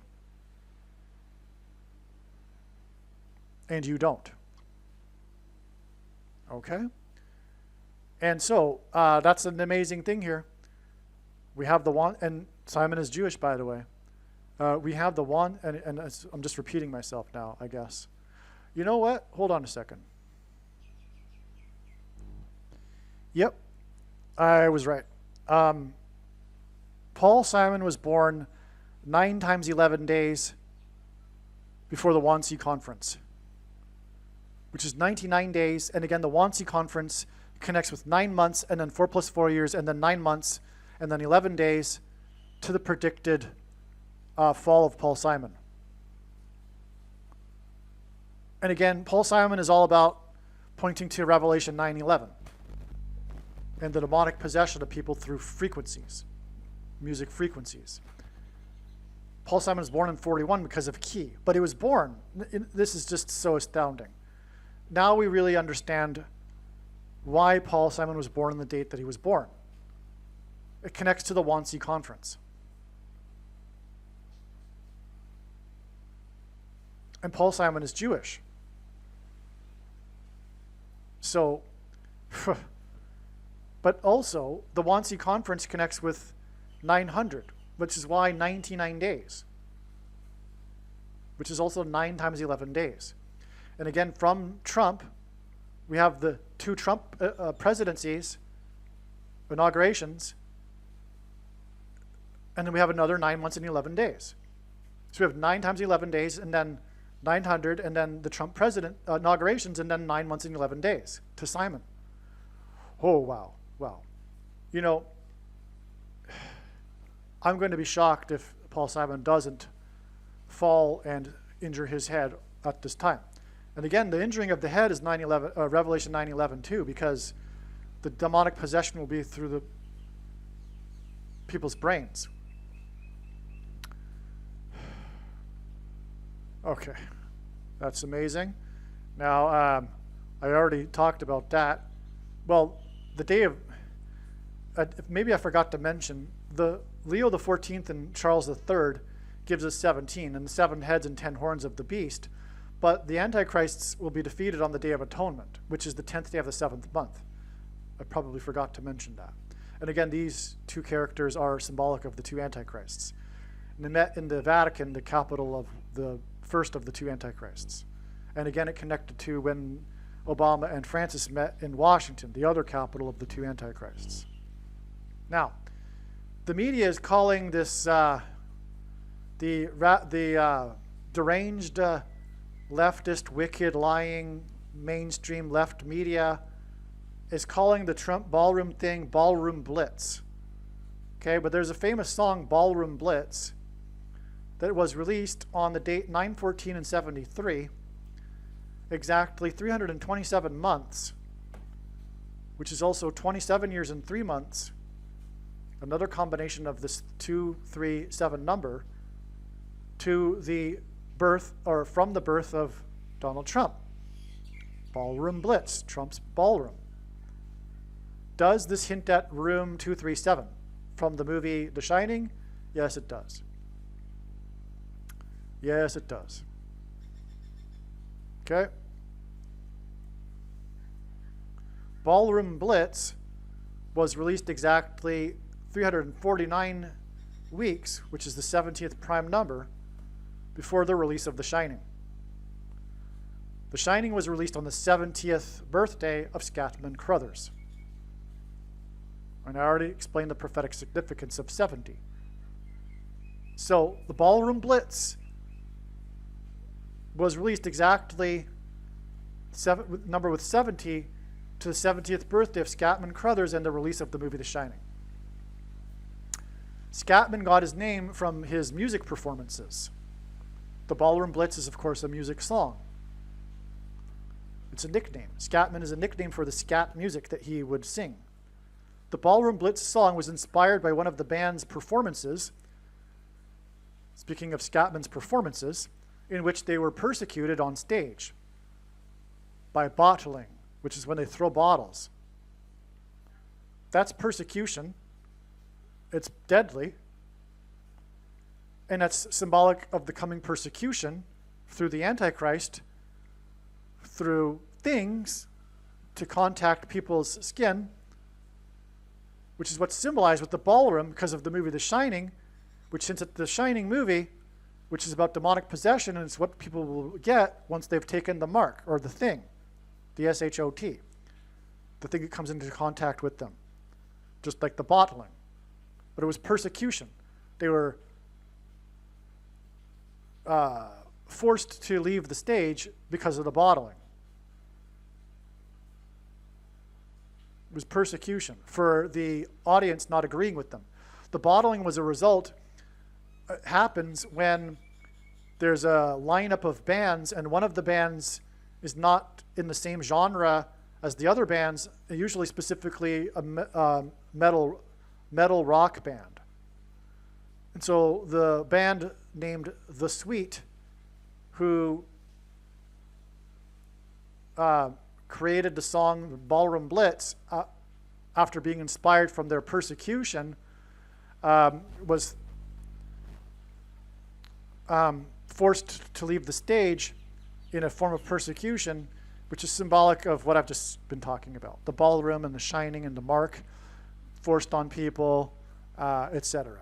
And you don't. Okay? And so that's an amazing thing here. We have the one, and Simon is Jewish, by the way. We have the one, and I'm just repeating myself now, I guess. You know what? Hold on a second. Yep, I was right. Paul Simon was born 9 times 11 days before the Wannsee Conference, which is 99 days. And again, the Wannsee Conference connects with 9 months, and then 4 plus 4 years, and then 9 months, and then 11 days to the predicted fall of Paul Simon. And again, Paul Simon is all about pointing to Revelation 9:11 and the demonic possession of people through frequencies, music frequencies. Paul Simon was born in 41 because of Key, but he was born. This is just so astounding. Now we really understand why Paul Simon was born on the date that he was born. It connects to the Wannsee Conference. And Paul Simon is Jewish. So, but also the Wannsee Conference connects with 900, which is why 99 days, which is also 9 times 11 days. And again, from Trump, we have the 2 Trump presidencies, inaugurations, and then we have another 9 months and 11 days. So we have 9 times 11 days, and then 900, and then the Trump president inaugurations, and then 9 months and 11 days to Simon. Oh, wow. Wow. You know, I'm going to be shocked if Paul Simon doesn't fall and injure his head at this time. And again, the injuring of the head is Revelation 9:11 too, because the demonic possession will be through the people's brains. Okay, that's amazing. Now, I already talked about that. Well, the day of, maybe I forgot to mention, the Leo the 14th and Charles the 3rd gives us 17, and the 7 heads and 10 horns of the beast. But the Antichrists will be defeated on the Day of Atonement, which is the 10th day of the 7th month. I probably forgot to mention that. And again, these 2 characters are symbolic of the 2 Antichrists. And they met in the Vatican, the capital of the first of the 2 Antichrists. And again, it connected to when Obama and Francis met in Washington, the other capital of the 2 Antichrists. Now, the media is calling this the deranged, leftist, wicked, lying, mainstream left media is calling the Trump ballroom thing Ballroom Blitz. Okay, but there's a famous song, Ballroom Blitz, that was released on the date 9/14 and 73, exactly 327 months, which is also 27 years and 3 months, another combination of this 2, 3, 7 number, to the birth, or from the birth of Donald Trump. Ballroom Blitz, Trump's ballroom. Does this hint at room 237 from the movie The Shining? Yes, it does. Yes, it does. Okay. Ballroom Blitz was released exactly 349 weeks, which is the 70th prime number, before the release of The Shining. The Shining was released on the 70th birthday of Scatman Crothers. And I already explained the prophetic significance of 70. So the Ballroom Blitz was released exactly number with 70 to the 70th birthday of Scatman Crothers and the release of the movie The Shining. Scatman got his name from his music performances. The Ballroom Blitz is, of course, a music song. It's a nickname. Scatman is a nickname for the scat music that he would sing. The Ballroom Blitz song was inspired by one of the band's performances, speaking of Scatman's performances, in which they were persecuted on stage by bottling, which is when they throw bottles. That's persecution. It's deadly. And that's symbolic of the coming persecution through the Antichrist, through things to contact people's skin, which is what's symbolized with the ballroom because of the movie The Shining, which, since it's the Shining movie, which is about demonic possession, and it's what people will get once they've taken the mark, or the thing, the S-H-O-T, the thing that comes into contact with them, just like the bottling. But it was persecution. They were forced to leave the stage because of the bottling. It was persecution for the audience not agreeing with them. The bottling was a result. It happens when there's a lineup of bands and one of the bands is not in the same genre as the other bands, usually specifically a metal rock band. And so the band named The Sweet, who created the song Ballroom Blitz after being inspired from their persecution, was forced to leave the stage in a form of persecution, which is symbolic of what I've just been talking about. The ballroom and the shining and the mark forced on people, etc.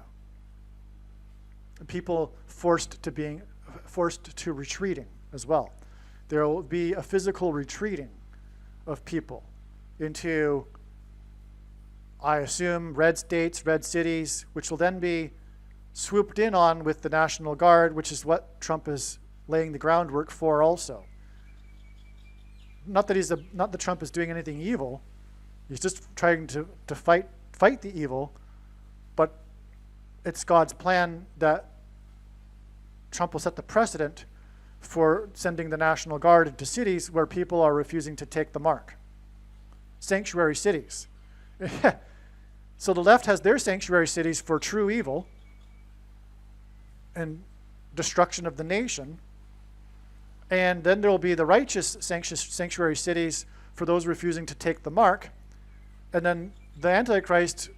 People forced to retreating as well. There will be a physical retreating of people into, I assume, red states, red cities, which will then be swooped in on with the National Guard, which is what Trump is laying the groundwork for also. Not that Trump is doing anything evil. He's just trying to fight the evil, but it's God's plan that Trump will set the precedent for sending the National Guard into cities where people are refusing to take the mark. Sanctuary cities. So the left has their sanctuary cities for true evil and destruction of the nation. And then there will be the righteous sanctuary cities for those refusing to take the mark. And then the Antichrist,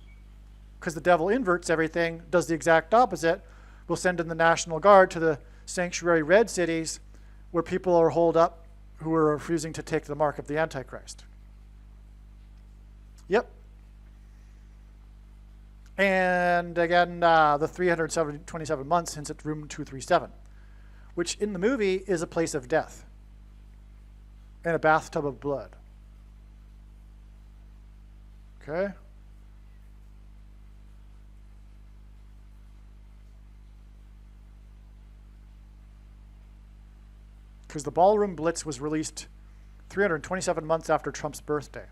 because the devil inverts everything, does the exact opposite. Will send in the National Guard to the sanctuary red cities where people are holed up who are refusing to take the mark of the Antichrist. Yep. And again, the 327 months, hence it's room 237, which in the movie is a place of death and a bathtub of blood. Okay? Because the Ballroom Blitz was released 327 months after Trump's birthday.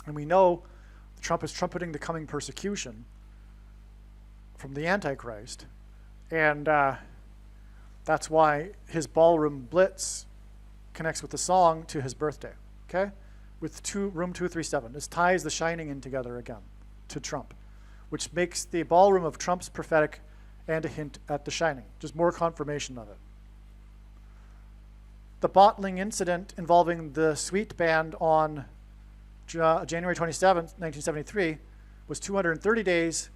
And we know Trump is trumpeting the coming persecution from the Antichrist. And that's why his Ballroom Blitz connects with the song to his birthday. Okay? With room 237. This ties The Shining in together again to Trump, which makes the ballroom of Trump's prophetic and a hint at The Shining. Just more confirmation of it. The bottling incident involving the Sweet Band on January 27th, 1973, was 230 days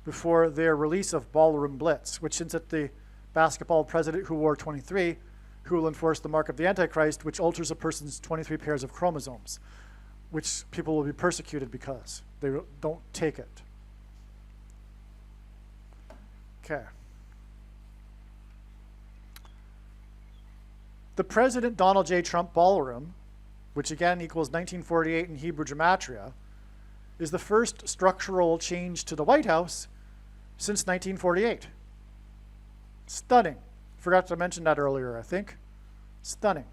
before their release of Ballroom Blitz, which hints at the basketball president who wore 23, who will enforce the mark of the Antichrist, which alters a person's 23 pairs of chromosomes, which people will be persecuted because they don't take it. Okay. The President Donald J. Trump Ballroom, which again equals 1948 in Hebrew Gematria, is the first structural change to the White House since 1948. Stunning. Forgot to mention that earlier, I think. Stunning.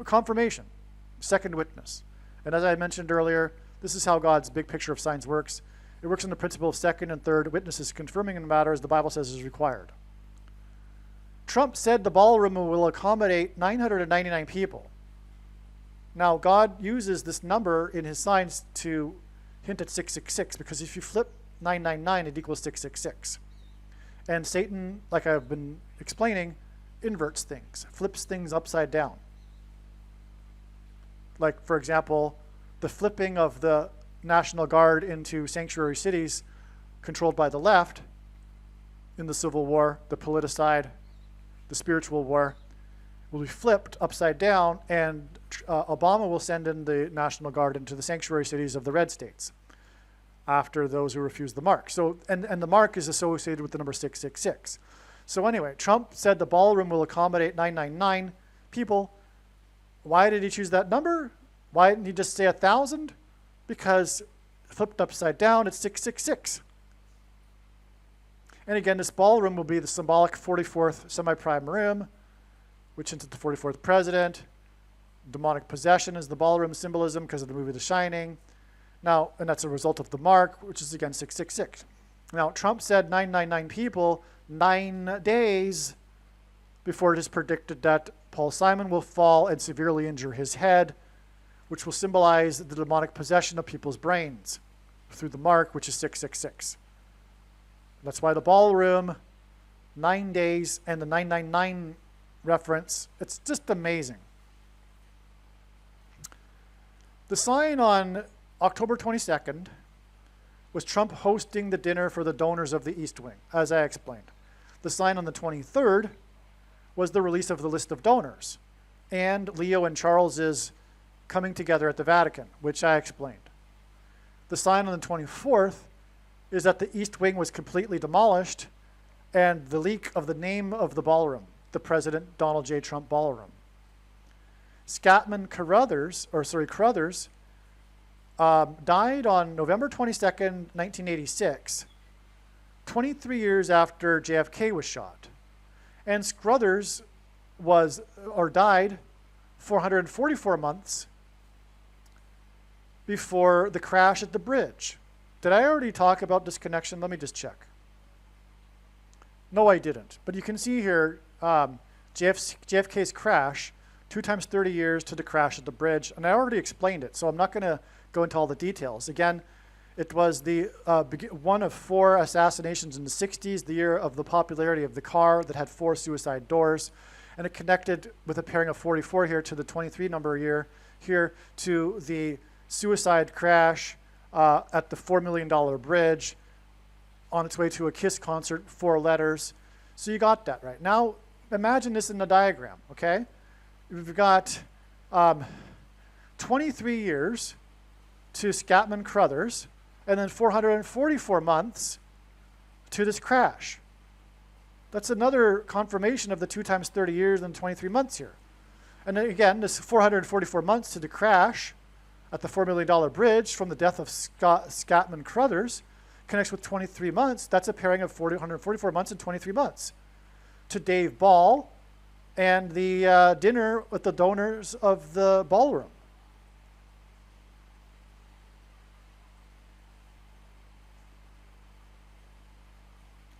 Confirmation. Second witness. And as I mentioned earlier, this is how God's big picture of signs works. It works on the principle of second and third witnesses confirming in the matter as the Bible says is required. Trump said the ballroom will accommodate 999 people. Now, God uses this number in his signs to hint at 666, because if you flip 999, it equals 666. And Satan, like I've been explaining, inverts things, flips things upside down. Like, for example, the flipping of the National Guard into sanctuary cities controlled by the left in the Civil War, the politicide, the spiritual war, will be flipped upside down, and Obama will send in the National Guard into the sanctuary cities of the red states after those who refuse the mark. So, and the mark is associated with the number 666. So anyway, Trump said the ballroom will accommodate 999 people. Why did he choose that number? Why didn't he just say 1,000? Because flipped upside down, it's 666. And again, this ballroom will be the symbolic 44th semi-prime room, which hints at the 44th president. Demonic possession is the ballroom symbolism because of the movie The Shining. Now, and that's a result of the mark, which is again 666. Now, Trump said 999 people 9 days before it is predicted that Paul Simon will fall and severely injure his head, which will symbolize the demonic possession of people's brains through the mark, which is 666. That's why the ballroom, 9 days, and the 999 reference, it's just amazing. The sign on October 22nd was Trump hosting the dinner for the donors of the East Wing, as I explained. The sign on the 23rd was the release of the list of donors, and Leo and Charles's coming together at the Vatican, which I explained. The sign on the 24th is that the East Wing was completely demolished, and the leak of the name of the ballroom, the President Donald J. Trump Ballroom. Scatman Crothers died on November 22nd, 1986, 23 years after JFK was shot. And Scrothers died 444 months before the crash at the bridge. Did I already talk about this connection? Let me just check. No, I didn't. But you can see here JFK's crash, 2 times 30 years to the crash at the bridge. And I already explained it, so I'm not going to go into all the details. Again, it was the one of 4 assassinations in the 60s, the year of the popularity of the car that had 4 suicide doors. And it connected with a pairing of 44 here to the 23 number year here to the suicide crash at the $4 million bridge on its way to a KISS concert, 4 letters. So you got that right. Now, imagine this in the diagram, okay? We've got 23 years to Scatman Crothers, and then 444 months to this crash. That's another confirmation of the 2 times 30 years and 23 months here. And then again, this 444 months to the crash at the $4 million bridge from the death of Scatman Crothers connects with 23 months. That's a pairing of 144 months and 23 months. To Dave Ball and the dinner with the donors of the ballroom.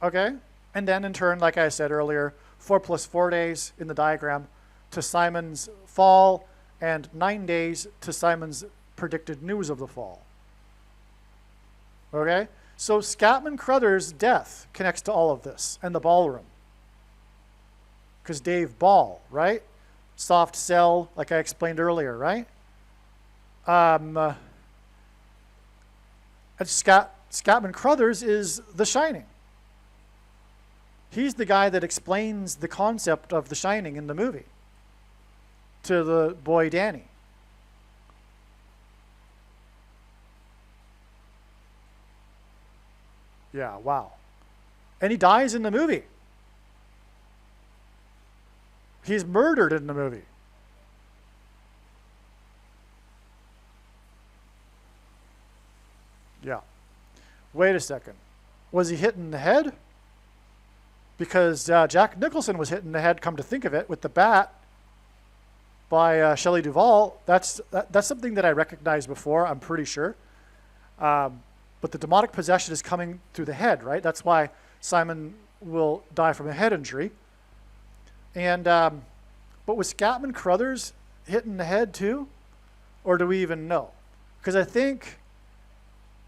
Okay? And then in turn, like I said earlier, 4 plus 4 days in the diagram to Simon's fall, and 9 days to Simon's predicted news of the fall. Okay? So Scatman Crothers' death connects to all of this, and the ballroom. Because Dave Ball, right? soft sell, like I explained earlier, right? And Scatman Crothers is The Shining. He's the guy that explains the concept of The Shining in the movie to the boy Danny. Yeah, wow. And he dies in the movie. He's murdered in the movie. Yeah. Wait a second. Was he hit in the head? Because Jack Nicholson was hit in the head, come to think of it, with the bat by Shelley Duvall. That's something that I recognized before, I'm pretty sure. But the demonic possession is coming through the head, right? That's why Simon will die from a head injury. And but was Scatman Crothers hit in the head too? Or do we even know? Because I think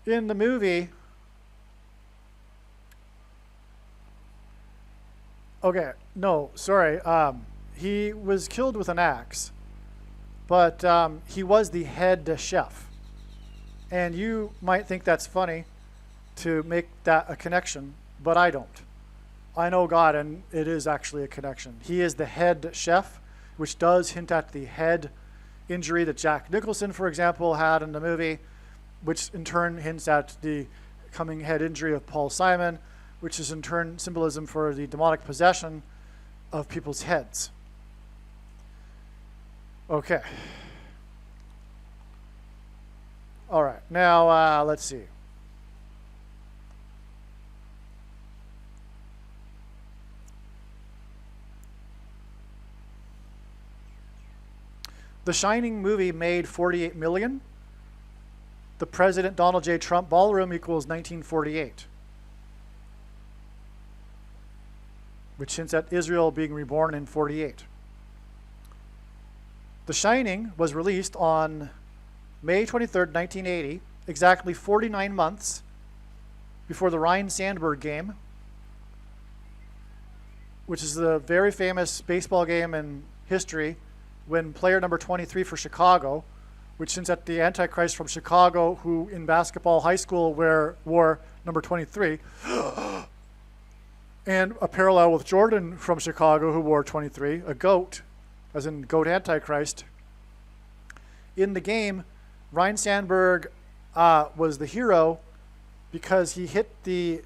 in the movie, okay, no, sorry. He was killed with an axe, but he was the head chef. And you might think that's funny to make that a connection, but I don't. I know God, and it is actually a connection. He is the head chef, which does hint at the head injury that Jack Nicholson, for example, had in the movie, which in turn hints at the coming head injury of Paul Simon, which is in turn symbolism for the demonic possession of people's heads. Okay. All right, now let's see. The Shining movie made $48 million. The President Donald J. Trump Ballroom equals 1948, which hints at Israel being reborn in 48. The Shining was released on May 23rd, 1980, exactly 49 months before the Ryne Sandberg game, which is the very famous baseball game in history when player number 23 for Chicago, which hints at the Antichrist from Chicago, who in basketball high school wore number 23, and a parallel with Jordan from Chicago, who wore 23, a goat, as in goat Antichrist. In the game, Ryne Sandberg was the hero because he hit the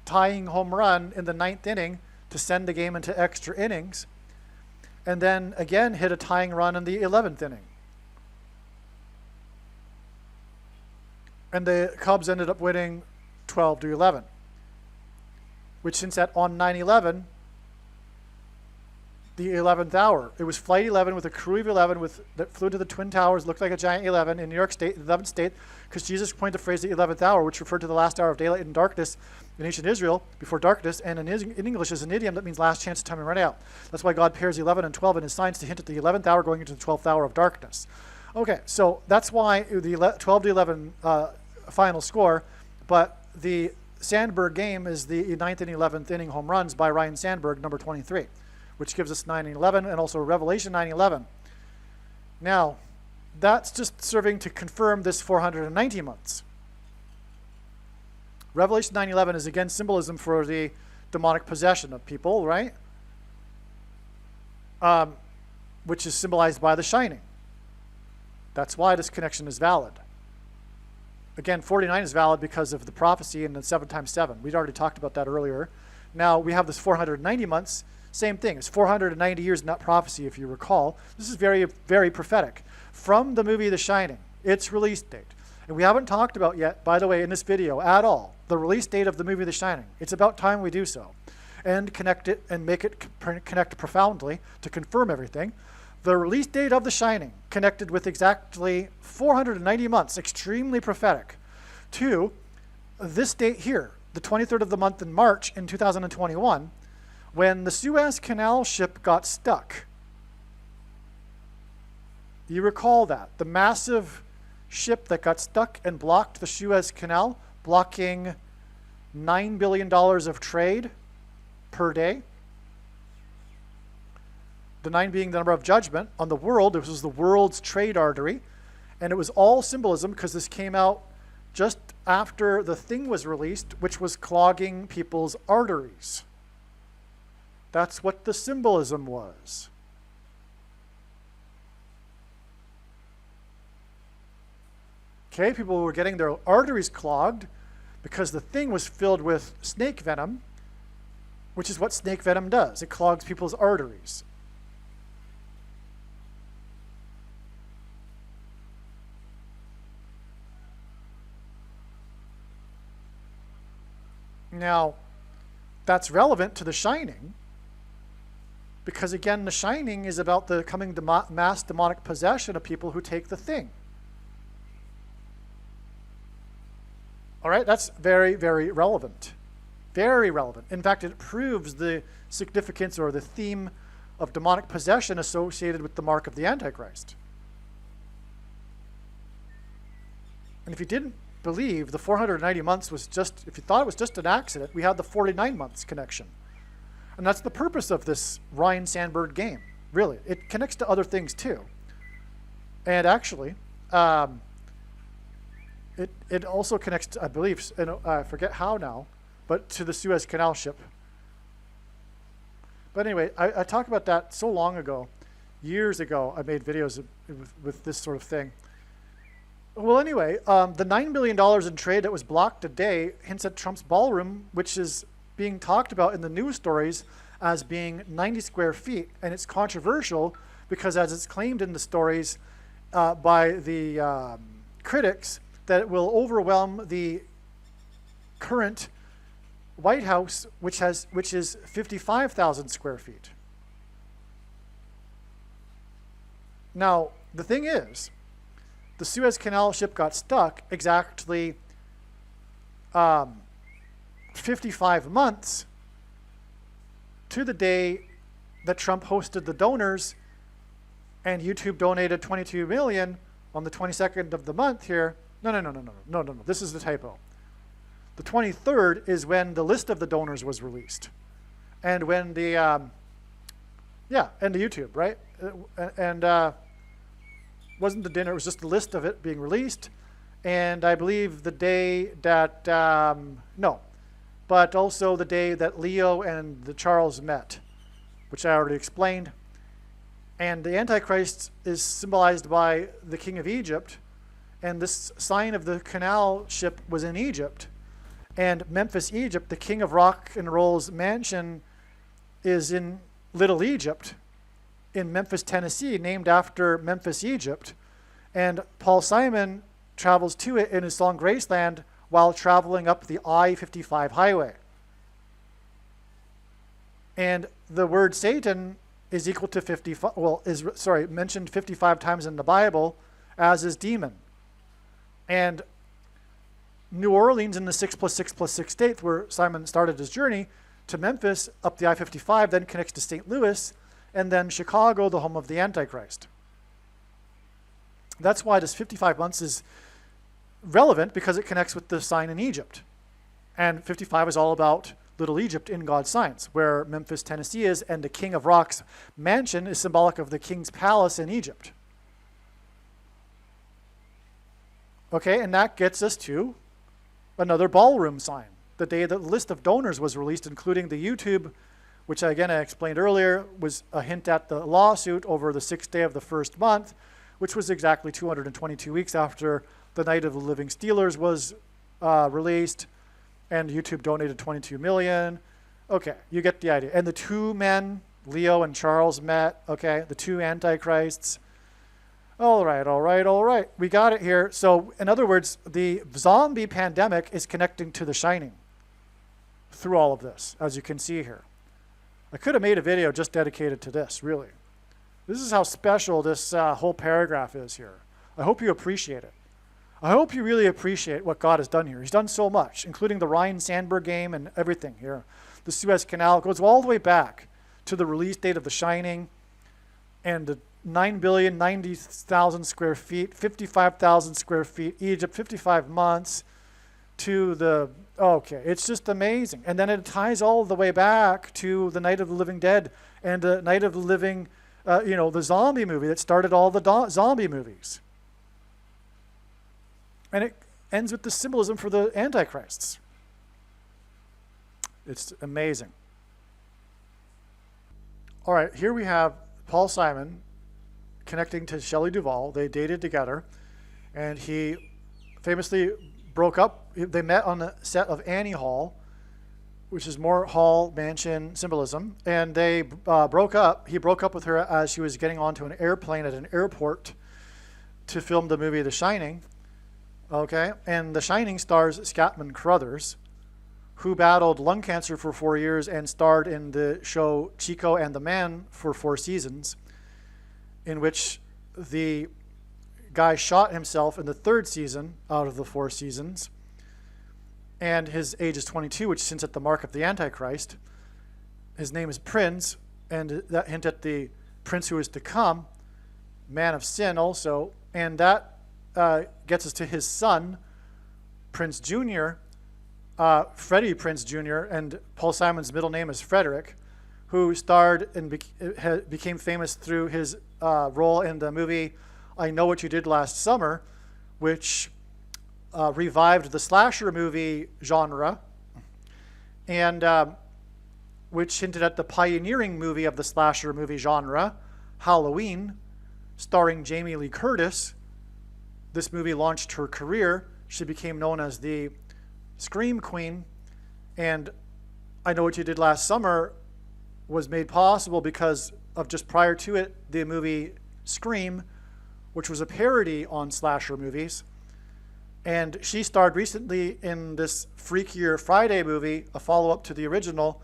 tying home run in the 9th inning to send the game into extra innings, and then again hit a tying run in the 11th inning. And the Cubs ended up winning 12-11, which hints at on 9/11, the 11th hour. It was Flight 11 with a crew of 11 that flew to the Twin Towers, looked like a giant 11 in New York State, 11th state, because Jesus coined the phrase the 11th hour, which referred to the last hour of daylight and darkness in ancient Israel, before darkness, and in English is an idiom that means last chance of time and run out. That's why God pairs 11 and 12 in his signs to hint at the 11th hour going into the 12th hour of darkness. Okay, so that's why the 12-11 final score, but the Sandberg game is the 9th and 11th inning home runs by Ryne Sandberg, number 23. Which gives us 9/11 and also Revelation 9/11. Now, that's just serving to confirm this 490 months. Revelation 9/11 is again symbolism for the demonic possession of people, right? Which is symbolized by the Shining. That's why this connection is valid. Again, 49 is valid because of the prophecy in the 7 times 7. We'd already talked about that earlier. Now, we have this 490 months. Same thing. It's 490 years in that prophecy, if you recall. This is very, very prophetic. From the movie The Shining, its release date. And we haven't talked about yet, by the way, in this video at all, the release date of the movie The Shining. It's about time we do so. And connect it and make it connect profoundly to confirm everything. The release date of The Shining connected with exactly 490 months, extremely prophetic, to this date here, the 23rd of the month in March in 2021, when the Suez Canal ship got stuck. You recall that. The massive ship that got stuck and blocked the Suez Canal, blocking $9 billion of trade per day. the 9 being the number of judgment on the world. This was the world's trade artery. And it was all symbolism because this came out just after the thing was released, which was clogging people's arteries. That's what the symbolism was. Okay, people were getting their arteries clogged because the thing was filled with snake venom, which is what snake venom does. It clogs people's arteries. Now, that's relevant to The Shining because, again, The Shining is about the coming mass demonic possession of people who take the thing. All right, that's very, very relevant. Very relevant. In fact, it proves the significance or the theme of demonic possession associated with the mark of the Antichrist. And if you didn't believe the 490 months was just, if you thought it was just an accident, we had the 49 months connection. And that's the purpose of this Ryan Sandberg game, really. It connects to other things too. And actually, it also connects to, I believe, and I forget how now, but to the Suez Canal ship. But anyway, I talked about that so long ago. Years ago, I made videos with this sort of thing. Well, anyway, the $9 billion in trade that was blocked today hints at Trump's ballroom, which is being talked about in the news stories as being 90 square feet. And it's controversial because, as it's claimed in the stories by the critics, that it will overwhelm the current White House, which is 55,000 square feet. Now, the thing is, the Suez Canal ship got stuck exactly 55 months to the day that Trump hosted the donors and YouTube donated 22 million on the 22nd of the month here. No. This is the typo. The 23rd is when the list of the donors was released. And when the, and the YouTube, right? And wasn't the dinner, it was just the list of it being released. And I believe the day that, but also the day that Leo and the Charles met, which I already explained. And the Antichrist is symbolized by the king of Egypt. And this sign of the canal ship was in Egypt. And Memphis, Egypt, the king of rock and roll's mansion is in Little Egypt in Memphis, Tennessee, named after Memphis, Egypt. And Paul Simon travels to it in his song Graceland while traveling up the I-55 highway. And the word Satan is equal to 55, mentioned 55 times in the Bible, as is demon. And New Orleans in the 6+6+6 state, where Simon started his journey, to Memphis up the I-55, then connects to St. Louis, and then Chicago, the home of the Antichrist. That's why this 55 months is relevant, because it connects with the sign in Egypt. And 55 is all about Little Egypt in God's signs, where Memphis, Tennessee is, and the King of Rock's mansion is symbolic of the king's palace in Egypt. Okay, and that gets us to another ballroom sign. The day that the list of donors was released, including the YouTube, which again I explained earlier, was a hint at the lawsuit over the 6th day of the first month, which was exactly 222 weeks after the Night of the Living Steelers was released, and YouTube donated 22 million. Okay, you get the idea. And the two men, Leo and Charles, met, okay, the two antichrists. All right. We got it here. So, in other words, the zombie pandemic is connecting to The Shining through all of this, as you can see here. I could have made a video just dedicated to this, really. This is how special this whole paragraph is here. I hope you appreciate it. I hope you really appreciate what God has done here. He's done so much, including the Ryan Sandberg game and everything here. The Suez Canal goes all the way back to the release date of The Shining and the 9,090,000 square feet, 55,000 square feet, Egypt, 55 months, to the, okay, it's just amazing. And then it ties all the way back to the Night of the Living Dead and the Night of the Living the zombie movie that started all the zombie movies. And it ends with the symbolism for the antichrists. It's amazing. All right, here we have Paul Simon connecting to Shelley Duvall. They dated together, and he famously broke up. They met on the set of Annie Hall, which is more hall mansion symbolism, and they broke up. He broke up with her as she was getting onto an airplane at an airport to film the movie The Shining. Okay, and The Shining stars Scatman Crothers, who battled lung cancer for 4 years and starred in the show Chico and the Man for 4 seasons, in which the guy shot himself in the 3rd season out of the 4 seasons. And his age is 22, which hints at the mark of the Antichrist. His name is Prince, and that hint at the prince who is to come, man of sin also. And that gets us to his son, Prince Jr., Freddie Prinze Jr., and Paul Simon's middle name is Frederick, who starred and became famous through his role in the movie I Know What You Did Last Summer, which revived the slasher movie genre, and which hinted at the pioneering movie of the slasher movie genre, Halloween, starring Jamie Lee Curtis. This movie launched her career. She became known as the Scream Queen, and I Know What You Did Last Summer was made possible because of, just prior to it, the movie Scream, which was a parody on slasher movies. And she starred recently in this Freakier Friday movie, a follow-up to the original,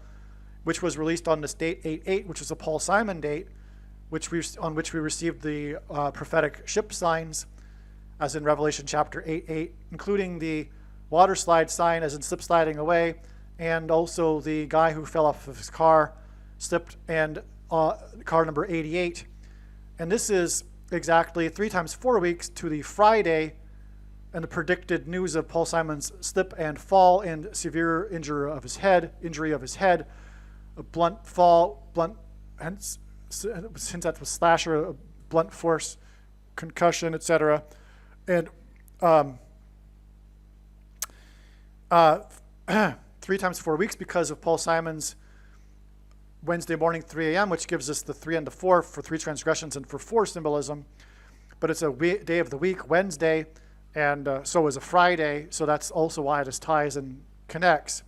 which was released on this date 8/8, which is a Paul Simon date, on which we received the prophetic ship signs, as in Revelation chapter 8/8, including the water slide sign, as in slip sliding away, and also the guy who fell off of his car, slipped, and car number 88. And this is exactly 3 times 4 weeks to the Friday and the predicted news of Paul Simon's slip and fall and severe injury of his head, a blunt fall, hence that was slasher, a blunt force, concussion, etc. And 3 times 4 weeks because of Paul Simon's Wednesday morning 3 a.m., which gives us the 3 and the 4 for 3 transgressions and for 4 symbolism. But it's a day of the week, Wednesday, and so is a Friday. So that's also why this ties and connects.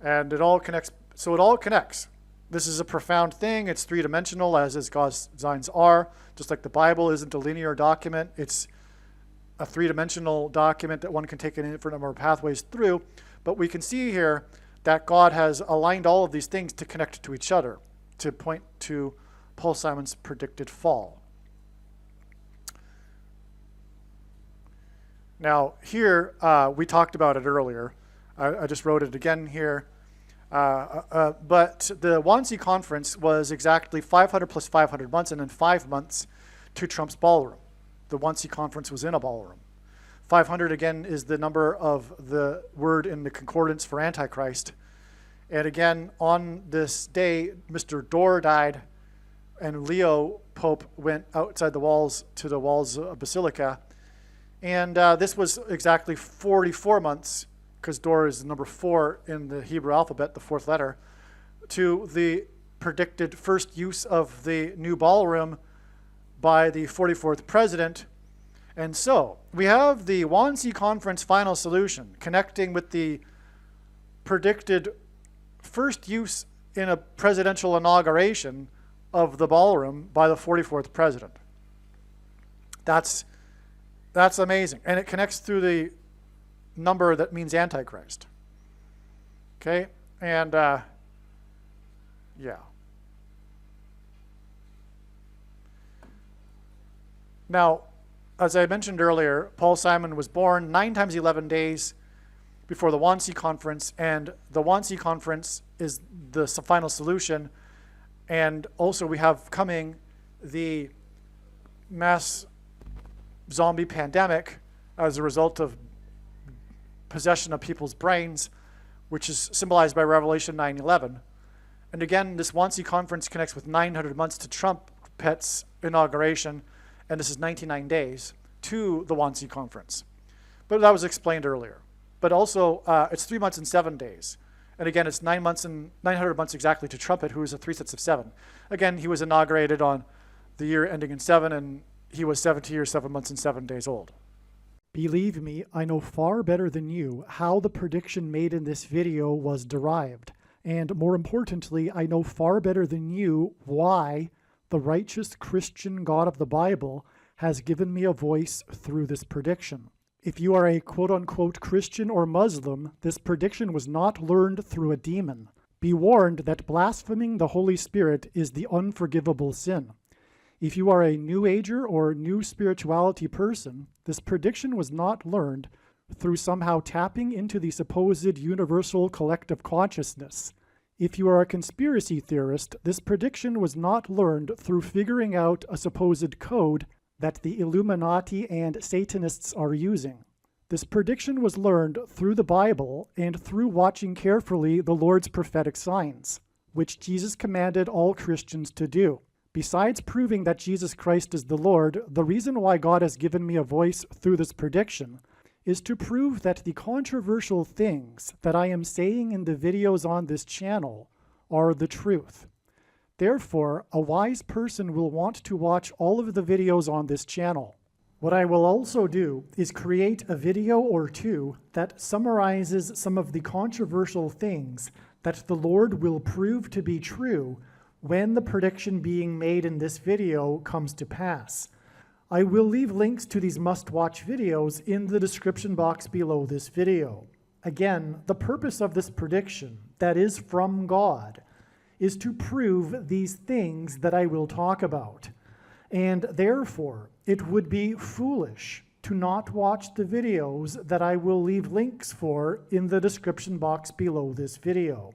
And it all connects. So it all connects. This is a profound thing. It's 3-dimensional, as is God's designs are. Just like the Bible isn't a linear document. It's a 3-dimensional document that one can take an infinite number of pathways through. But we can see here that God has aligned all of these things to connect to each other, to point to Paul Simon's predicted fall. Now, here, we talked about it earlier. I just wrote it again here. But the Wannsee Conference was exactly 500 plus 500 months, and then 5 months to Trump's ballroom. The Wannsee Conference was in a ballroom. 500, again, is the number of the word in the concordance for Antichrist. And again, on this day, Mr. Dorr died, and Leo Pope went outside the walls to the walls of Basilica. And this was exactly 44 months, because Dorr is number 4 in the Hebrew alphabet, the 4th letter, to the predicted first use of the new ballroom by the 44th president. And so we have the Wannsee Conference final solution connecting with the predicted first use in a presidential inauguration of the ballroom by the 44th president. That's amazing. And it connects through the number that means Antichrist. Okay? And yeah. Now, as I mentioned earlier, Paul Simon was born 9 times 11 days before the Wannsee Conference, and the Wannsee Conference is the final solution. And also we have coming the mass zombie pandemic as a result of possession of people's brains, which is symbolized by Revelation 9:11. And again, this Wannsee Conference connects with 900 months to Trump, Pett's inauguration, and this is 99 days, to the Wannsee Conference. But that was explained earlier. But also, it's 3 months and 7 days. And again, it's 9 months and 900 months exactly to Trumpet, who is a 3 sets of 7. Again, he was inaugurated on the year ending in 7, and he was 70 years, 7 months, and 7 days old. Believe me, I know far better than you how the prediction made in this video was derived. And more importantly, I know far better than you why the righteous Christian God of the Bible has given me a voice through this prediction. If you are a quote-unquote Christian or Muslim, this prediction was not learned through a demon. Be warned that blaspheming the Holy Spirit is the unforgivable sin. If you are a New Ager or New Spirituality person, this prediction was not learned through somehow tapping into the supposed universal collective consciousness. If you are a conspiracy theorist, this prediction was not learned through figuring out a supposed code that the Illuminati and Satanists are using. This prediction was learned through the Bible and through watching carefully the Lord's prophetic signs, which Jesus commanded all Christians to do. Besides proving that Jesus Christ is the Lord, the reason why God has given me a voice through this prediction is to prove that the controversial things that I am saying in the videos on this channel are the truth. Therefore, a wise person will want to watch all of the videos on this channel. What I will also do is create a video or two that summarizes some of the controversial things that the Lord will prove to be true when the prediction being made in this video comes to pass. I will leave links to these must-watch videos in the description box below this video. Again, the purpose of this prediction, that is from God, is to prove these things that I will talk about. And therefore, it would be foolish to not watch the videos that I will leave links for in the description box below this video.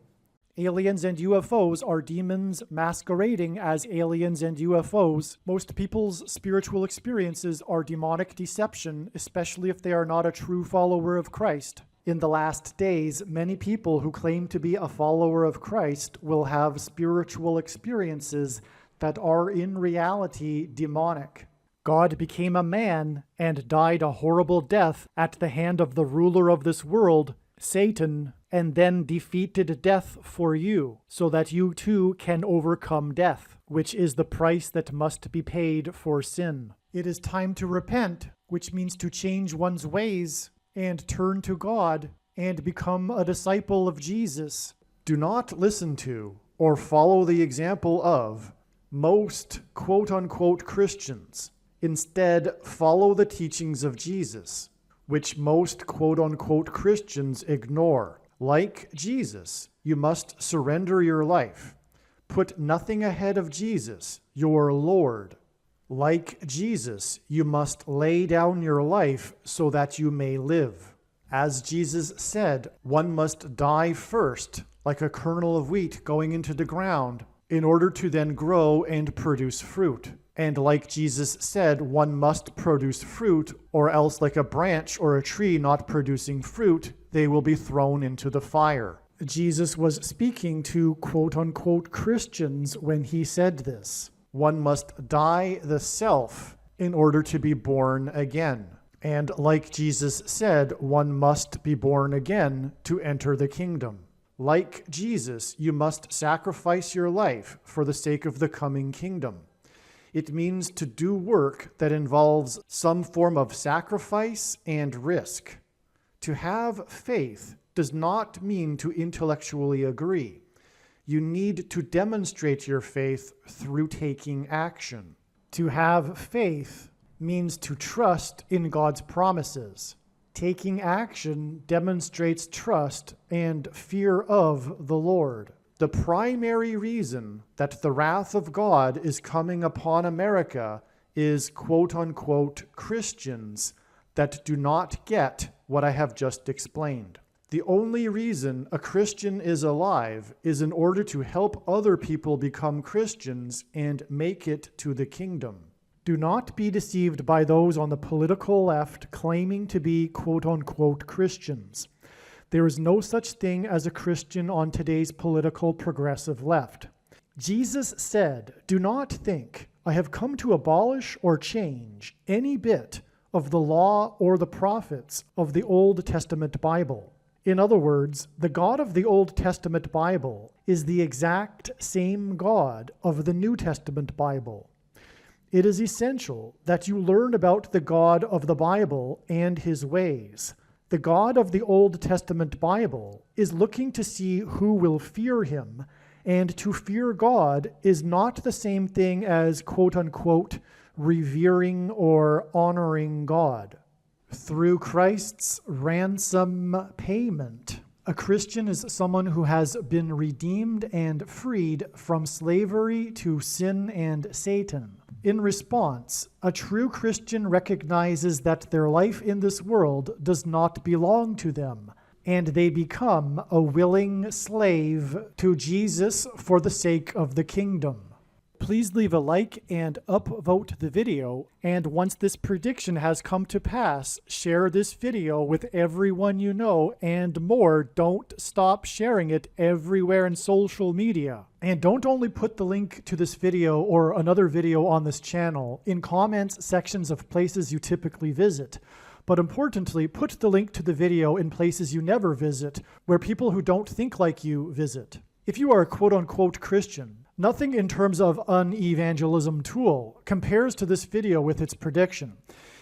Aliens and UFOs are demons masquerading as aliens and UFOs. Most people's spiritual experiences are demonic deception, especially if they are not a true follower of Christ. In the last days, many people who claim to be a follower of Christ will have spiritual experiences that are in reality demonic. God became a man and died a horrible death at the hand of the ruler of this world, Satan, and then defeated death for you, so that you too can overcome death, which is the price that must be paid for sin. It is time to repent, which means to change one's ways and turn to God and become a disciple of Jesus. Do not listen to or follow the example of most quote-unquote Christians. Instead, follow the teachings of Jesus, which most quote-unquote Christians ignore. Like Jesus, you must surrender your life. Put nothing ahead of Jesus, your Lord. Like Jesus, you must lay down your life so that you may live. As Jesus said, one must die first, like a kernel of wheat going into the ground, in order to then grow and produce fruit. And like Jesus said, one must produce fruit, or else like a branch or a tree not producing fruit, they will be thrown into the fire. Jesus was speaking to quote-unquote Christians when he said this. One must die the self in order to be born again. And like Jesus said, one must be born again to enter the kingdom. Like Jesus, you must sacrifice your life for the sake of the coming kingdom. It means to do work that involves some form of sacrifice and risk. To have faith does not mean to intellectually agree. You need to demonstrate your faith through taking action. To have faith means to trust in God's promises. Taking action demonstrates trust and fear of the Lord. The primary reason that the wrath of God is coming upon America is quote-unquote Christians that do not get what I have just explained. The only reason a Christian is alive is in order to help other people become Christians and make it to the kingdom. Do not be deceived by those on the political left claiming to be quote-unquote Christians. There is no such thing as a Christian on today's political progressive left. Jesus said, "Do not think I have come to abolish or change any bit of the law or the prophets of the Old Testament Bible. In other words, the God of the Old Testament Bible is the exact same God of the New Testament Bible. It is essential that you learn about the God of the Bible and his ways. The God of the Old Testament Bible is looking to see who will fear him, and to fear God is not the same thing as quote-unquote revering or honoring God. Through Christ's ransom payment, a Christian is someone who has been redeemed and freed from slavery to sin and Satan. In response, a true Christian recognizes that their life in this world does not belong to them, and they become a willing slave to Jesus for the sake of the kingdom. Please leave a like and upvote the video, and once this prediction has come to pass, share this video with everyone you know, and more, don't stop sharing it everywhere in social media. And don't only put the link to this video or another video on this channel in comments sections of places you typically visit, but importantly, put the link to the video in places you never visit, where people who don't think like you visit. If you are a quote-unquote Christian, nothing in terms of an evangelism tool compares to this video with its prediction.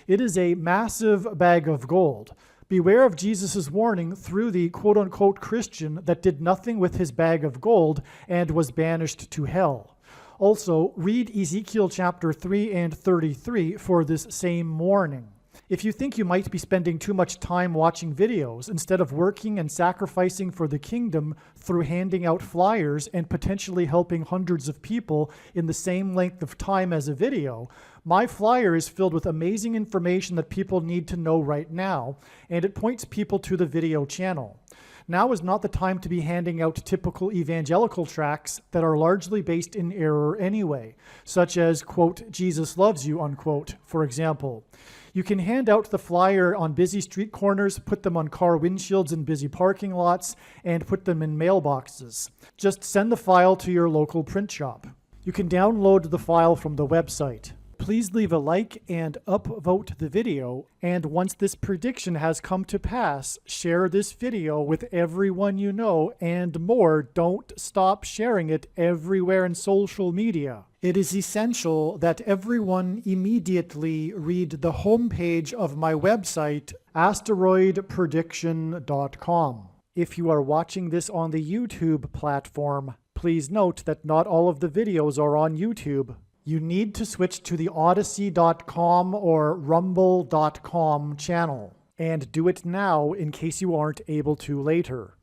It is a massive bag of gold. Beware of Jesus' warning through the quote-unquote Christian that did nothing with his bag of gold and was banished to hell. Also, read Ezekiel chapter 3 and 33 for this same warning. If you think you might be spending too much time watching videos instead of working and sacrificing for the kingdom through handing out flyers and potentially helping hundreds of people in the same length of time as a video, my flyer is filled with amazing information that people need to know right now, and it points people to the video channel. Now is not the time to be handing out typical evangelical tracts that are largely based in error anyway, such as, quote, Jesus loves you, unquote, for example. You can hand out the flyer on busy street corners, put them on car windshields in busy parking lots, and put them in mailboxes. Just send the file to your local print shop. You can download the file from the website. Please leave a like and upvote the video, and once this prediction has come to pass, share this video with everyone you know, and more, don't stop sharing it everywhere in social media. It is essential that everyone immediately read the homepage of my website, asteroidprediction.com. If you are watching this on the YouTube platform, please note that not all of the videos are on YouTube. You need to switch to the Odyssey.com or Rumble.com channel, and do it now in case you aren't able to later.